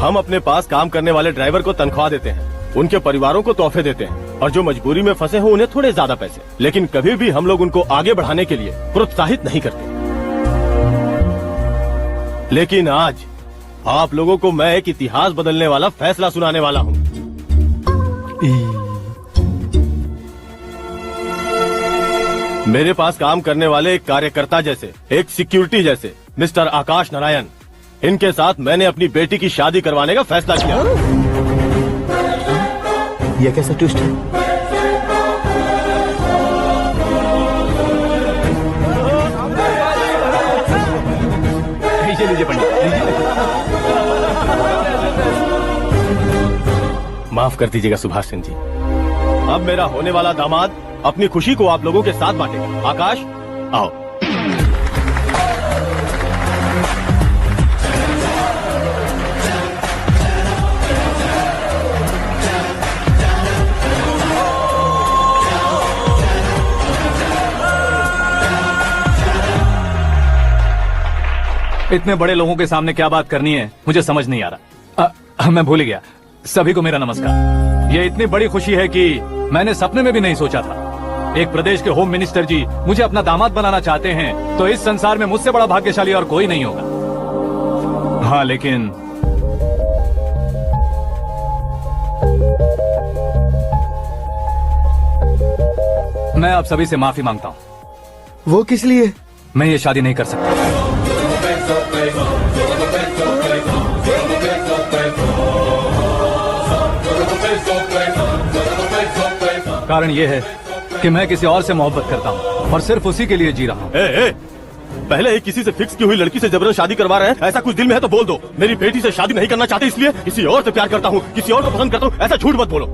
हम अपने पास काम करने वाले ड्राइवर को तनख्वाह देते हैं, उनके परिवारों को तोहफे देते हैं और जो मजबूरी में फंसे हो उन्हें थोड़े ज्यादा पैसे, लेकिन कभी भी हम लोग उनको आगे बढ़ाने के लिए प्रोत्साहित नहीं करते। लेकिन आज आप लोगों को मैं एक इतिहास बदलने वाला फैसला सुनाने वाला हूँ। मेरे पास काम करने वाले एक कार्यकर्ता जैसे, एक सिक्योरिटी जैसे मिस्टर आकाश नारायण, इनके साथ मैंने अपनी बेटी की शादी करवाने का फैसला किया। यह कैसा ट्विस्ट है? लीजिए पंडित, माफ कर दीजिएगा सुभाष सिंह जी। अब मेरा होने वाला दामाद अपनी खुशी को आप लोगों के साथ बांटेगा। आकाश, आओ। इतने बड़े लोगों के सामने क्या बात करनी है मुझे समझ नहीं आ रहा। मैं भूल गया। सभी को मेरा नमस्कार। ये इतनी बड़ी खुशी है कि मैंने सपने में भी नहीं सोचा था। एक प्रदेश के होम मिनिस्टर जी मुझे अपना दामाद बनाना चाहते हैं तो इस संसार में मुझसे बड़ा भाग्यशाली और कोई नहीं होगा। हाँ, लेकिन मैं आप सभी से माफी मांगता हूँ। वो किस लिए? मैं ये शादी नहीं कर सकता। कारण ये है कि मैं किसी और से मोहब्बत करता हूँ और सिर्फ उसी के लिए जी रहा हूँ। पहले ही किसी से फिक्स की हुई लड़की से जबरन शादी करवा रहे हैं। ऐसा कुछ दिल में है तो बोल दो। मेरी बेटी से शादी नहीं करना चाहते इसलिए किसी और से प्यार करता हूँ, किसी और को पसंद करता हूँ, ऐसा झूठ मत बोलो।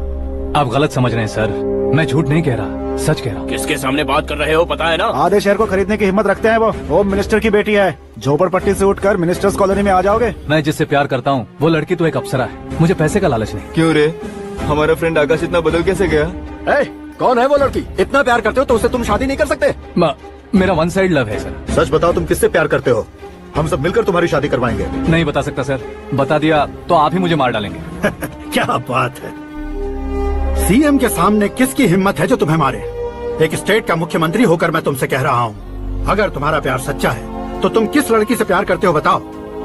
आप गलत समझ रहे हैं सर, मैं झूठ नहीं कह रहा, सच कह रहा हूँ। किसके सामने बात कर रहे हो पता है ना? आधे शहर को खरीदने की हिम्मत रखते हैं वो। होम मिनिस्टर की बेटी है, झोपड़पट्टी से उठकर मिनिस्टर्स कॉलोनी में आ जाओगे। मैं जिससे प्यार करता हूँ वो लड़की तो एक अप्सरा है, मुझे पैसे का लालच नहीं। क्यों रे, हमारा फ्रेंड आकाश इतना बदल कैसे गया? कौन है वो लड़की? इतना प्यार करते हो तो उससे तुम शादी नहीं कर सकते? मेरा वन साइड लव है सर। सच बताओ, तुम किससे प्यार करते हो? हम सब मिलकर तुम्हारी शादी करवाएंगे। नहीं बता सकता सर, बता दिया तो आप ही मुझे मार डालेंगे। क्या बात है, सीएम के सामने किसकी हिम्मत है जो तुम्हें मारे? एक स्टेट का मुख्यमंत्री होकर मैं तुमसे कह रहा हूँ, अगर तुम्हारा प्यार सच्चा है तो तुम किस लड़की से प्यार करते हो बताओ,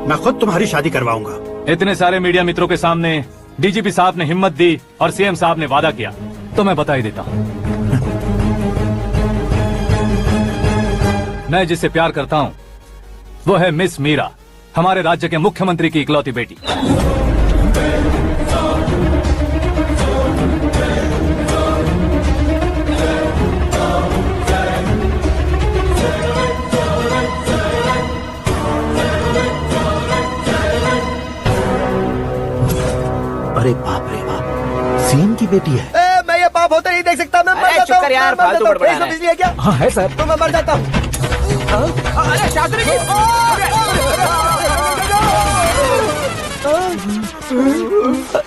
मैं खुद तुम्हारी शादी करवाऊंगा। इतने सारे मीडिया मित्रों के सामने डीजीपी साहब ने हिम्मत दी और सीएम साहब ने वादा किया, तो मैं बता ही देता हूँ। मैं जिससे प्यार करता हूँ वो है मिस मीरा, हमारे राज्य के मुख्यमंत्री की इकलौती बेटी। अरे बाप रे बाप, सीएम की बेटी है। मैं ये पाप होते नहीं देख सकता, मैं मर जाता हूँ। शुक्र यार, फालतू बड़बड़ा रहा है। बिजली है क्या? हाँ है सर। तो मैं मर जाता हूँ। अरे शास्त्री जी,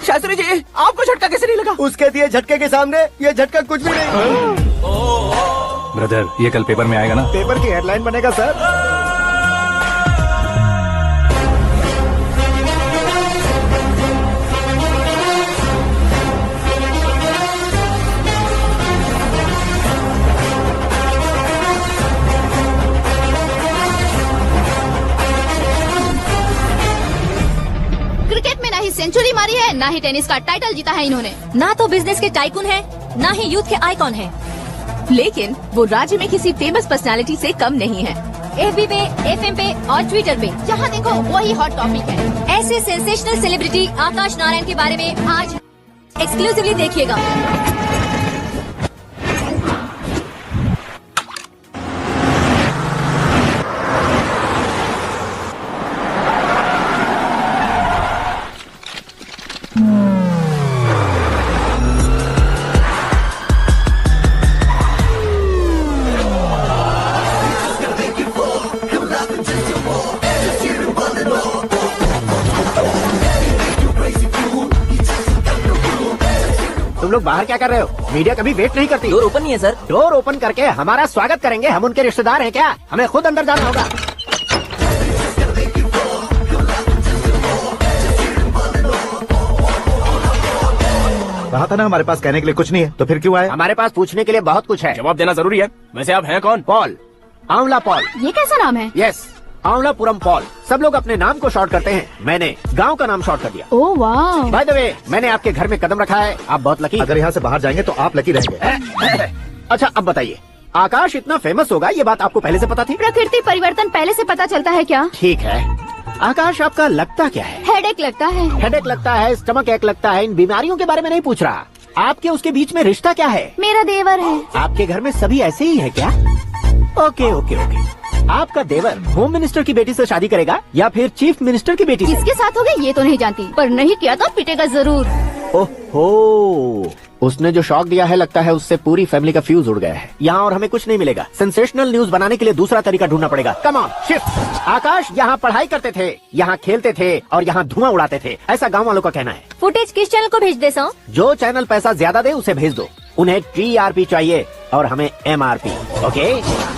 शास्त्री जी, आपको झटका कैसे नहीं लगा? उसके दिए झटके के सामने ये झटका कुछ भी नहीं। ब्रदर, ये कल पेपर में आएगा ना? पेपर की हेडलाइन बनेगा सर। क्रिकेट में ना ही सेंचुरी मारी है, ना ही टेनिस का टाइटल जीता है इन्होंने। ना तो बिजनेस के टाइकून है, ना ही यूथ के आइकॉन है। लेकिन वो राज्य में किसी फेमस पर्सनालिटी से कम नहीं है। FB पे, FM पे और ट्विटर पे जहाँ देखो वही हॉट टॉपिक है। ऐसे सेंसेशनल सेलिब्रिटी आकाश नारायण के बारे में आज एक्सक्लूसिवली देखिएगा। तुम लोग बाहर क्या कर रहे हो? मीडिया कभी वेट नहीं करती। डोर ओपन नहीं है सर। डोर ओपन करके हमारा स्वागत करेंगे, हम उनके रिश्तेदार हैं क्या? हमें खुद अंदर जाना होगा। कहा था ना हमारे पास कहने के लिए कुछ नहीं है, तो फिर क्यों आए? हमारे पास पूछने के लिए बहुत कुछ है। जवाब देना जरूरी है। वैसे आप हैं कौन? पॉल, आंवला पॉल। ये कैसा नाम है? Yes, Aavalapuram Paul. सब लोग अपने नाम को शॉर्ट करते हैं, मैंने गांव का नाम शॉर्ट कर दिया। ओह वाह। बाय द वे, मैंने आपके घर में कदम रखा है, आप बहुत लकी। अगर यहाँ से बाहर जाएंगे तो आप लकी रहेंगे। अच्छा अब बताइए, आकाश इतना फेमस होगा ये बात आपको पहले से पता थी? प्रकृति परिवर्तन पहले से पता चलता है क्या? ठीक है, आकाश आपका लगता क्या है? हेडेक लगता है। हेडेक लगता है, स्टमक एक लगता है, इन बीमारियों के बारे में नहीं पूछ रहा। आपके उसके बीच में रिश्ता क्या है? मेरा देवर है। आपके घर में सभी ऐसे ही है क्या? Okay okay okay. आपका देवर होम मिनिस्टर की बेटी से शादी करेगा या फिर चीफ मिनिस्टर की बेटी से? किसके साथ होगा ये तो नहीं जानती, पर नहीं किया तो पिटेगा जरूर। ओहो, उसने जो शॉक दिया है लगता है उससे पूरी फैमिली का फ्यूज उड़ गया है। यहाँ और हमें कुछ नहीं मिलेगा। सेंसेशनल न्यूज बनाने के लिए दूसरा तरीका ढूंढना पड़ेगा। Come on shift. आकाश यहाँ पढ़ाई करते थे, यहाँ खेलते थे और यहाँ धुआं उड़ाते थे, ऐसा गाँव वालों का कहना है। फुटेज किस चैनल को भेज दे सो? जो चैनल पैसा ज्यादा दे उसे भेज दो। उन्हें TRP चाहिए और हमें MRP। ओके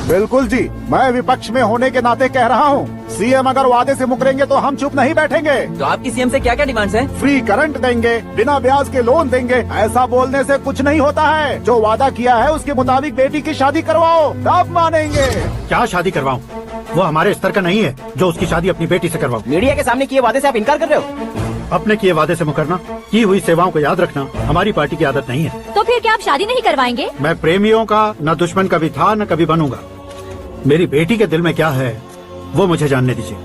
बिल्कुल जी, मैं विपक्ष में होने के नाते कह रहा हूँ, सीएम अगर वादे से मुकरेंगे तो हम चुप नहीं बैठेंगे। तो आपकी सीएम से क्या क्या डिमांड्स हैं? फ्री करंट देंगे, बिना ब्याज के लोन देंगे। ऐसा बोलने से कुछ नहीं होता है। जो वादा किया है उसके मुताबिक बेटी की शादी करवाओ, तब मानेंगे। क्या शादी करवाऊं? वो हमारे स्तर का नहीं है जो उसकी शादी अपनी बेटी से करवाऊं। मीडिया के सामने किए वादे से आप इनकार कर रहे हो? अपने किए वादे से मुकरना, की हुई सेवाओं को याद रखना हमारी पार्टी की आदत नहीं है। तो फिर क्या आप शादी नहीं करवाएंगे? मैं प्रेमियों का न दुश्मन कभी था न कभी बनूंगा। मेरी बेटी के दिल में क्या है वो मुझे जानने दीजिए।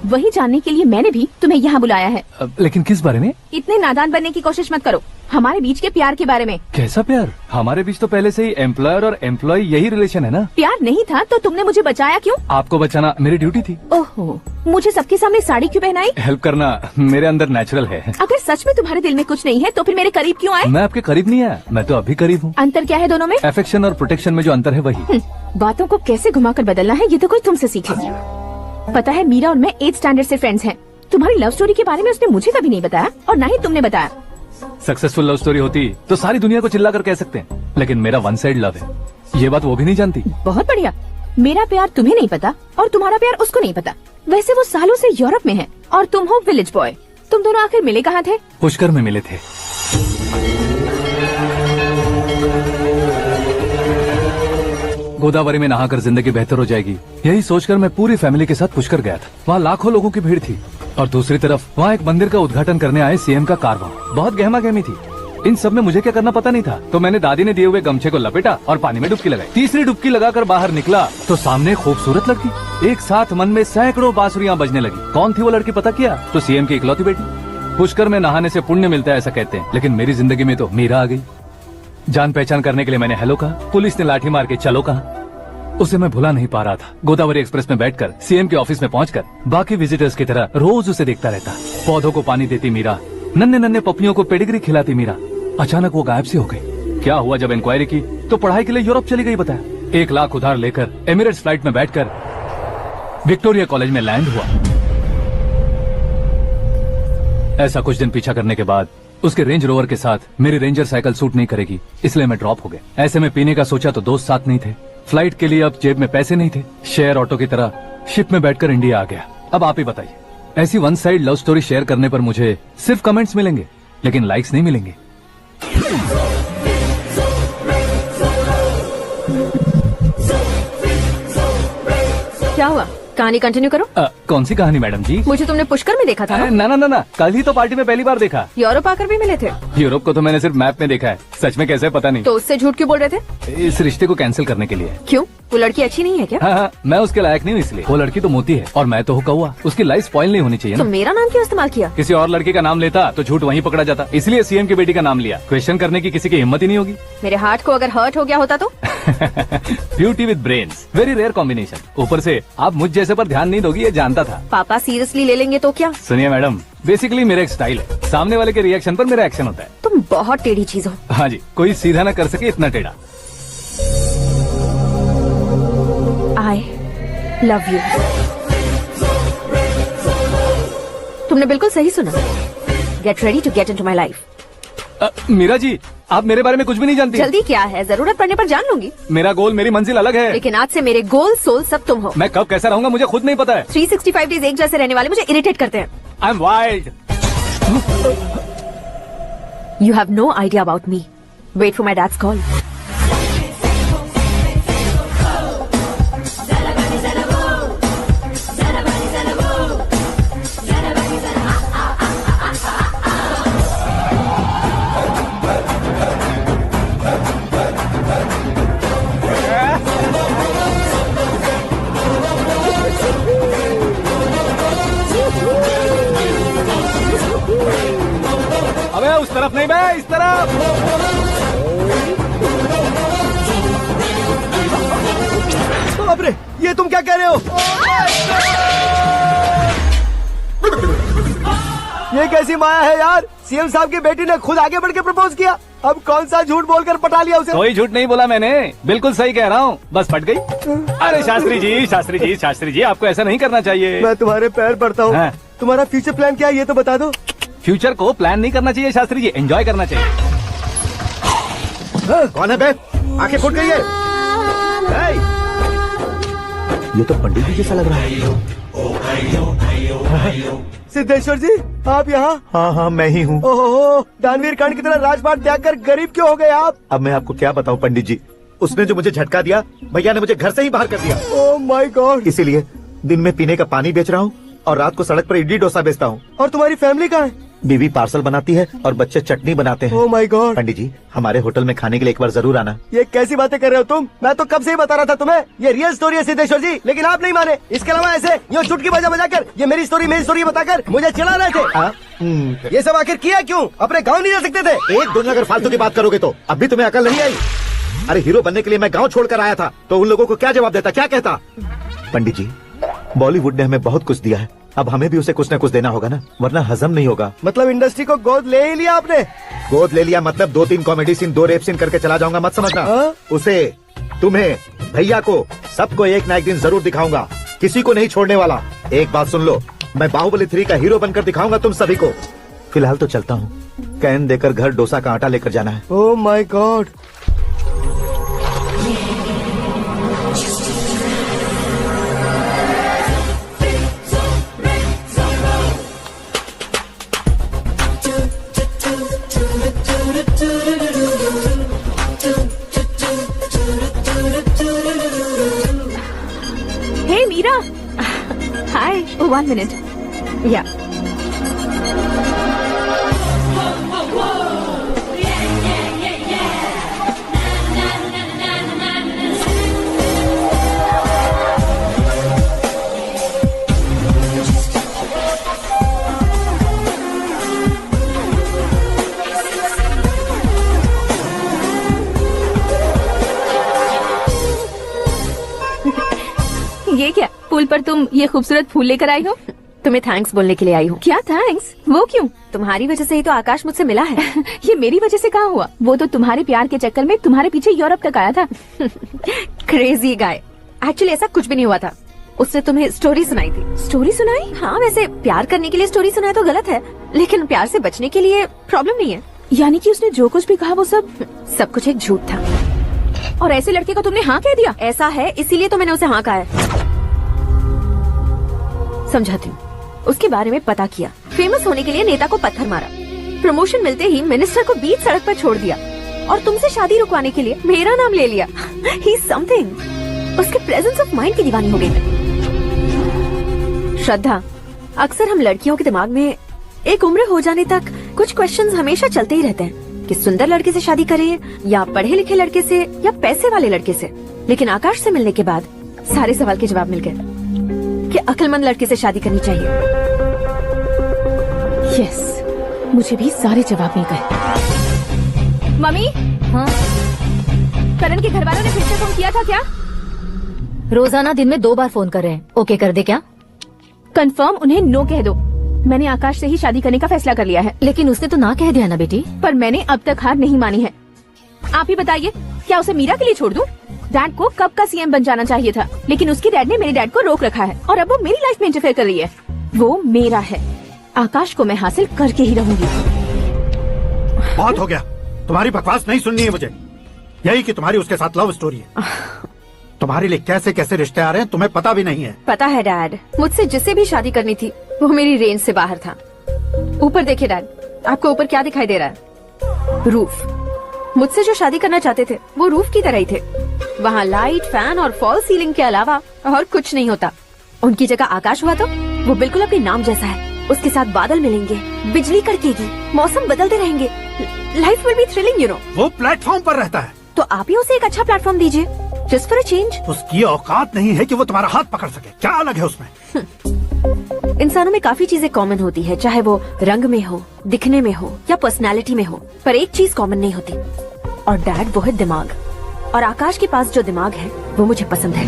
वही जानने के लिए मैंने भी तुम्हें यहाँ बुलाया है। लेकिन किस बारे में? इतने नादान बनने की कोशिश मत करो। हमारे बीच के प्यार के बारे में। कैसा प्यार? हमारे बीच तो पहले से ही एम्प्लॉयर और एम्प्लॉय यही रिलेशन है ना। प्यार नहीं था तो तुमने मुझे बचाया क्यों? आपको बचाना मेरी ड्यूटी थी। ओहो, मुझे सबके सामने साड़ी क्यों पहनाई? हेल्प करना मेरे अंदर नेचुरल है। अगर सच में तुम्हारे दिल में कुछ नहीं है तो फिर मेरे करीब क्यों आए? मैं आपके करीब नहीं आया, मैं तो अभी करीब हूँ। अंतर क्या है दोनों में? अफेक्शन और प्रोटेक्शन में जो अंतर है वही। बातों को कैसे घुमाकर बदलना है ये तो कोई तुमसे सीखे। पता है मीरा और मैं 8th स्टैंडर्ड से फ्रेंड्स हैं। तुम्हारी लव स्टोरी के बारे में उसने मुझे कभी नहीं बताया और ना ही तुमने बताया। सक्सेसफुल लव स्टोरी होती तो सारी दुनिया को चिल्ला कर कह सकते हैं, लेकिन मेरा वन साइड लव है, ये बात वो भी नहीं जानती। बहुत बढ़िया, मेरा प्यार तुम्हें नहीं पता और तुम्हारा प्यार उसको नहीं पता। वैसे वो सालों से यूरोप में है और तुम हो विलेज बॉय। तुम दोनों आखिर मिले कहाँ थे? पुष्कर में मिले थे। गोदावरी में नहाकर जिंदगी बेहतर हो जाएगी, यही सोचकर मैं पूरी फैमिली के साथ पुष्कर गया था। वहाँ लाखों लोगों की भीड़ थी और दूसरी तरफ वहाँ एक मंदिर का उद्घाटन करने आए सीएम का कारवां। बहुत गहमा गहमी थी। इन सब में मुझे क्या करना पता नहीं था, तो मैंने दादी ने दिए हुए गमछे को लपेटा और पानी में डुबकी लगाई। तीसरी डुबकी लगाकर बाहर निकला तो सामने खूबसूरत लड़की। एक साथ मन में सैकड़ों बांसुरियां बजने लगी। कौन थी वो लड़की पता किया? तो सीएम की इकलौती बेटी। पुष्कर में नहाने से पुण्य मिलता है ऐसा कहते हैं, लेकिन मेरी जिंदगी में तो मीरा आ गई। जान पहचान करने के लिए मैंने हेलो कहा, पुलिस ने लाठी मार के चलो कहा। उसे मैं भुला नहीं पा रहा था। गोदावरी एक्सप्रेस में बैठकर सीएम के ऑफिस में पहुंचकर बाकी विजिटर्स की तरह रोज उसे देखता रहता। पौधों को पानी देती मीरा, नन्हे नन्हे पपलियों को पेडिग्री खिलाती मीरा। अचानक वो गायब सी हो गई। क्या हुआ? जब इंक्वायरी की तो पढ़ाई के लिए यूरोप चली गई बताया। 1 लाख उधार लेकर एमिरेट्स फ्लाइट में बैठकर विक्टोरिया कॉलेज में लैंड हुआ। ऐसा कुछ दिन पीछा करने के बाद उसके रेंज रोवर के साथ मेरी रेंजर साइकिल सूट नहीं करेगी, इसलिए मैं ड्रॉप हो गया। ऐसे में पीने का सोचा तो दोस्त साथ नहीं थे। फ्लाइट के लिए अब जेब में पैसे नहीं थे। शेयर ऑटो की तरह शिप में बैठकर इंडिया आ गया। अब आप ही बताइए, ऐसी one side love story share करने पर मुझे सिर्फ कमेंट्स मिलेंगे, लेकिन लाइक्स नहीं मिलेंगे। क्या हुआ? कहानी कंटिन्यू करो। कौन सी कहानी मैडम जी? मुझे तुमने पुष्कर में देखा था ना? ना, कल ही तो पार्टी में पहली बार देखा। यूरोप आकर भी मिले थे? यूरोप को तो मैंने सिर्फ मैप में देखा है, सच में कैसे पता नहीं। तो उससे झूठ क्यों बोल रहे थे? इस रिश्ते को कैंसिल करने के लिए। क्यों? वो लड़की अच्छी नहीं है क्या? हाँ, मैं उसके लायक नहीं हूँ इसलिए। वो लड़की तो मोती है और मैं तो हूँ कौवा। उसकी लाइफ स्पॉइल नहीं होनी चाहिए तो ना। मेरा नाम क्यों इस्तेमाल किया? किसी और लड़की का नाम लेता तो झूठ वहीं पकड़ा जाता, इसलिए सीएम की बेटी का नाम लिया। क्वेश्चन करने की किसी की हिम्मत ही नहीं होगी। मेरे हार्ट को अगर हर्ट हो गया होता तो? Beauty with brains, very rare combination. ऊपर से आप मुझ जैसे पर ध्यान नहीं दोगी ये जानता था। पापा सीरियसली ले लेंगे तो क्या? सुनिए मैडम, बेसिकली मेरा एक स्टाइल है, सामने वाले के रिएक्शन पर मेरा एक्शन होता है। तुम बहुत टेढ़ी चीज हो। हाँ जी, कोई सीधा न कर सके इतना टेढ़ा। I love you। तुमने बिल्कुल सही सुना। Get ready to get into my life। Meera ji, आप मेरे बारे में कुछ भी नहीं जानती। जल्दी क्या है, जरूरत पड़ने पर जान लूंगी। मेरा गोल, मेरी मंजिल अलग है। लेकिन आज से मेरे गोल सोल सब तुम हो। मैं कब कैसा रहूंगा मुझे खुद नहीं पता है। 365 डेज एक जैसे रहने वाले मुझे इरिटेट करते हैं। I am wild. You have no idea about me। Wait for my dad's call। अबे उस तरफ नहीं, मैं इस तरफ। बाप रे, ये तुम क्या कह रहे हो? ये कैसी माया है यार? सीएम साहब की बेटी ने खुद आगे बढ़ के प्रपोज किया। अब कौन सा झूठ बोलकर पटा लिया उसे? कोई झूठ नहीं बोला मैंने, बिल्कुल सही कह रहा हूँ, बस फट गई। अरे शास्त्री जी आपको ऐसा नहीं करना चाहिए। मैं तुम्हारे पैर पड़ता हूँ। तुम्हारा फ्यूचर प्लान क्या है ये तो बता दो। फ्यूचर को प्लान नहीं करना चाहिए शास्त्री जी, एंजॉय करना चाहिए। कौन है बे? आंखें फूट गई है। ये तो पंडित जी जैसा लग रहा है। सिद्धेश्वर जी, आप यहाँ? हाँ, मैं ही हूँ। ओहो, दानवीर कांड की तरह राजपाट त्याग कर गरीब क्यों हो गए आप? अब मैं आपको क्या बताऊँ पंडित जी, उसने जो मुझे झटका दिया, भैया ने मुझे घर से ही बाहर कर दिया। Oh my God. इसीलिए दिन में पीने का पानी बेच रहा हूँ और रात को सड़क पर इडली डोसा बेचता हूँ। और तुम्हारी फैमिली कहाँ है? बीवी पार्सल बनाती है और बच्चे चटनी बनाते हैं। Oh my God. पंडित जी, हमारे होटल में खाने के लिए एक बार जरूर आना। ये कैसी बातें कर रहे हो तुम? मैं तो कब से ही बता रहा था तुम्हें, ये रियल स्टोरी है सिद्धेश्वर जी, लेकिन आप नहीं माने। इसके अलावा ऐसे यूँ चुटकी बजा कर ये मेरी स्टोरी बताकर मुझे चिढ़ा रहे थे। ये सब आखिर किया क्यों? अपने गाँव नहीं जा सकते थे? एक दो अगर फालतू की बात करोगे तो अब भी तुम्हें अकल नहीं आई? अरे हीरो बनने के लिए मैं गाँव छोड़कर आया था, तो उन लोगों को क्या जवाब देता, क्या कहता? पंडित जी, बॉलीवुड ने हमें बहुत कुछ दिया है, अब हमें भी उसे कुछ न कुछ देना होगा ना, वरना हजम नहीं होगा। मतलब इंडस्ट्री को गोद ले ही लिया आपने? गोद ले लिया मतलब 2-3 कॉमेडी सीन, 2 रेप सीन करके चला जाऊंगा मत समझना। उसे, तुम्हें, भैया को, सबको एक ना एक दिन जरूर दिखाऊंगा, किसी को नहीं छोड़ने वाला। एक बात सुन लो, मैं बाहुबली 3 का हीरो बनकर दिखाऊंगा तुम सभी को। फिलहाल तो चलता हूँ, कैन देकर घर डोसा का आटा लेकर जाना है। Oh my God. 1 minute. या ये क्या, पुल पर तुम ये खूबसूरत फूल लेकर आई हो? तुम्हें थैंक्स बोलने के लिए आई हूँ। क्या थैंक्स? वो क्यों? तुम्हारी वजह से ही तो आकाश मुझसे मिला है। ये मेरी वजह से कहाँ हुआ? वो तो तुम्हारे प्यार के चक्कर में तुम्हारे पीछे यूरोप तक आया था। Crazy guy. एक्चुअली ऐसा कुछ भी नहीं हुआ था। उसने तुम्हें स्टोरी सुनाई थी। स्टोरी सुनाई? हाँ, वैसे प्यार करने के लिए स्टोरी सुनाए तो गलत है, लेकिन प्यार से बचने के लिए प्रॉब्लम नहीं है। यानी कि उसने जो कुछ भी कहा वो सब कुछ एक झूठ था। और ऐसे लड़के को तुमने हाँ कह दिया? ऐसा है, इसीलिए तो मैंने उसे हाँ कहा है। समझाती हूँ। उसके बारे में पता किया, फेमस होने के लिए नेता को पत्थर मारा, प्रमोशन मिलते ही मिनिस्टर को बीच सड़क पर छोड़ दिया और तुमसे शादी रुकवाने के लिए मेरा नाम ले लिया। ही समथिंग। उसके प्रेजेंस ऑफ माइंड की दीवानी हो गई मैं। श्रद्धा, अक्सर हम लड़कियों के दिमाग में एक उम्र हो जाने तक कुछ क्वेश्चंस हमेशा चलते ही रहते हैं कि सुंदर लड़के से शादी करें या पढ़े लिखे लड़के से या पैसे वाले लड़के से। लेकिन आकाश से मिलने के बाद सारे सवाल के जवाब मिल गए कि अक्लमंद लड़के से शादी करनी चाहिए। यस, मुझे भी सारे जवाब मिल गए। मम्मी, हाँ? करण के घर वालों ने फिर से फोन किया था क्या? रोजाना दिन में 2 बार फोन कर रहे हैं। ओके कर दे क्या? कंफर्म उन्हें नो कह दो। मैंने आकाश से ही शादी करने का फैसला कर लिया है। लेकिन उसने तो ना कह दिया ना बेटी। पर मैंने अब तक हार नहीं मानी है। आप ही बताइए, क्या उसे मीरा के लिए छोड़ दूं? डैड को कब का सीएम बन जाना चाहिए था, लेकिन उसके डैड ने मेरे डैड को रोक रखा है और अब वो मेरी लाइफ में इंटरफेयर कर रही है। वो मेरा है। आकाश को मैं हासिल करके ही रहूंगी। बहुत हो गया, तुम्हारी बकवास नहीं सुननी है मुझे। यही कि तुम्हारी उसके साथ लव स्टोरी है। तुम्हारे लिए कैसे कैसे रिश्ते आ रहे हैं तुम्हें पता भी नहीं है। पता है डैड, मुझसे जिसे भी शादी करनी थी वो मेरी रेंज से बाहर था। ऊपर देखिए डैड, आपको ऊपर क्या दिखाई दे रहा है? रूफ। मुझसे जो शादी करना चाहते थे वो रूफ की तरह ही थे। वहाँ लाइट, फैन और फॉल सीलिंग के अलावा और कुछ नहीं होता। उनकी जगह आकाश हुआ तो वो बिल्कुल अपने नाम जैसा है। उसके साथ बादल मिलेंगे, बिजली कड़केगी, मौसम बदलते रहेंगे, life will be thrilling, you know. वो प्लेटफॉर्म पर रहता है तो आप ही उसे एक अच्छा प्लेटफॉर्म दीजिए, जस्ट फॉर अ चेंज। उसकी औकात नहीं है कि वो तुम्हारा हाथ पकड़ सके। क्या अलग है उसमें? इंसानों में काफी चीजें कॉमन होती है, चाहे वो रंग में हो, दिखने में हो या पर्सनालिटी में हो, पर एक चीज कॉमन नहीं होती, और डैड वो है दिमाग। और आकाश के पास जो दिमाग है वो मुझे पसंद है।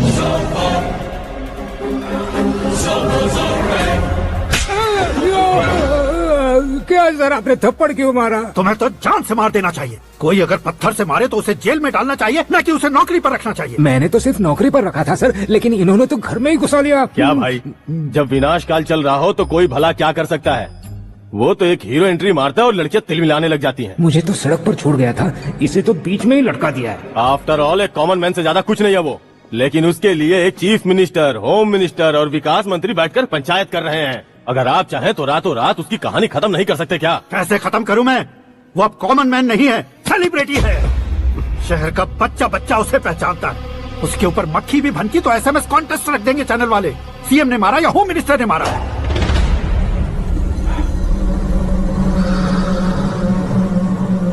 क्या सर, आपने थप्पड़ क्यों मारा? तुम्हें तो जान से मार देना चाहिए। कोई अगर पत्थर से मारे तो उसे जेल में डालना चाहिए, न कि उसे नौकरी पर रखना चाहिए। मैंने तो सिर्फ नौकरी पर रखा था सर, लेकिन इन्होंने तो घर में ही घुसा लिया। क्या भाई, जब विनाश काल चल रहा हो तो कोई भला क्या कर सकता है? वो तो एक हीरो एंट्री मारता है और लड़कियां तिल मिलाने लग जाती हैं। मुझे तो सड़क पर छोड़ गया था, इसे तो बीच में ही लटका दिया है। आफ्टर ऑल एक कॉमन मैन से ज्यादा कुछ नहीं है वो, लेकिन उसके लिए एक चीफ मिनिस्टर, होम मिनिस्टर और विकास मंत्री बैठकर पंचायत कर रहे हैं। अगर आप चाहें तो रातों रात उसकी कहानी खत्म नहीं कर सकते क्या? कैसे खत्म करूं मैं? वो अब कॉमन मैन नहीं है, सेलिब्रिटी है। शहर का बच्चा बच्चा उसे पहचानता है। उसके ऊपर मक्खी भी भनकी तो एसएमएस कॉन्टेस्ट रख देंगे चैनल वाले। सीएम ने मारा या होम मिनिस्टर ने मारा?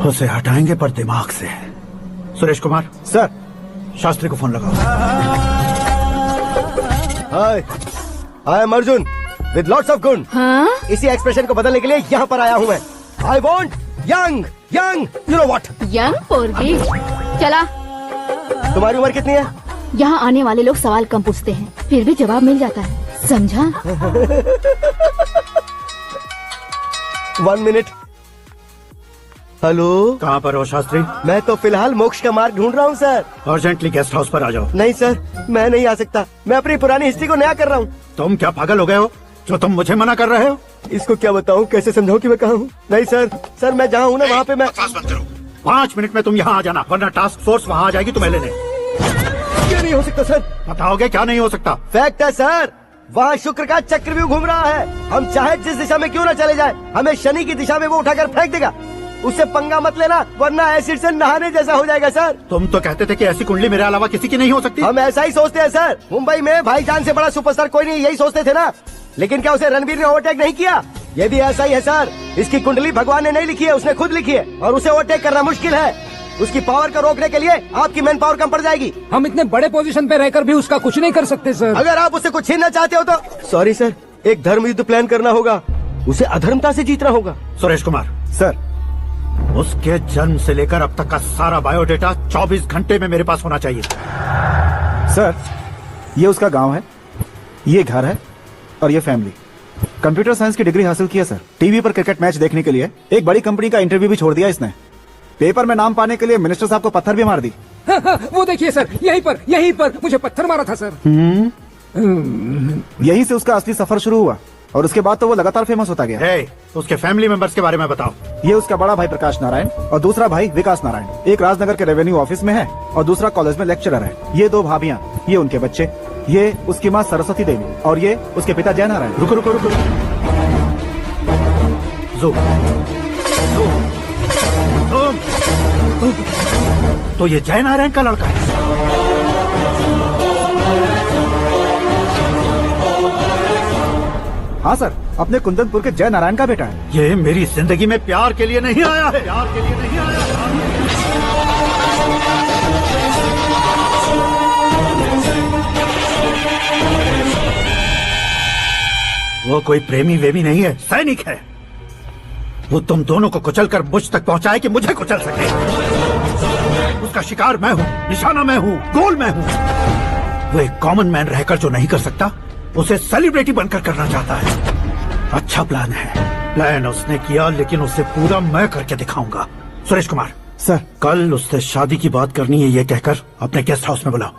उसे हटाएंगे पर दिमाग से। सुरेश कुमार सर, शास्त्री को फोन लगाओ। Hi, I am Arjun with lots of गुण। हाँ? इसी एक्सप्रेशन को बदलने के लिए यहाँ पर आया हूँ मैं। I want young young, you know what? Young पोरगी। चला। तुम्हारी उम्र कितनी है? यहाँ आने वाले लोग सवाल कम पूछते हैं, फिर भी जवाब मिल जाता है, समझा? 1 मिनट। हेलो, कहाँ पर हो शास्त्री? मैं तो फिलहाल मोक्ष का मार्ग ढूंढ रहा हूँ सर। अर्जेंटली गेस्ट हाउस पर आ जाओ। नहीं सर, मैं नहीं आ सकता। मैं अपनी पुरानी हिस्ट्री को नया कर रहा हूँ। तुम क्या पागल हो गए हो जो तुम मुझे मना कर रहे हो? इसको क्या बताऊँ, कैसे समझाऊँ कि मैं कहाँ हूँ? नहीं सर, सर मैं जहाँ हूँ ना वहाँ पे मैं। 5 मिनट में तुम यहाँ आ जाना, वरना टास्क फोर्स वहाँ आ जाएगी तुम्हें लेने। क्या नहीं हो सकता सर? बताओगे क्या नहीं हो सकता? फैक्ट है सर, वहाँ शुक्र का चक्रव्यूह घूम रहा है। हम चाहे जिस दिशा में क्यों न चले जाए, हमें शनि की दिशा में वो उठाकर फेंक देगा। उससे पंगा मत लेना, वरना एसिड से नहाने जैसा हो जाएगा सर। तुम तो कहते थे कि ऐसी कुंडली मेरे अलावा किसी की नहीं हो सकती। हम ऐसा ही सोचते हैं सर। मुंबई में भाईजान से बड़ा सुपरस्टार कोई नहीं, यही सोचते थे ना। लेकिन क्या उसे रणवीर ने ओवरटेक नहीं किया? ये भी ऐसा ही है सर। इसकी कुंडली भगवान ने नहीं लिखी है, उसने खुद लिखी है, और उसे ओवरटेक करना मुश्किल है। उसकी पावर को रोकने के लिए आपकी मैन पावर कम पड़ जाएगी। हम इतने बड़े पोजीशन पे रहकर भी उसका कुछ नहीं कर सकते सर। अगर आप उससे कुछ छीनना चाहते हो तो सॉरी सर, एक धर्म युद्ध प्लान करना होगा। उसे अधर्मता से जीतना होगा। सुरेश कुमार सर, उसके जन्म से लेकर अब तक का सारा बायोडेटा 24 घंटे में मेरे पास होना चाहिए। सर, ये उसका गांव है, ये घर है और ये फैमिली। कंप्यूटर साइंस की डिग्री हासिल की है सर। टीवी पर क्रिकेट मैच देखने के लिए एक बड़ी कंपनी का इंटरव्यू भी छोड़ दिया इसने। पेपर में नाम पाने के लिए मिनिस्टर साहब को पत्थर भी मार दी। वो देखिए सर, यहीं पर मुझे पत्थर मारा था सर। यहीं से उसका असली सफर शुरू हुआ और उसके बाद तो वो लगातार फेमस होता गया। उसके फैमिली मेंबर्स के बारे में बताओ। ये उसका बड़ा भाई प्रकाश नारायण और दूसरा भाई विकास नारायण। एक राजनगर के रेवेन्यू ऑफिस में है और दूसरा कॉलेज में लेक्चरर है। ये 2 भाभियां, ये उनके बच्चे, ये उसकी माँ सरस्वती देवी और ये उसके पिता जय नारायण। रुको रुको रुको, तो ये जय नारायण का लड़का है। हाँ सर, अपने कुंदनपुर के जय नारायण का बेटा है। ये मेरी जिंदगी में प्यार के लिए नहीं आया है, प्यार के लिए नहीं आया है। वो कोई प्रेमी वेमी नहीं है, सैनिक है। वो तुम दोनों को कुचल कर मुझ तक पहुंचाए कि मुझे कुचल सके। उसका शिकार मैं हूँ, निशाना मैं हूँ, गोल मैं हूँ। वो एक कॉमन मैन रहकर जो नहीं कर सकता, उसे सेलिब्रिटी बनकर करना चाहता है। अच्छा प्लान है, प्लान उसने किया, लेकिन उसे पूरा मैं करके दिखाऊंगा। सुरेश कुमार सर, कल उससे शादी की बात करनी है, ये कहकर अपने गेस्ट हाउस में बुलाओ।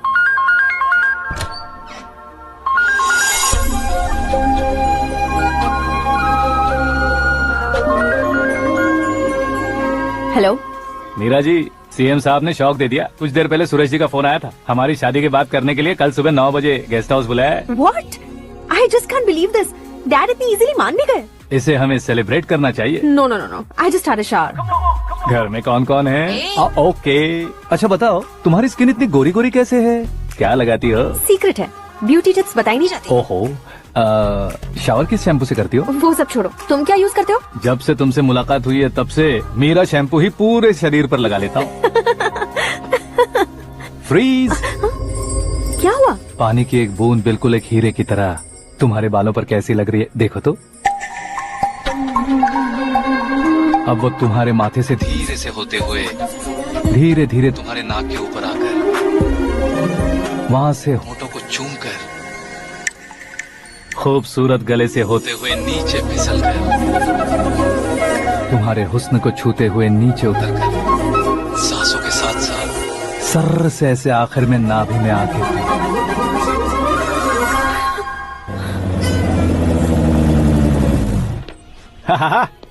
हेलो मीरा जी, सीएम साहब ने शौक दे दिया। कुछ देर पहले सुरेश जी का फोन आया था, हमारी शादी की बात करने के लिए कल सुबह 9 बजे गेस्ट हाउस बुलाया है। What? I just can't believe this. Dad इतनी इजीली मान भी गए। इसे हमें सेलिब्रेट करना चाहिए। No, no, no, no. I just had a shower. घर में कौन कौन है? ओके, अच्छा बताओ, तुम्हारी स्किन इतनी गोरी गोरी कैसे है? क्या लगाती हो? सीक्रेट है, ब्यूटी टिप्स बताई नहीं जाती। ओहो, शावर किस शैम्पू से करती हो? वो सब छोड़ो, तुम क्या यूज करते हो? जब से तुमसे मुलाकात हुई है तब से मीरा शैम्पू ही पूरे शरीर पर लगा लेता हूँ। फ्रीज। क्या हुआ? पानी की एक बूंद बिल्कुल एक हीरे की तरह तुम्हारे बालों पर कैसी लग रही है, देखो तो। अब वो तुम्हारे माथे से धीरे से होते हुए धीरे धीरे तुम्हारे नाक के ऊपर आकर वहां से होठों को चूमकर खूबसूरत गले से होते हुए नीचे फिसलकर तुम्हारे हुस्न को छूते हुए नीचे उतरकर सांसों के साथ साथ सर्र से ऐसे आखिर में नाभि में आके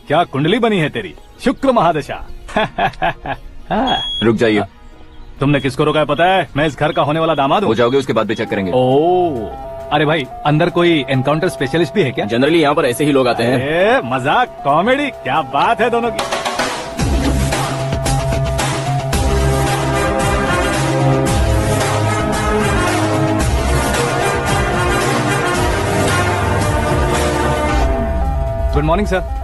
क्या कुंडली बनी है तेरी, शुक्र महादशा। रुक जाइए। तुमने किसको रोका है पता है? मैं इस घर का होने वाला दामाद हूँ। हो जाओगे उसके बाद भी चेक करेंगे। ओ, अरे भाई, अंदर कोई एनकाउंटर स्पेशलिस्ट भी है क्या? जनरली यहाँ पर ऐसे ही लोग आते हैं। मजाक, कॉमेडी, क्या बात है दोनों की। Good morning sir.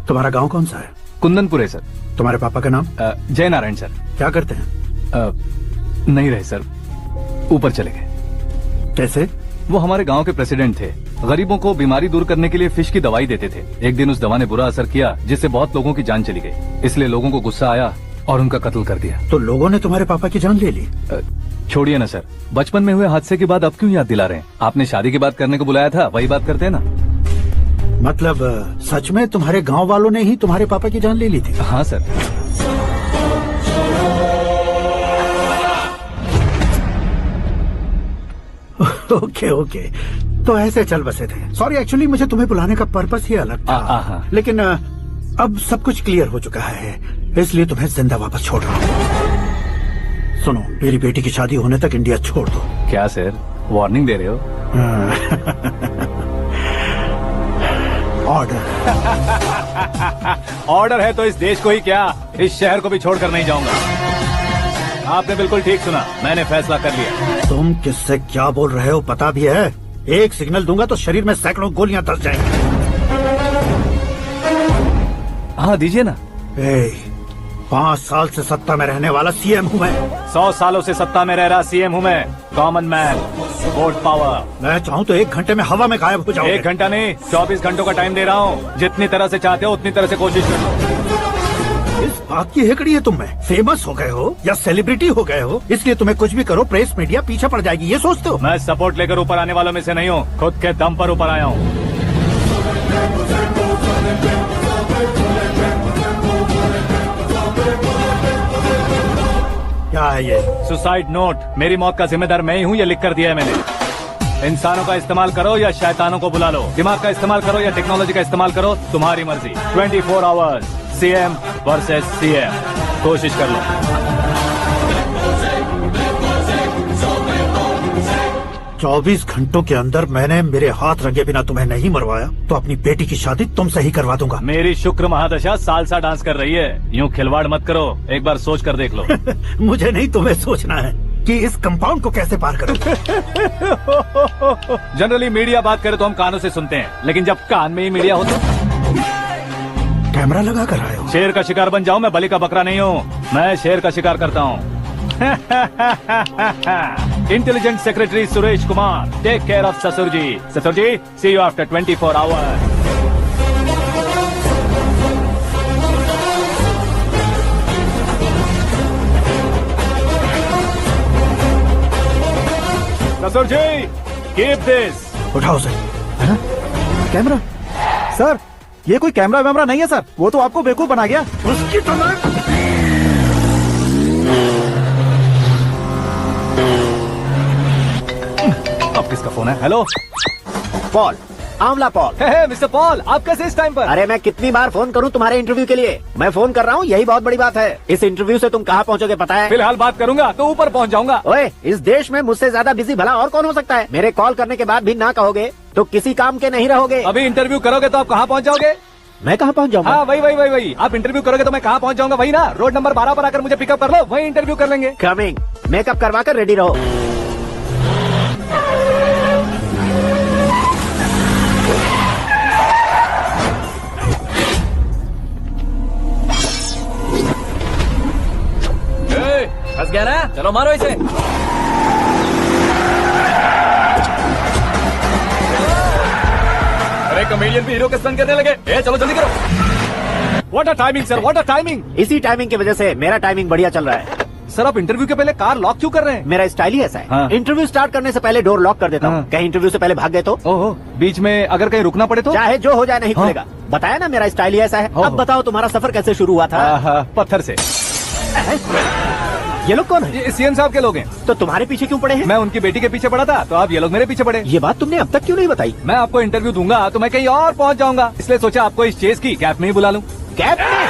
तुम्हारा गांव कौन सा है? कुंदनपुर है सर। तुम्हारे पापा का नाम? जय नारायण सर। क्या करते हैं? नहीं रहे सर, ऊपर चले गए। कैसे? वो हमारे गांव के प्रेसिडेंट थे। गरीबों को बीमारी दूर करने के लिए फिश की दवाई देते थे। एक दिन उस दवा ने बुरा असर किया, जिससे बहुत लोगों की जान चली गई। इसलिए लोगों को गुस्सा आया और उनका कत्ल कर दिया। तो लोगों ने तुम्हारे पापा की जान ले ली? छोड़िए ना सर, बचपन में हुए हादसे के बाद अब क्यों याद दिला रहे हैं? आपने शादी की बात करने को बुलाया था, वही बात करते हैं ना। मतलब सच में तुम्हारे गांव वालों ने ही तुम्हारे पापा की जान ले ली थी? हाँ सर। ओके ओके, तो ऐसे चल बसे थे। सॉरी, एक्चुअली मुझे तुम्हें बुलाने का पर्पस ही अलग था। लेकिन अब सब कुछ क्लियर हो चुका है, इसलिए तुम्हें जिंदा वापस छोड़ रहा हूँ। सुनो, मेरी बेटी की शादी होने तक इंडिया छोड़ दो। क्या सर, वार्निंग दे रहे हो? ऑर्डर। ऑर्डर है तो इस देश को ही क्या, इस शहर को भी छोड़कर नहीं जाऊंगा। आपने बिल्कुल ठीक सुना, मैंने फैसला कर लिया। तुम किससे क्या बोल रहे हो पता भी है? एक सिग्नल दूंगा तो शरीर में सैकड़ों गोलियां धस जाएंगी। हाँ दीजिए ना। 5 साल से सत्ता में रहने वाला सीएम हूँ मैं। 100 सालों से सत्ता में रह रहा सीएम हूँ मैं। Common man, vote power. मैं चाहूँ तो 1 घंटे में हवा में गायब हो जाऊँ। 1 घंटा नहीं, 24 घंटों का टाइम दे रहा हूँ। जितनी तरह से चाहते हो उतनी तरह से कोशिश कर लो। इस बात की हेकड़ी है तुम में? फेमस हो गए हो या सेलिब्रिटी हो गए हो, इसलिए तुम्हें कुछ भी करो प्रेस मीडिया पीछे पड़ जाएगी, ये सोचते हो? मैं सपोर्ट लेकर ऊपर आने वालों में से नहीं हूँ, खुद के दम पर ऊपर आया हूँ। क्या है ये? Suicide note. मेरी मौत का जिम्मेदार मैं ही हूँ, ये लिख कर दिया है मैंने। इंसानों का इस्तेमाल करो या शैतानों को बुला लो, दिमाग का इस्तेमाल करो या टेक्नोलॉजी का इस्तेमाल करो, तुम्हारी मर्जी। 24 आवर्स सीएम वर्सेस सीएम, कोशिश कर लो। 24 घंटों के अंदर मैंने मेरे हाथ रंगे बिना तुम्हें नहीं मरवाया तो अपनी बेटी की शादी तुमसे ही करवा दूंगा। मेरी शुक्र महादशा सालसा डांस कर रही है, यूँ खिलवाड़ मत करो, एक बार सोच कर देख लो। मुझे नहीं, तुम्हें सोचना है कि इस कंपाउंड को कैसे पार करूं। जनरली मीडिया बात करे तो हम कानों से सुनते हैं, लेकिन जब कान में ही मीडिया हो तो कैमरा लगा कर आए हो। शेर का शिकार बन जाऊं, मैं बलि का बकरा नहीं हूँ, मैं शेर का शिकार करता हूँ। Intelligent secretary Suresh Kumar, take care of ससुर जी। ससुर जी, सी यू आफ्टर 24 आवर्स। ससुर जी, कीप दिस। उठाओ उसे। कैमरा? सर, ये कोई कैमरा वैमरा नहीं है सर, वो तो आपको बेवकूफ बना गया। उसकी तो अब किसका फोन है? हेलो पॉल, आंवला पॉल। मिस्टर पॉल, आप कैसे इस टाइम पर? अरे मैं कितनी बार फोन करूं तुम्हारे इंटरव्यू के लिए? मैं फोन कर रहा हूं, यही बहुत बड़ी बात है। इस इंटरव्यू से तुम कहां पहुंचोगे पता है? फिलहाल बात करूंगा तो ऊपर पहुंच जाऊंगा। ओए, इस देश में मुझसे ज्यादा बिजी भला और कौन हो सकता है? मेरे कॉल करने के बाद भी ना कहोगे तो किसी काम के नहीं रहोगे। अभी इंटरव्यू करोगे तो आप कहाँ पहुँच जाओगे? मैं कहाँ पहुँच जाऊंगा? हाँ वही। आप इंटरव्यू करोगे तो मैं कहाँ पहुँच जाऊंगा? वही ना, रोड नंबर 12 पर आकर मुझे पिकअप कर लो, वही इंटरव्यू कर लेंगे। कमिंग। मेकअप करवा कर रेडी रहो। फंस गया ना, चलो मारो इसे। अरे कॉमेडियन भी हीरो के स्टंट करने लगे। चलो जल्दी करो। What a timing sir, what a timing. इसी टाइमिंग की वजह से मेरा टाइमिंग बढ़िया चल रहा है। सर आप इंटरव्यू के पहले कार लॉक क्यों कर रहे हैं? मेरा स्टाइल ही ऐसा है। हाँ। इंटरव्यू स्टार्ट करने से पहले डोर लॉक कर देता हूँ। कहीं इंटरव्यू से पहले भाग गए तो? ओहो, बीच में अगर कहीं रुकना पड़े तो? चाहे जो हो जाए नहीं खुलेगा। बताया ना मेरा स्टाइल ही ऐसा है। अब बताओ तुम्हारा सफर कैसे शुरू हुआ था? पत्थर से। ये लोग कौन है? ये सीएम साहब के लोग हैं। तो तुम्हारे पीछे क्यों पड़े हैं? मैं उनकी बेटी के पीछे पड़ा था, तो आप ये लोग मेरे पीछे पड़े। ये बात तुमने अब तक क्यों नहीं बताई? मैं आपको इंटरव्यू दूंगा तो मैं कहीं और पहुंच जाऊंगा, इसलिए सोचा आपको इस चेस की कैप में ही बुला लूं। कैप में?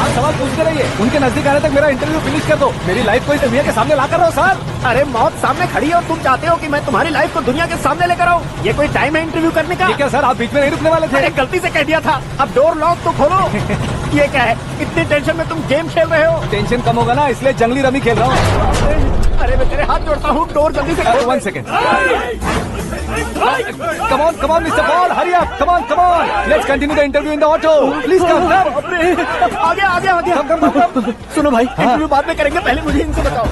सवाल पूछते रहिए, उनके नजदीक आने तक मेरा इंटरव्यू फिनिश कर दो। मेरी लाइफ को इस दुनिया के सामने ला कर रहो सर। अरे मौत सामने खड़ी है और तुम चाहते हो कि मैं तुम्हारी लाइफ को दुनिया के सामने लेकर आऊं? ये कोई टाइम है इंटरव्यू करने का? ठीक है सर, आप बीच में नहीं रुकने वाले थे। अरे गलती से कह दिया था, अब डोर लॉक तो खोलो। ये क्या है, इतनी टेंशन में तुम गेम खेल रहे हो? टेंशन कम होगा ना, इसलिए जंगली रमी खेल रहा हूँ। अरे मैं तेरे हाथ जोड़ता हूँ, डोर जल्दी से खोलो। 1 second. Come on, Mr. Paul, hurry up. Come on. Let's continue the interview in the auto. Please come. आगे। Come. सुनो भाई, इंटरव्यू बाद में करेंगे, पहले मुझे इनसे बताओ।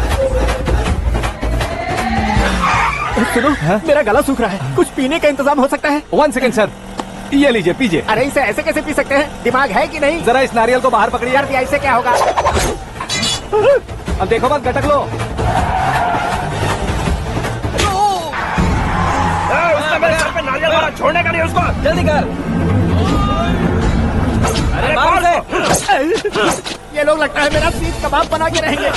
सुनो, मेरा गला सूख रहा है, कुछ पीने का इंतजाम हो सकता है? 1 सेकेंड सर, ये लीजिए पीजिए। अरे इसे ऐसे कैसे पी सकते हैं? दिमाग है कि नहीं? जरा इस नारियल को बाहर पकड़िए। यार इससे क्या होगा? अब देखो मत, गटक लो। मेरे सर पे नारियल मारा, छोड़ने का नहीं उसको। जल्दी कर। अरे मार दे। ये लोग लगता है मेरा सीख कबाब बना के रहेंगे।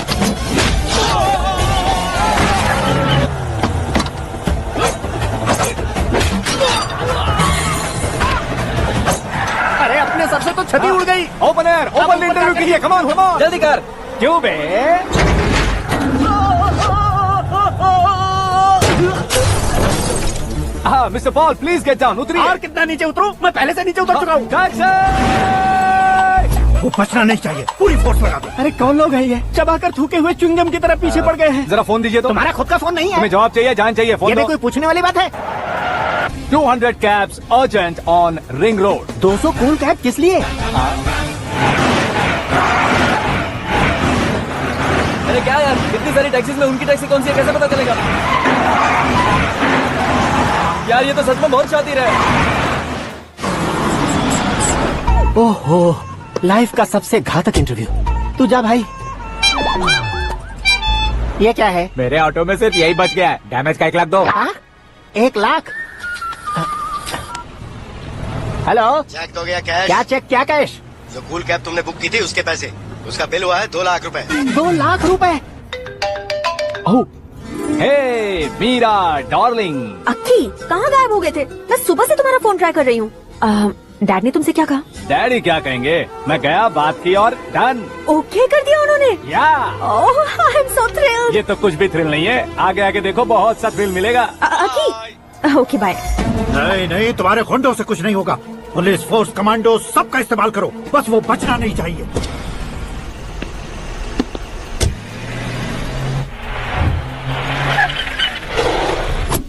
अरे अपने सर से तो छवि उड़ गई। ओपन इंटरव्यू कीजिए। कम ऑन जल्दी कर। क्यों बे? हाँ mister Paul please get down, उतरिए। और कितना नीचे उतरूं? मैं पहले से नीचे उतर चुका हूँ। वो बचना नहीं चाहिए, पूरी फोर्स लगा दो। अरे कौन लोग हैं ये? चबाकर थूके हुए च्युइंगम की तरह पीछे पड़ गए हैं। जरा फोन दीजिए तो। तुम्हारा खुद का फोन नहीं है? तुम्हें जवाब चाहिए, जान चाहिए, फोन ये भी दो। कोई पूछने वाली बात है? 200 cabs urgent on ring road. 200 cool cab किस लिए? अरे क्या यार, इतनी सारी टैक्सीज में उनकी टैक्सी कौन सी है, कैसे पता चलेगा? यार ये तो सच में बहुत शातिर है। ओहो, लाइफ का सबसे घातक इंटरव्यू। तू जा भाई। ये क्या है? मेरे ऑटो में सिर्फ यही बच गया है, डैमेज का 1 लाख दो। 1 लाख? हेलो, चेक तो गया कैश। क्या चेक, क्या कैश? जो कूल कैब तुमने बुक की थी उसके पैसे, उसका बिल हुआ है 2 लाख रुपए। 2 लाख रुपए? हे मीरा डार्लिंग। अक्की कहाँ गायब हो गए थे? मैं सुबह से तुम्हारा फोन ट्राई कर रही हूँ। डैड ने तुमसे क्या कहा? डैडी क्या कहेंगे, मैं गया, बात की और डन। ओके कर दिया उन्होंने? या ओह आई एम सो थ्रिल्ड। ये तो कुछ भी थ्रिल नहीं है, आगे आगे देखो बहुत सा थ्रिल मिलेगा। अक्की ओके बाय। नहीं नहीं, तुम्हारे गुंडों से कुछ नहीं होगा। पुलिस फोर्स, कमांडो सबका इस्तेमाल करो, बस वो बचना नहीं चाहिए।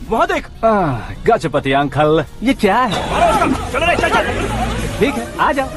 वहाँ देख, गजपति अंकल, ये क्या है? चलो रे, चल चल। ठीक है, आ जाओ।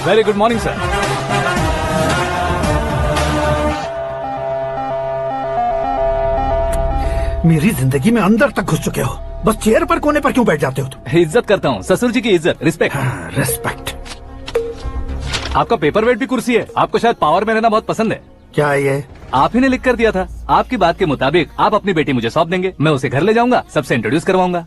Very good morning sir. मेरी जिंदगी में अंदर तक घुस चुके हो, बस चेयर पर कोने पर क्यों बैठ जाते हो तुम? इज्जत करता हूँ, ससुर जी की इज्जत, रिस्पेक्ट। रिस्पेक्ट। आपका पेपर वेट भी कुर्सी है, आपको शायद पावर में रहना बहुत पसंद है। क्या है ये? आप ही ने लिख कर दिया था। आपकी बात के मुताबिक आप अपनी बेटी मुझे सौंप देंगे, मैं उसे घर ले जाऊंगा, सबसे इंट्रोड्यूस करवाऊंगा।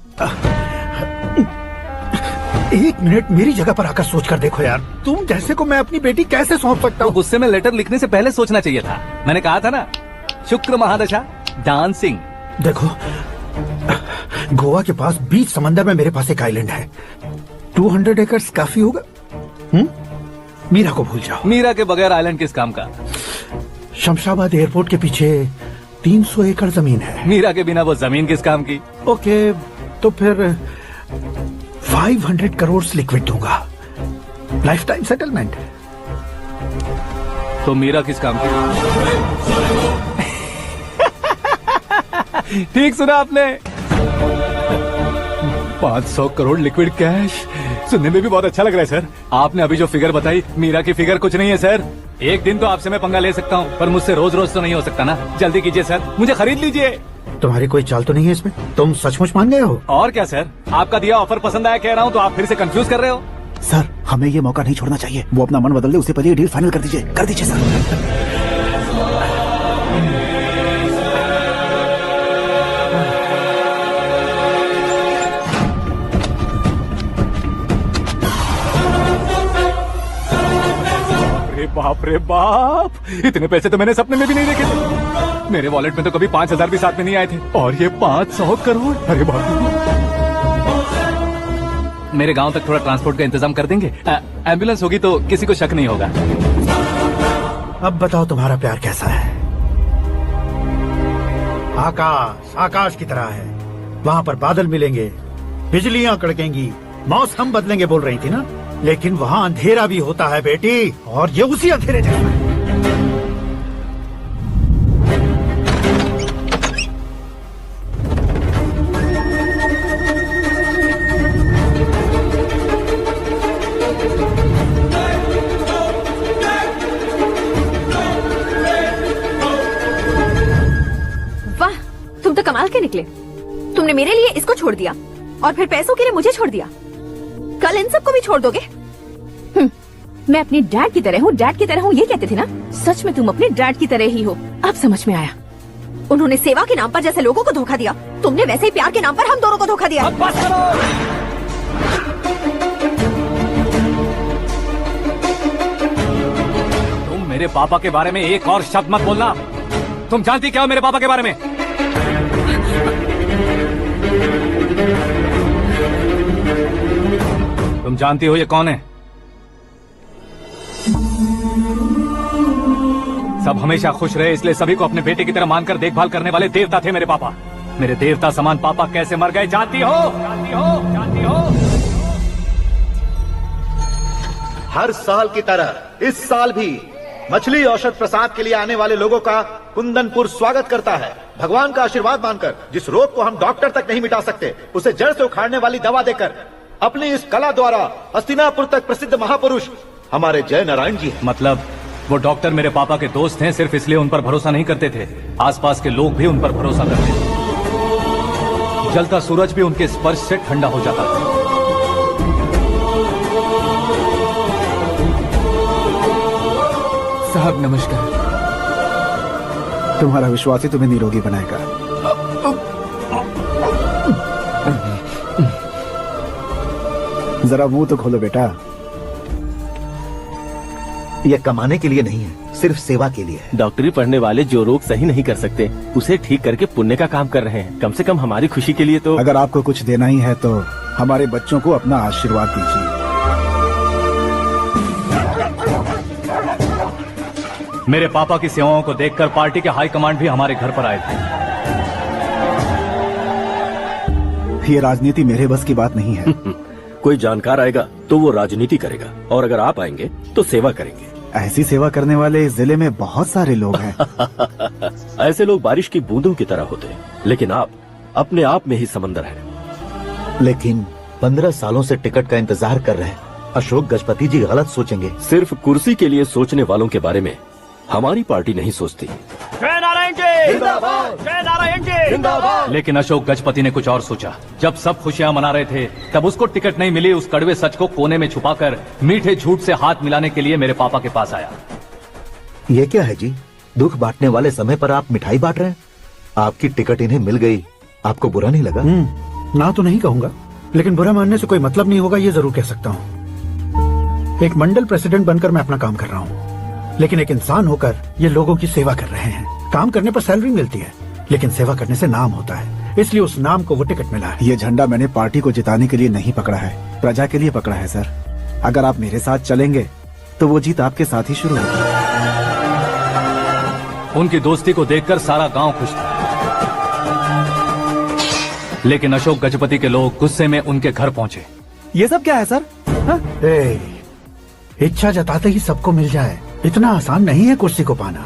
1 मिनट मेरी जगह पर आकर सोच कर देखो यार, तुम जैसे को मैं अपनी बेटी कैसे सौंप सकता हूँ? गुस्से में लेटर लिखने से पहले सोचना चाहिए था। मैंने कहा था ना, शुक्र महादशा डांसिंग। देखो, गोवा के पास बीच समंदर में मेरे पास एक आइलैंड है, 200 एकर्स काफी होगा। मीरा को भूल जाओ। मीरा के बगैर आइलैंड किस काम का? शमशाबाद एयरपोर्ट के पीछे 300 एकड़ जमीन है। मीरा के बिना वो जमीन किस काम की? ओके, तो फिर 500 करोड़ लिक्विड दूंगा, लाइफ टाइम सेटलमेंट। तो मीरा किस काम की? ठीक सुना आपने, 500 करोड़ लिक्विड कैश, सुनने में भी बहुत अच्छा लग रहा है सर। आपने अभी जो फिगर बताई, मीरा की फिगर कुछ नहीं है सर। एक दिन तो आपसे मैं पंगा ले सकता हूँ, पर मुझसे रोज रोज तो नहीं हो सकता ना। जल्दी कीजिए सर, मुझे खरीद लीजिए। तुम्हारी कोई चाल तो नहीं है इसमें? तुम सचमुच मान गए हो? और क्या सर, आपका दिया ऑफर पसंद आया कह रहा हूँ, तो आप फिर से कंफ्यूज कर रहे हो। सर हमें ये मौका नहीं छोड़ना चाहिए। वो अपना मन बदल दे, उससे पहले ये डील फाइनल कर दीजिए सर। बाप रे बाप, इतने पैसे तो मैंने सपने में भी नहीं देखे थे। मेरे वॉलेट में तो कभी 5,000 भी साथ में नहीं आए थे, और ये 500 करोड़। अरे बाप रे। मेरे गांव तक थोड़ा ट्रांसपोर्ट का इंतजाम कर देंगे? एम्बुलेंस होगी तो किसी को शक नहीं होगा। अब बताओ तुम्हारा प्यार कैसा है? आकाश आकाश की तरह है, वहाँ पर बादल मिलेंगे, बिजलियाँ कड़केंगी, मौसम बदलेंगे बोल रही थी ना। लेकिन वहाँ अंधेरा भी होता है बेटी, और ये उसी अंधेरे जैसा है। वाह, तुम तो कमाल के निकले। तुमने मेरे लिए इसको छोड़ दिया और फिर पैसों के लिए मुझे छोड़ दिया। कल इन सबको भी छोड़ दोगे? मैं अपने डैड की तरह हूँ, डैड की तरह हूँ, ये कहते थे ना। सच में तुम अपने डैड की तरह ही हो, अब समझ में आया। उन्होंने सेवा के नाम पर जैसे लोगों को धोखा दिया, तुमने वैसे ही प्यार के नाम पर हम दोनों को धोखा दिया। बस करो। तुम मेरे पापा के बारे में एक और शब्द मत बोलना। तुम जानती क्या हो मेरे पापा के बारे में? तुम जानती हो ये कौन है? सब हमेशा खुश रहे, इसलिए सभी को अपने बेटे की तरह मानकर देखभाल करने वाले देवता थे मेरे पापा। मेरे देवता समान पापा कैसे मर गए जानती हो? जानती हो? जानती हो? हर साल की तरह इस साल भी मछली औषध प्रसाद के लिए आने वाले लोगों का कुंदनपुर स्वागत करता है। भगवान का आशीर्वाद मानकर जिस रोग को हम डॉक्टर तक नहीं मिटा सकते, उसे जड़ से उखाड़ने वाली दवा देकर अपनी इस कला द्वारा हस्तिनापुर तक प्रसिद्ध महापुरुष हमारे जय नारायण जी हैं। मतलब वो डॉक्टर मेरे पापा के दोस्त हैं, सिर्फ इसलिए उन पर भरोसा नहीं करते थे। आसपास के लोग भी उन पर भरोसा करते थे। जलता सूरज भी उनके स्पर्श से ठंडा हो जाता था। साहब नमस्कार। तुम्हारा विश्वास ही तुम्हें निरोगी बनाएगा। जरा मुंह तो खोलो बेटा। यह कमाने के लिए नहीं है, सिर्फ सेवा के लिए है। डॉक्टरी पढ़ने वाले जो रोग सही नहीं कर सकते, उसे ठीक करके पुण्य का काम कर रहे हैं। कम से कम हमारी खुशी के लिए तो। अगर आपको कुछ देना ही है तो हमारे बच्चों को अपना आशीर्वाद दीजिए। मेरे पापा की सेवाओं को देखकर पार्टी के हाई कमांड भी हमारे घर पर आए थे। ये राजनीति मेरे बस की बात नहीं है। कोई जानकार आएगा तो वो राजनीति करेगा, और अगर आप आएंगे तो सेवा करेंगे। ऐसी सेवा करने वाले इस जिले में बहुत सारे लोग हैं। ऐसे लोग बारिश की बूंदों की तरह होते हैं, लेकिन आप अपने आप में ही समंदर हैं। लेकिन 15 सालों से टिकट का इंतजार कर रहे हैं अशोक गजपति जी गलत सोचेंगे। सिर्फ कुर्सी के लिए सोचने वालों के बारे में हमारी पार्टी नहीं सोचती। जय नारायण जी जिंदाबाद, जय नारायण जी जिंदाबाद। लेकिन अशोक गजपति ने कुछ और सोचा। जब सब खुशियां मना रहे थे, तब उसको टिकट नहीं मिली। उस कड़वे सच को कोने में छुपाकर मीठे झूठ से हाथ मिलाने के लिए मेरे पापा के पास आया। ये क्या है जी? दुख बांटने वाले समय पर आप मिठाई बांट रहे हैं। आपकी टिकट इन्हें मिल गई, आपको बुरा नहीं लगा? ना तो नहीं कहूंगा, लेकिन बुरा मानने से कोई मतलब नहीं होगा, ये जरूर कह सकता हूँ। एक मंडल प्रेसिडेंट बनकर मैं अपना काम कर रहा हूँ, लेकिन एक इंसान होकर ये लोगों की सेवा कर रहे हैं। काम करने पर सैलरी मिलती है, लेकिन सेवा करने से नाम होता है, इसलिए उस नाम को वो टिकट मिला है। ये झंडा मैंने पार्टी को जिताने के लिए नहीं पकड़ा है, प्रजा के लिए पकड़ा है सर। अगर आप मेरे साथ चलेंगे तो वो जीत आपके साथ ही शुरू होगी। उनकी दोस्ती को देखकर सारा गांव खुश था, लेकिन अशोक गजपति के लोग गुस्से में उनके घर पहुंचे। ये सब क्या है सर? इच्छा जताते ही सबको मिल जाए, इतना आसान नहीं है कुर्सी को पाना।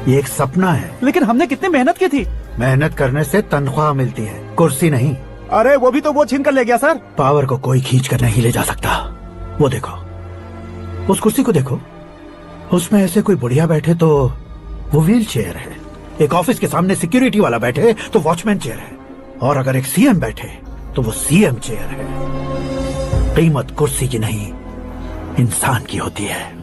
ये एक सपना है। लेकिन हमने कितनी मेहनत की थी। मेहनत करने से तनख्वाह मिलती है, कुर्सी नहीं। अरे वो भी तो वो छीन कर ले गया सर। पावर को कोई खींच कर नहीं ले जा सकता। वो देखो, उस कुर्सी को देखो, उसमें ऐसे कोई बुढ़िया बैठे तो वो व्हील चेयर है, एक ऑफिस के सामने सिक्योरिटी वाला बैठे तो वॉचमैन चेयर है, और अगर एक सीएम बैठे तो वो सीएम चेयर है। कीमत कुर्सी की नहीं, इंसान की होती है।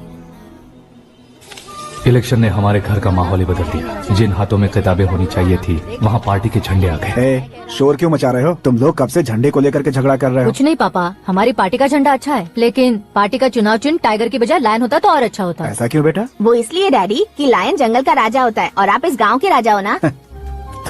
इलेक्शन ने हमारे घर का माहौल ही बदल दिया। जिन हाथों में किताबें होनी चाहिए थी वहाँ पार्टी के झंडे आ गए। शोर क्यों मचा रहे हो? तुम लोग कब से झंडे को लेकर के झगड़ा कर रहे हो? कुछ नहीं पापा, हमारी पार्टी का झंडा अच्छा है, लेकिन पार्टी का चुनाव चिन्ह टाइगर की बजाय लायन होता तो और अच्छा होता। ऐसा क्यों बेटा? वो इसलिए डैडी कि लायन जंगल का राजा होता है और आप इस गांव के राजा हो ना।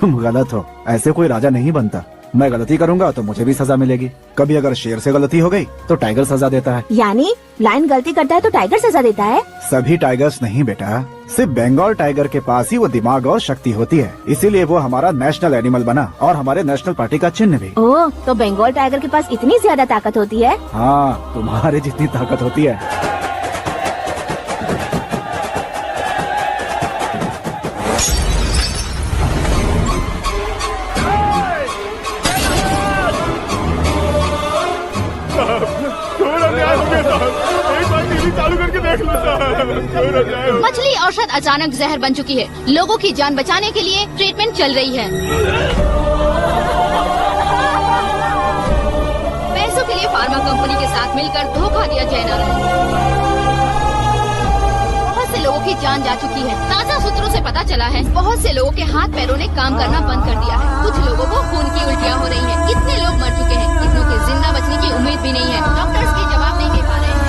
तुम गलत हो, ऐसे कोई राजा नहीं बनता। मैं गलती करूंगा तो मुझे भी सजा मिलेगी। कभी अगर शेर से गलती हो गई तो टाइगर सजा देता है। यानी लायन गलती करता है तो टाइगर सजा देता है? सभी टाइगर्स नहीं बेटा, सिर्फ बंगाल टाइगर के पास ही वो दिमाग और शक्ति होती है, इसीलिए वो हमारा नेशनल एनिमल बना और हमारे नेशनल पार्टी का चिन्ह भी। ओह, तो बंगाल टाइगर के पास इतनी ज्यादा ताकत होती है? हाँ, तुम्हारे जितनी ताकत होती है। मछली औषध अचानक जहर बन चुकी है। लोगों की जान बचाने के लिए ट्रीटमेंट चल रही है। पैसों के लिए फार्मा कंपनी के साथ मिलकर धोखा दिया जयनारायण। बहुत से लोगों की जान जा चुकी है। ताज़ा सूत्रों से पता चला है बहुत से लोगों के हाथ पैरों ने काम करना बंद कर दिया है। कुछ लोगों को खून की उल्टियाँ हो रही हैं। कितने लोग मर चुके हैं, कितनों के जिंदा बचने की उम्मीद भी नहीं है। डॉक्टर्स भी जवाब नहीं दे पा रहे हैं।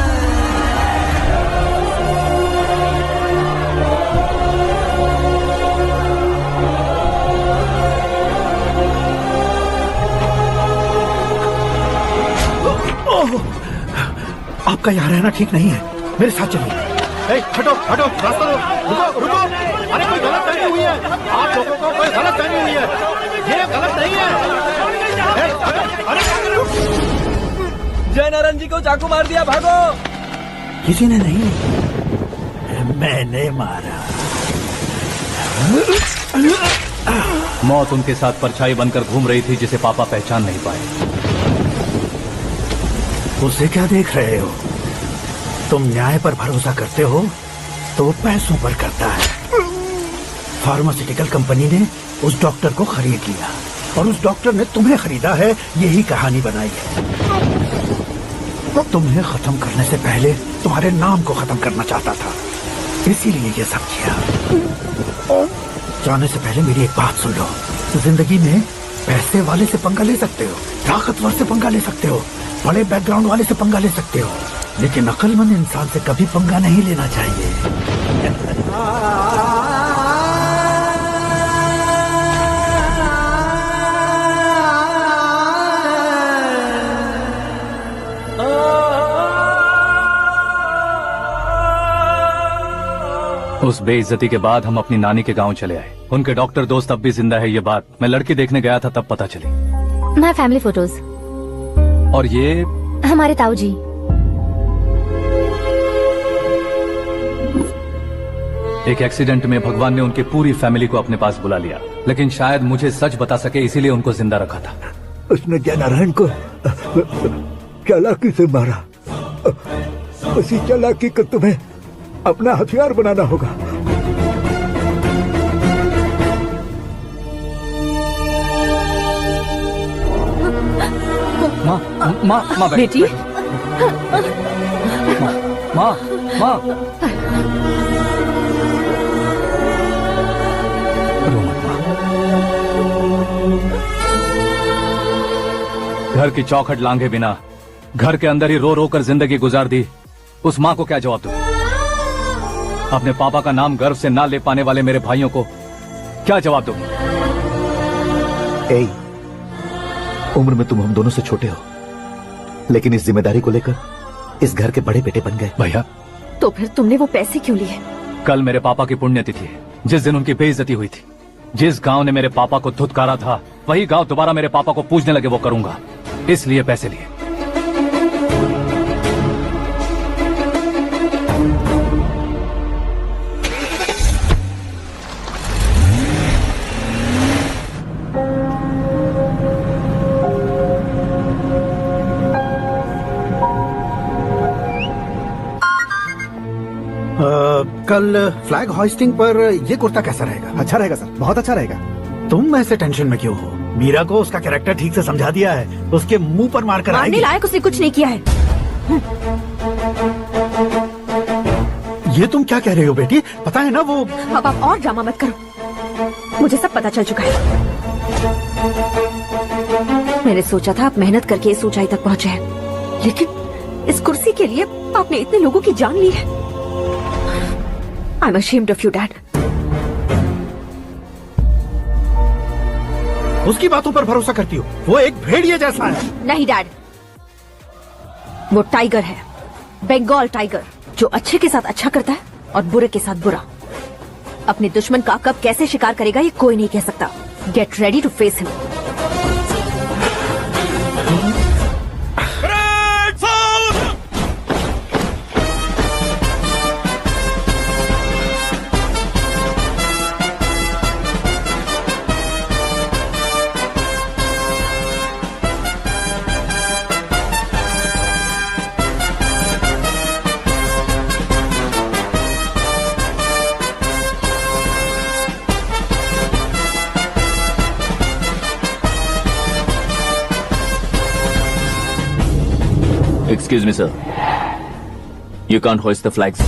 आपका यहाँ रहना ठीक नहीं है, मेरे साथ चलिए। हटो हटो, रास्ता दो, रुको रुको। अरे कोई गलत फहमी हुई है, आप लोगों को कोई गलत फहमी हुई है, ये गलत नहीं है। जयनारायण जी को चाकू मार दिया, भागो। किसी ने नहीं, मैंने मारा। मौत उनके साथ परछाई बनकर घूम रही थी जिसे पापा पहचान नहीं पाए। उसे क्या देख रहे हो? तुम न्याय पर भरोसा करते हो तो वो पैसों पर करता है। फार्मास्यूटिकल कंपनी ने उस डॉक्टर को खरीद लिया और उस डॉक्टर ने तुम्हें खरीदा है, यही कहानी बनाई है। तुम्हें खत्म करने से पहले तुम्हारे नाम को खत्म करना चाहता था, इसीलिए ये सब किया। जाने से पहले मेरी एक बात सुन लो। जिंदगी में पैसे वाले से पंगा ले सकते हो, ताकतवर से पंगा ले सकते हो, बड़े बैकग्राउंड वाले से पंगा ले सकते हो, लेकिन अक्लमंद इंसान से कभी पंगा नहीं लेना चाहिए। उस बेइज्जती के बाद हम अपनी नानी के गांव चले आए। उनके डॉक्टर दोस्त अब भी जिंदा है, ये बात मैं लड़की देखने गया था तब पता चली। My family photos. और ये हमारे ताऊ जी। एक एक्सीडेंट में भगवान ने उनकी पूरी फैमिली को अपने पास बुला लिया, लेकिन शायद मुझे सच बता सके इसीलिए उनको जिंदा रखा था। उसने जयनारायण को चालाकी से मारा। उसी चालाकी को तुम्हें अपना हथियार बनाना होगा। माँ बेटी। माँ माँ घर की चौखट लांघे बिना घर के अंदर ही रो रो कर जिंदगी गुजार दी उस माँ को क्या जवाब दूं? अपने पापा का नाम गर्व से ना ले पाने वाले मेरे भाइयों को क्या जवाब दूं? उम्र में तुम हम दोनों से छोटे हो, लेकिन इस जिम्मेदारी को लेकर इस घर के बड़े बेटे बन गए। भैया, तो फिर तुमने वो पैसे क्यों लिए? कल मेरे पापा की पुण्यतिथि है, जिस दिन उनकी बेइज्जती हुई थी। जिस गांव ने मेरे पापा को धुतकारा था वही गांव दोबारा मेरे पापा को पूजने लगे, वो करूंगा, इसलिए पैसे लिए। कल फ्लैग हॉइस्टिंग पर ये कुर्ता कैसा रहेगा? अच्छा रहेगा सर, बहुत अच्छा रहेगा। तुम ऐसे टेंशन में क्यों हो? मीरा को उसका कैरेक्टर ठीक से समझा दिया है, उसके मुंह पर मारकर मारने आएगी। लायक उसने कुछ नहीं किया है। ये तुम क्या कह रही हो बेटी? पता है ना वो। अब आप और ड्रामा मत करो, मुझे सब पता चल चुका है। मैंने सोचा था आप मेहनत करके इस ऊंचाई तक पहुंचे हैं, लेकिन इस कुर्सी के लिए आपने इतने लोगों की जान ली है। I am ashamed of you dad. उसकी बातों पर भरोसा करती हो? वो एक भेड़िए जैसा है। नहीं डैड, वो टाइगर है, बंगाल टाइगर, जो अच्छे के साथ अच्छा करता है और बुरे के साथ बुरा। अपने दुश्मन का कब कैसे शिकार करेगा ये कोई नहीं कह सकता। Get ready to face him. Excuse me, sir. You can't hoist the flags.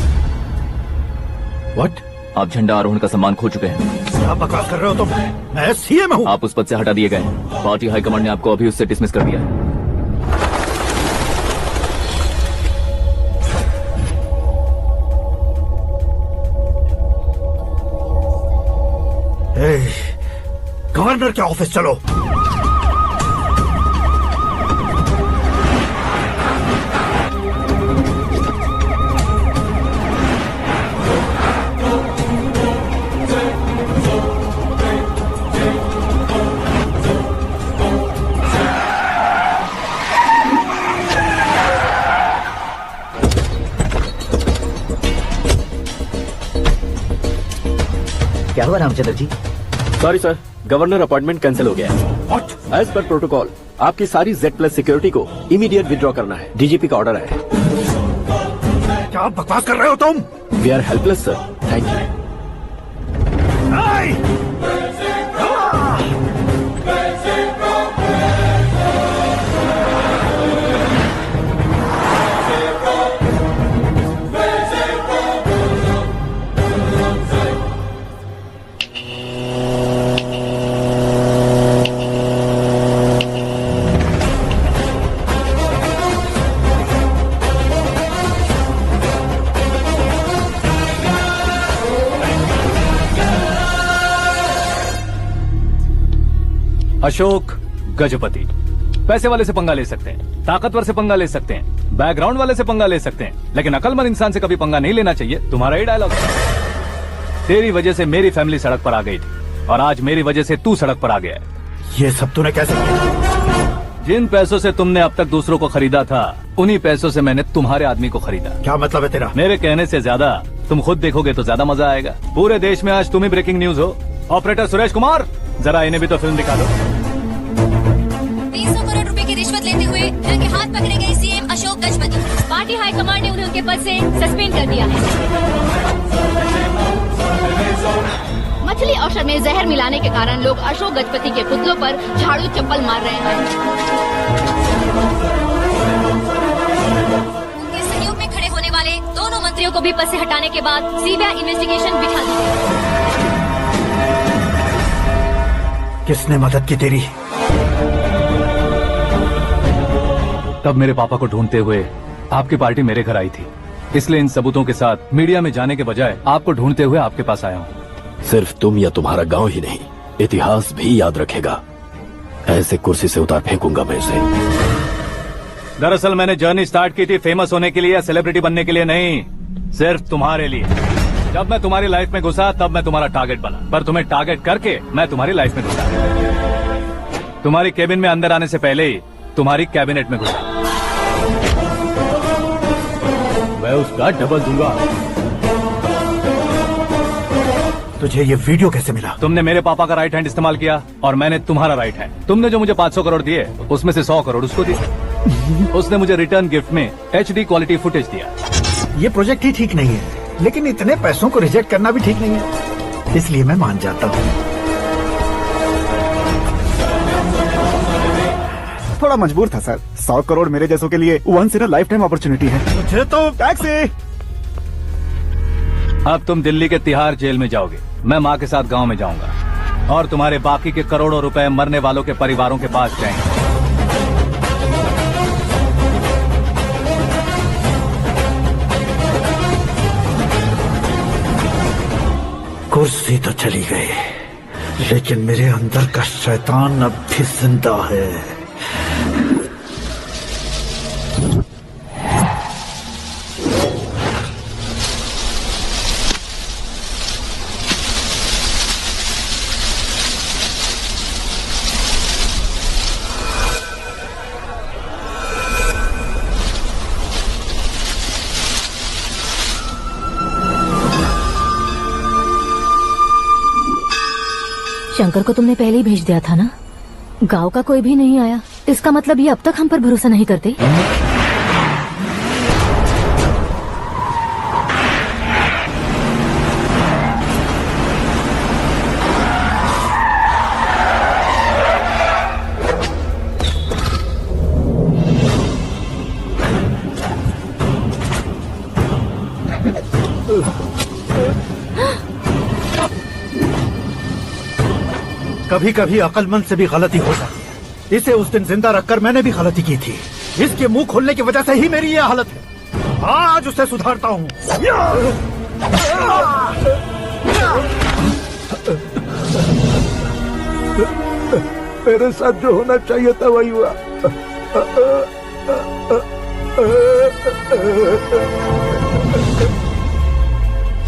What? आप झंडा आरोहण का सम्मान खो चुके हैं। क्या बकवास कर रहे हो तुम? मैं सीएम हूँ। आप उस पद से हटा दिए गए हैं। पार्टी हाईकमांड ने आपको अभी उससे डिसमिस कर दिया है। गवर्नर के ऑफिस चलो। क्या हुआ Ramchandra ji? Sorry sir, governor appointment cancel हो गया है। एज पर प्रोटोकॉल आपकी सारी Z+ सिक्योरिटी को इमीडिएट विड्रॉ करना है। डीजीपी का ऑर्डर है। क्या बकवास कर रहे हो तुम? We are helpless sir. Thank you. Ashok Gajapati. पैसे वाले से पंगा ले सकते हैं, ताकतवर से पंगा ले सकते हैं, बैकग्राउंड वाले से पंगा ले सकते हैं, लेकिन अकलमंद इंसान से कभी पंगा नहीं लेना चाहिए। तुम्हारा ही डायलॉग है। तेरी वजह से मेरी फैमिली सड़क पर आ गई थी और आज मेरी वजह से तू सड़क पर आ गया है। ये सब तूने कैसे किया? जिन पैसों से तुमने अब तक दूसरों को खरीदा था, उन्हीं पैसों से मैंने तुम्हारे आदमी को खरीदा। क्या मतलब है तेरा? मेरे कहने से ज्यादा तुम खुद देखोगे तो ज्यादा मजा आएगा। पूरे देश में आज तुम ही ब्रेकिंग न्यूज हो। ऑपरेटर सुरेश कुमार, जरा इन्हें भी तो फिल्म दिखा दो। 300 करोड़ रुपए की रिश्वत लेते हुए रंगे हाथ पकड़े गए CM Ashok Gajapati. Party high command ने उन्हें उनके पद से सस्पेंड कर दिया है। मछली औषध में जहर मिलाने के कारण लोग अशोक गजपति के पुतलों पर झाड़ू चप्पल मार रहे हैं। उनके सहयोग में खड़े होने वाले दोनों मंत्रियों को भी पद से हटाने के बाद सीबीआई इन्वेस्टिगेशन बिठा दी गई। किसने मदद की तेरी? तब मेरे पापा को ढूंढते हुए आपकी पार्टी मेरे घर आई थी, इसलिए इन सबूतों के साथ मीडिया में जाने के बजाय आपको ढूंढते हुए आपके पास आया हूँ। सिर्फ तुम या तुम्हारा गांव ही नहीं, इतिहास भी याद रखेगा। ऐसे कुर्सी से उतार फेंकूंगा मैं इसे। दरअसल मैंने जर्नी स्टार्ट की थी फेमस होने के लिए या सेलिब्रिटी बनने के लिए नहीं, सिर्फ तुम्हारे लिए। जब मैं तुम्हारी लाइफ में घुसा तब मैं तुम्हारा टारगेट बना, पर तुम्हें टारगेट करके मैं तुम्हारी लाइफ में घुसा। तुम्हारी केबिन में अंदर आने से पहले ही तुम्हारी कैबिनेट में घुसा। मैं उसका डबल दूंगा। तुझे ये वीडियो कैसे मिला? तुमने मेरे पापा का राइट हैंड इस्तेमाल किया और मैंने तुम्हारा राइट हैंड। तुमने जो मुझे 500 करोड़ दिए उसमें से 100 करोड़ उसको दिए। उसने मुझे रिटर्न गिफ्ट में HD क्वालिटी फुटेज दिया। ये प्रोजेक्ट ही ठीक नहीं है। लेकिन इतने पैसों को रिजेक्ट करना भी ठीक नहीं है, इसलिए मैं मान जाता हूँ। थोड़ा मजबूर था सर। 100 करोड़ मेरे जैसों के लिए once in a lifetime opportunity है। मुझे तो टैक्सी। अब तुम दिल्ली के तिहाड़ जेल में जाओगे, मैं माँ के साथ गांव में जाऊंगा और तुम्हारे बाकी के करोड़ों रुपए मरने वालों के परिवारों के पास जाएंगे। कुर्सी तो चली गई, लेकिन मेरे अंदर का शैतान अब भी जिंदा है। शंकर को तुमने पहले ही भेज दिया था ना? गांव का कोई भी नहीं आया, इसका मतलब ये अब तक हम पर भरोसा नहीं करते। कभी कभी अक्लमंद से भी गलती हो जाती है। इसे उस दिन जिंदा रखकर मैंने भी गलती की थी। इसके मुंह खोलने की वजह से ही मेरी ये हालत है। आज उसे सुधारता हूँ। मेरे साथ जो होना चाहिए था वही हुआ।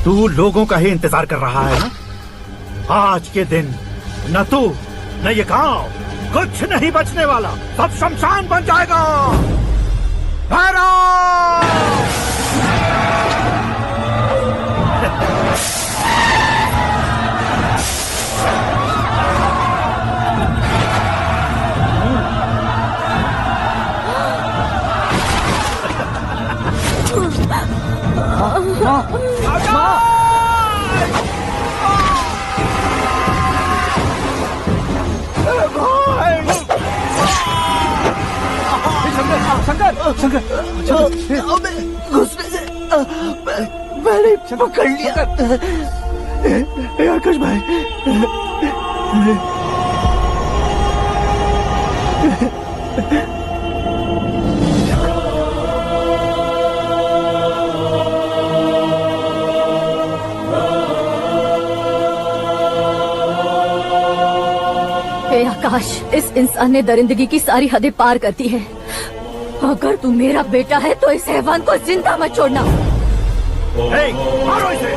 तू लोगों का ही इंतजार कर रहा है ना? आज के दिन न तू न ये गांव कुछ नहीं बचने वाला, सब शमशान बन जाएगा। घुसने से मैंने पकड़ लिया। आकाश भाई, आकाश, इस इंसान ने दरिंदगी की सारी हदें पार कर दी है। अगर तू मेरा बेटा है तो इस हैवान को जिंदा मत छोड़ना। मारो इसे।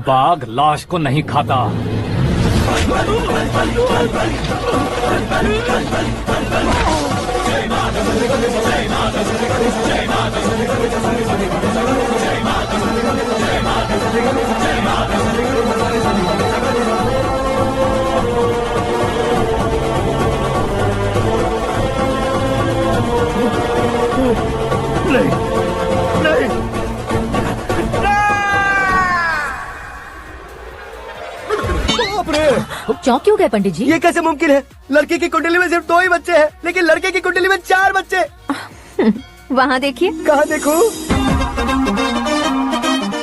बाघ लाश को नहीं खाता। नहीं नहीं बाप रे! चौंक क्यों गए पंडित जी? ये कैसे मुमकिन है? लड़की की कुंडली में सिर्फ 2 ही बच्चे हैं, लेकिन लड़के की कुंडली में 4 बच्चे। वहाँ देखिए। कहाँ देखूं?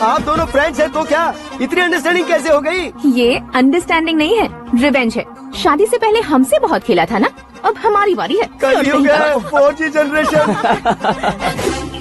आप दोनों फ्रेंड्स हैं तो क्या इतनी अंडरस्टैंडिंग कैसे हो गई? ये अंडरस्टैंडिंग नहीं है, रिवेंज है। शादी से पहले हमसे बहुत खेला था ना, अब हमारी बारी है। कल ही हो गया है 4G जनरेशन।